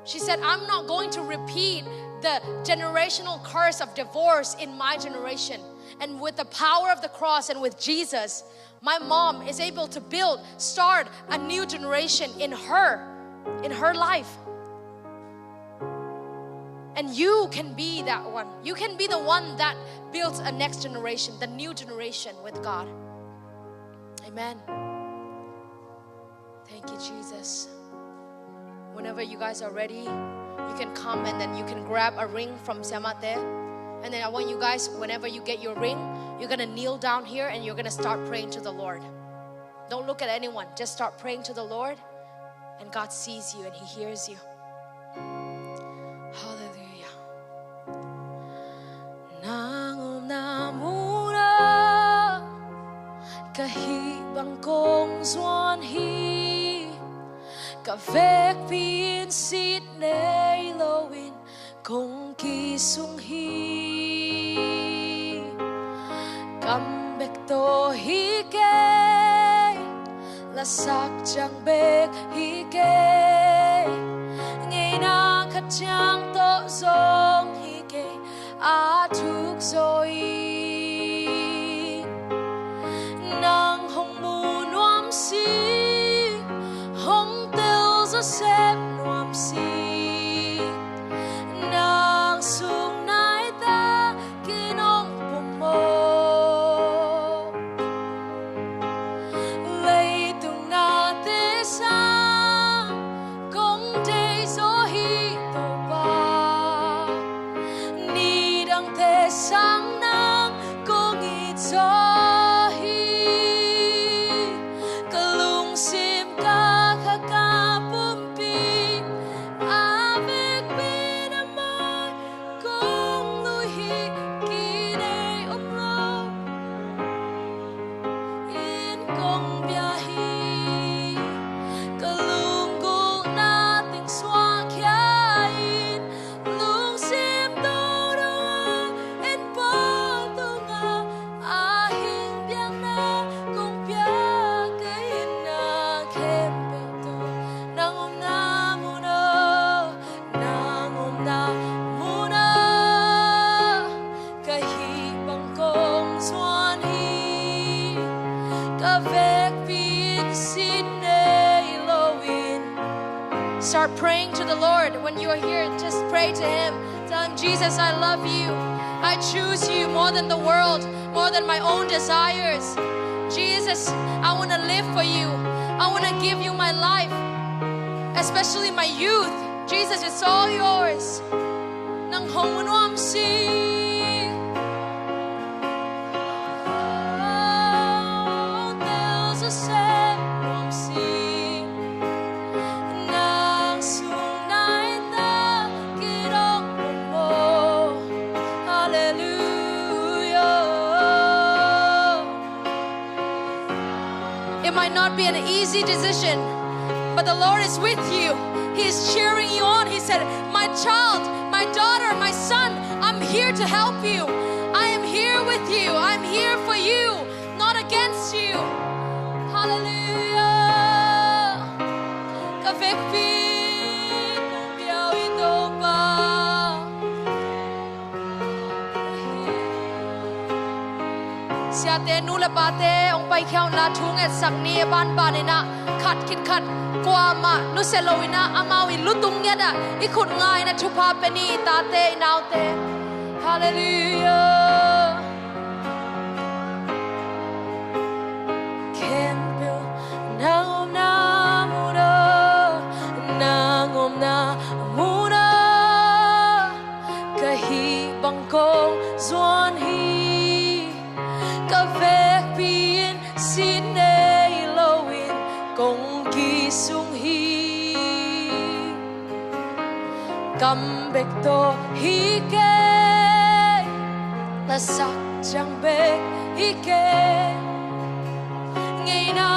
She said, I'm not going to repeat the generational curse of divorce in my generation. And with the power of the cross and with Jesus, my mom is able to start a new generation in her life. And you can be that one. You can be the one that builds a next generation, the new generation with God. Amen. Thank you, Jesus. Whenever you guys are ready, you can come and then you can grab a ring from Siamah there. And then I want you guys, whenever you get your ring, you're going to kneel down here and you're going to start praying to the Lord. Don't look at anyone. Just start praying to the Lord. And God sees you and He hears you. Hallelujah. Nang namuna kahibang kong zuan hi kavek pin sit nei loin kong kisung hi kambek to hi ke là sắc chẳng bếc hi kê ngày na khát chẳng tổ dòng hi kê a thúc rồi nàng hồng mù nuam si hồng tiêu gió xếp nuam si nàng xuống nai ta khi nong bùm mô lấy tung na tê sang công tê gió hi tô ba ni đăng tê sang nàng cô nghĩ gió Start praying to the Lord. When you are here, just pray to Him. Tell Him, Jesus, I love you. I choose you more than the world, more than my own desires. Jesus, I want to live for you. I want to give you my life, especially my youth. Jesus, it's all yours. Nang hong nuam si. Be an easy decision, but the Lord is with you. He is cheering you on. He said, my child, my daughter, my son, I'm here to help you. I am here with you. I'm here for you, not against you. Hallelujah. Sia te nu la pa te ong pai khau na thung et sak ni ban ba ne na khat kit khat kwa ma nu se loina amawi lutung nge da I khut ngai na thu pa pe ni ta te nau te hallelujah ken bil nang na mu na mu na ka hi bang ko zuan hi ka vek pin sin nei loin kong ki sung hi kam bek to hi ke la sak chang bek hi ke ngày na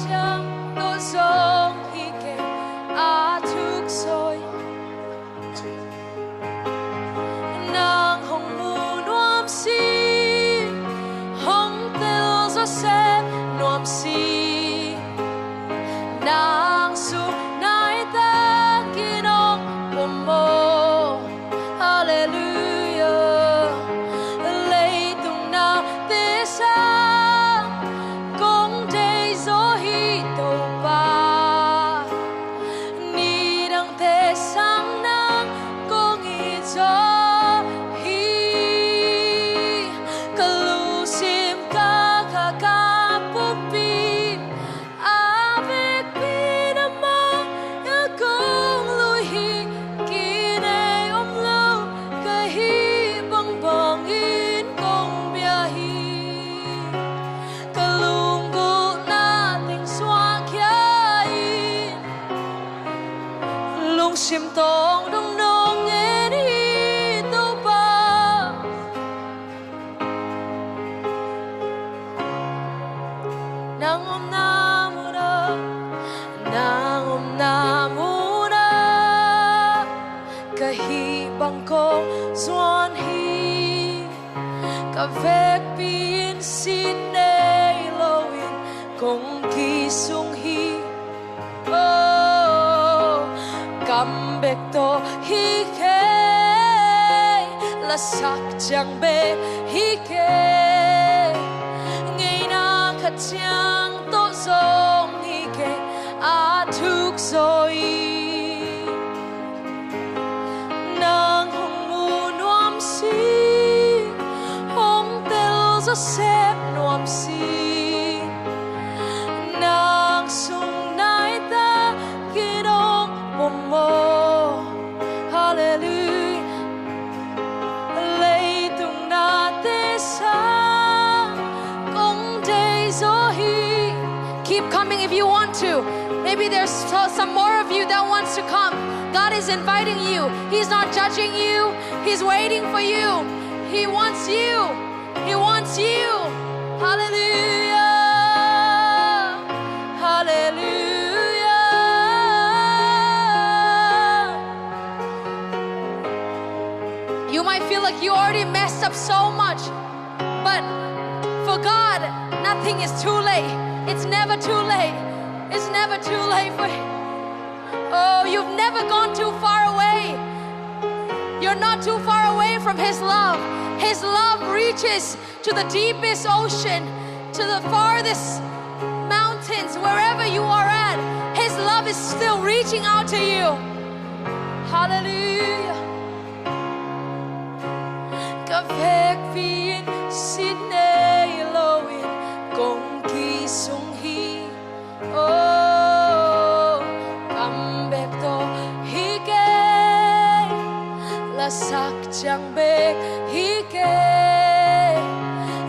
chang to song hi ke a thuk soi nang hong mu nuam si sẽ nuam si nang su nai ta kinong pomo hallelujah lấy tung na te sa công day gió hi tô ba ni đăng te sang nang công ý gió chim tong đông nong nghe đi tô ba nang om na mu na ka hi bang ko zuan hi ka vek pin sin nei loin cùng kỳ sung hi oh cầm bек to hi ke là sắc chẳng bê hi ke ngày na khát chẳng to dòng hi ke a thuk rồi nàng hồng mu nuam si hồng tel gió xếp nuam si nàng sung nai ta khi đông bồn mô hallelujah lấy tung na te sa công day gió hi. Keep coming if you want to. Maybe there's some more of you that wants to come. God is inviting you. He's not judging you. He's waiting for you. He wants you. He wants you. Hallelujah. Hallelujah. You might feel like you already messed up so much, but for God, nothing is too late. It's never too late. It's never too late for you. Oh, you've never gone too far away. You're not too far away from His love. His love reaches to the deepest ocean, to the farthest mountains, wherever you are at. His love is still reaching out to you. Hallelujah. Kavek viin sinne loin kong ki sung hi. Oh, comeback to hi ke la sak chẳng bek hi ke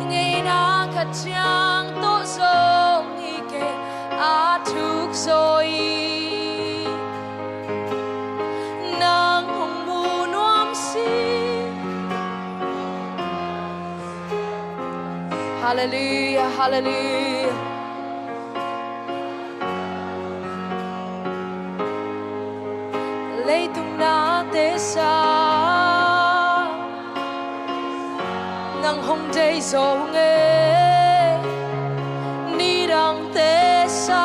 ngày na khát chẳng to dòng hi ke a thuk rồi nàng hồng mu nuam si. Hallelujah, hallelujah. Lấy tung na te sa nang hong day zo nghe ni đang te sa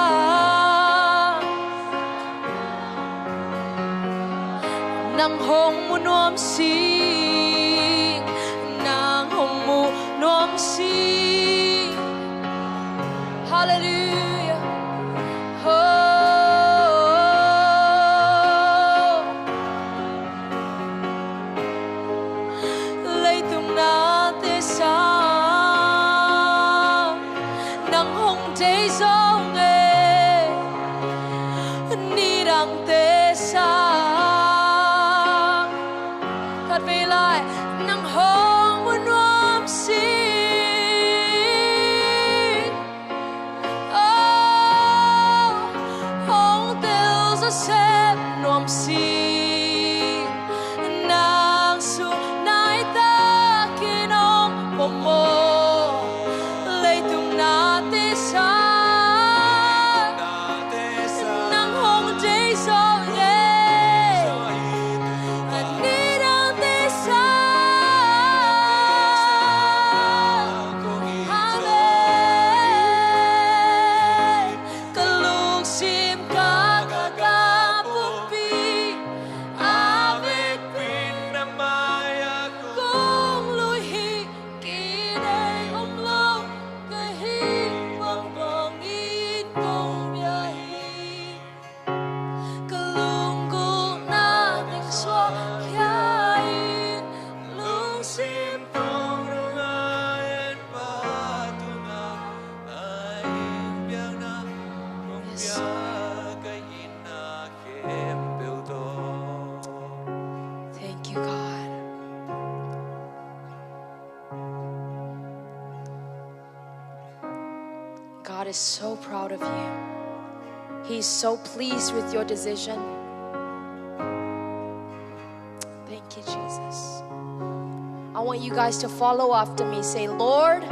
nang hong mu nuam si nang hong mu nuam si. Hallelujah. Oh, lấy tung na te sa nang hong day zo nghe ni đang te sa khát về lại nang hong muốn nuam si. Xếp nuam si nàng su nai ta khi nong bom mô lấy tung na te sa nàng hong day zo nghe ni đang te sa Amen kalung sim ka God is so proud of you. He's so pleased with your decision. Thank you, Jesus. I want you guys to follow after me. Say, Lord,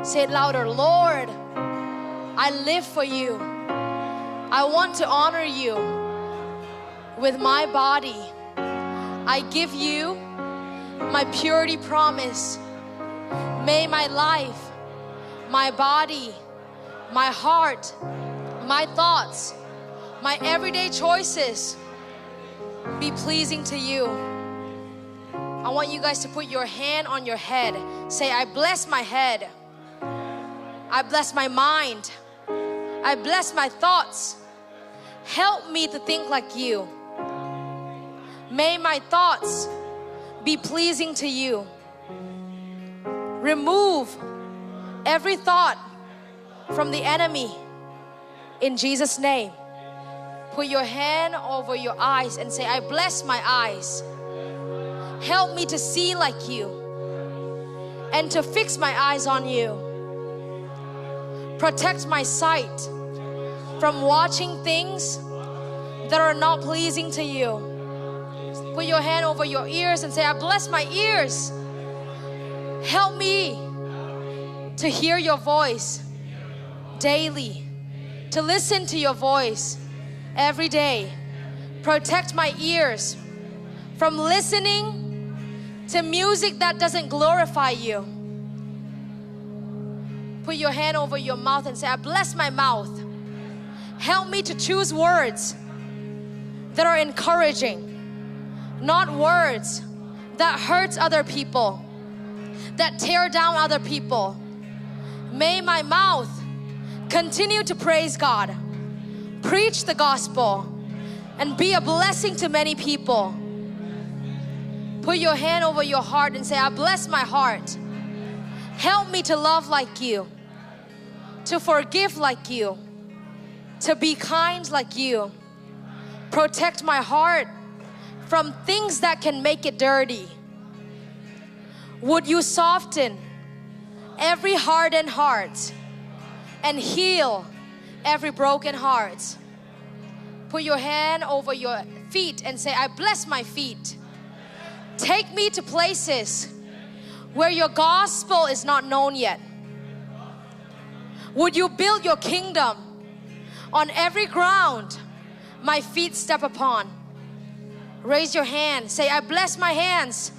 say it louder, Lord, I live for you. I want to honor you with my body. I give you my purity promise. May my life, my body, my heart, my thoughts, my everyday choices be pleasing to you. I want you guys to put your hand on your head. Say, I bless my head. I bless my mind. I bless my thoughts. Help me to think like you. May my thoughts be pleasing to you. Remove every thought from the enemy in Jesus' name. Put your hand over your eyes and say, I bless my eyes. Help me to see like you and to fix my eyes on you. Protect my sight from watching things that are not pleasing to you. Put your hand over your ears and say, I bless my ears. Help me to hear your voice daily, to listen to your voice every day. Protect my ears from listening to music that doesn't glorify you. Put your hand over your mouth and say, I bless my mouth. Help me to choose words that are encouraging, not words that hurts other people, that tear down other people. May my mouth continue to praise God, preach the gospel, and be a blessing to many people. Put your hand over your heart and say, I bless my heart. Help me to love like you, to forgive like you, to be kind like you. Protect my heart from things that can make it dirty. Would you soften every hardened heart and heal every broken heart? Put your hand over your feet and say, I bless my feet. Take me to places where your gospel is not known yet. Would you build your kingdom on every ground my feet step upon? Raise your hand. Say, I bless my hands.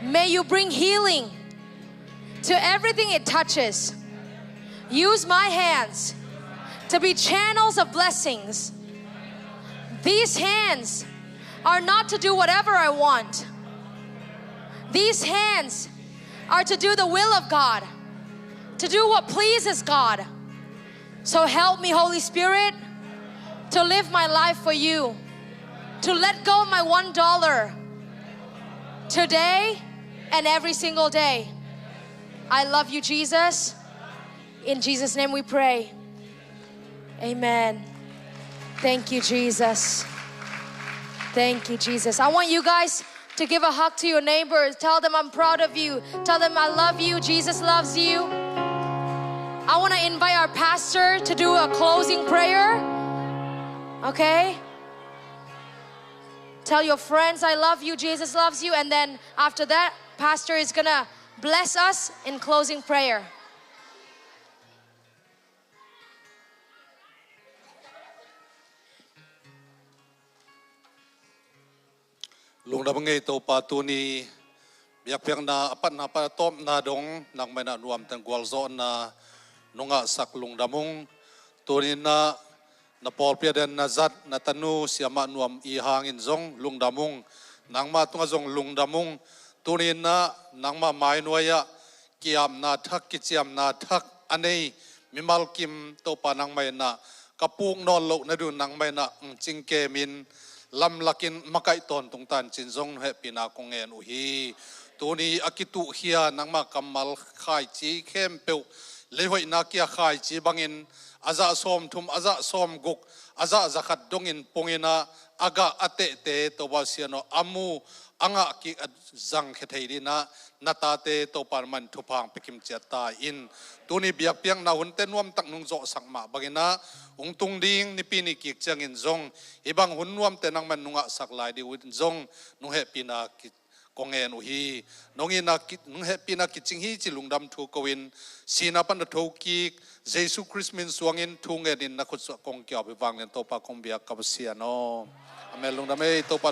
May you bring healing to everything it touches. Use my hands to be channels of blessings. These hands are not to do whatever I want. These hands are to do the will of God, to do what pleases God. So help me, Holy Spirit, to live my life for you, to let go of my $1 today and every single day. I love you, Jesus. In Jesus' name we pray. Amen. Thank you, Jesus. Thank you, Jesus. I want you guys to give a hug to your neighbors. Tell them I'm proud of you. Tell them I love you. Jesus loves you. I want to invite our pastor to do a closing prayer. Okay? Tell your friends I love you. Jesus loves you. And then after that, pastor is going to bless us in closing prayer. Lung na bangay to patuni Biakpiakna apat na patom na dong nang may na nuam tang gwalzo na nunga sak lung damong tunin na Paul piadan na zat na tanu Siamah Nuamii hangin zong lung damong nang ma tunga zong lung damong tunin na nang ma mai nuaya kiam na thak kichiam na thak anei mimal kim to pa nang may na kapung non lo na du nang may na chingke min lam lakin makai ton tung tan chin zong he pina kong en uhi tuni akitu hia nang ma kamal khai chi khem pe lehoi na kia khai chi bangin aza som thum aza som guk aza zakat dongin pongina aga ate te to wasiano amu anga ki zang khetheirina natate to parman thupang pekim chata in tuni biakpiang na hunte nuam tak nung zo sakma bagina ungtung ding ni pini ki changin zong ibang hunnuam te nang man nunga saklai di win zong nu he pina ki kongen uhi nongina ki nu he pina ki chinghi chilungdam thu kowin sina pan tho ki jesu christ min suangin thungen in na khut kong kya bewang len to pa kong biak ka sia no amelung dame to pa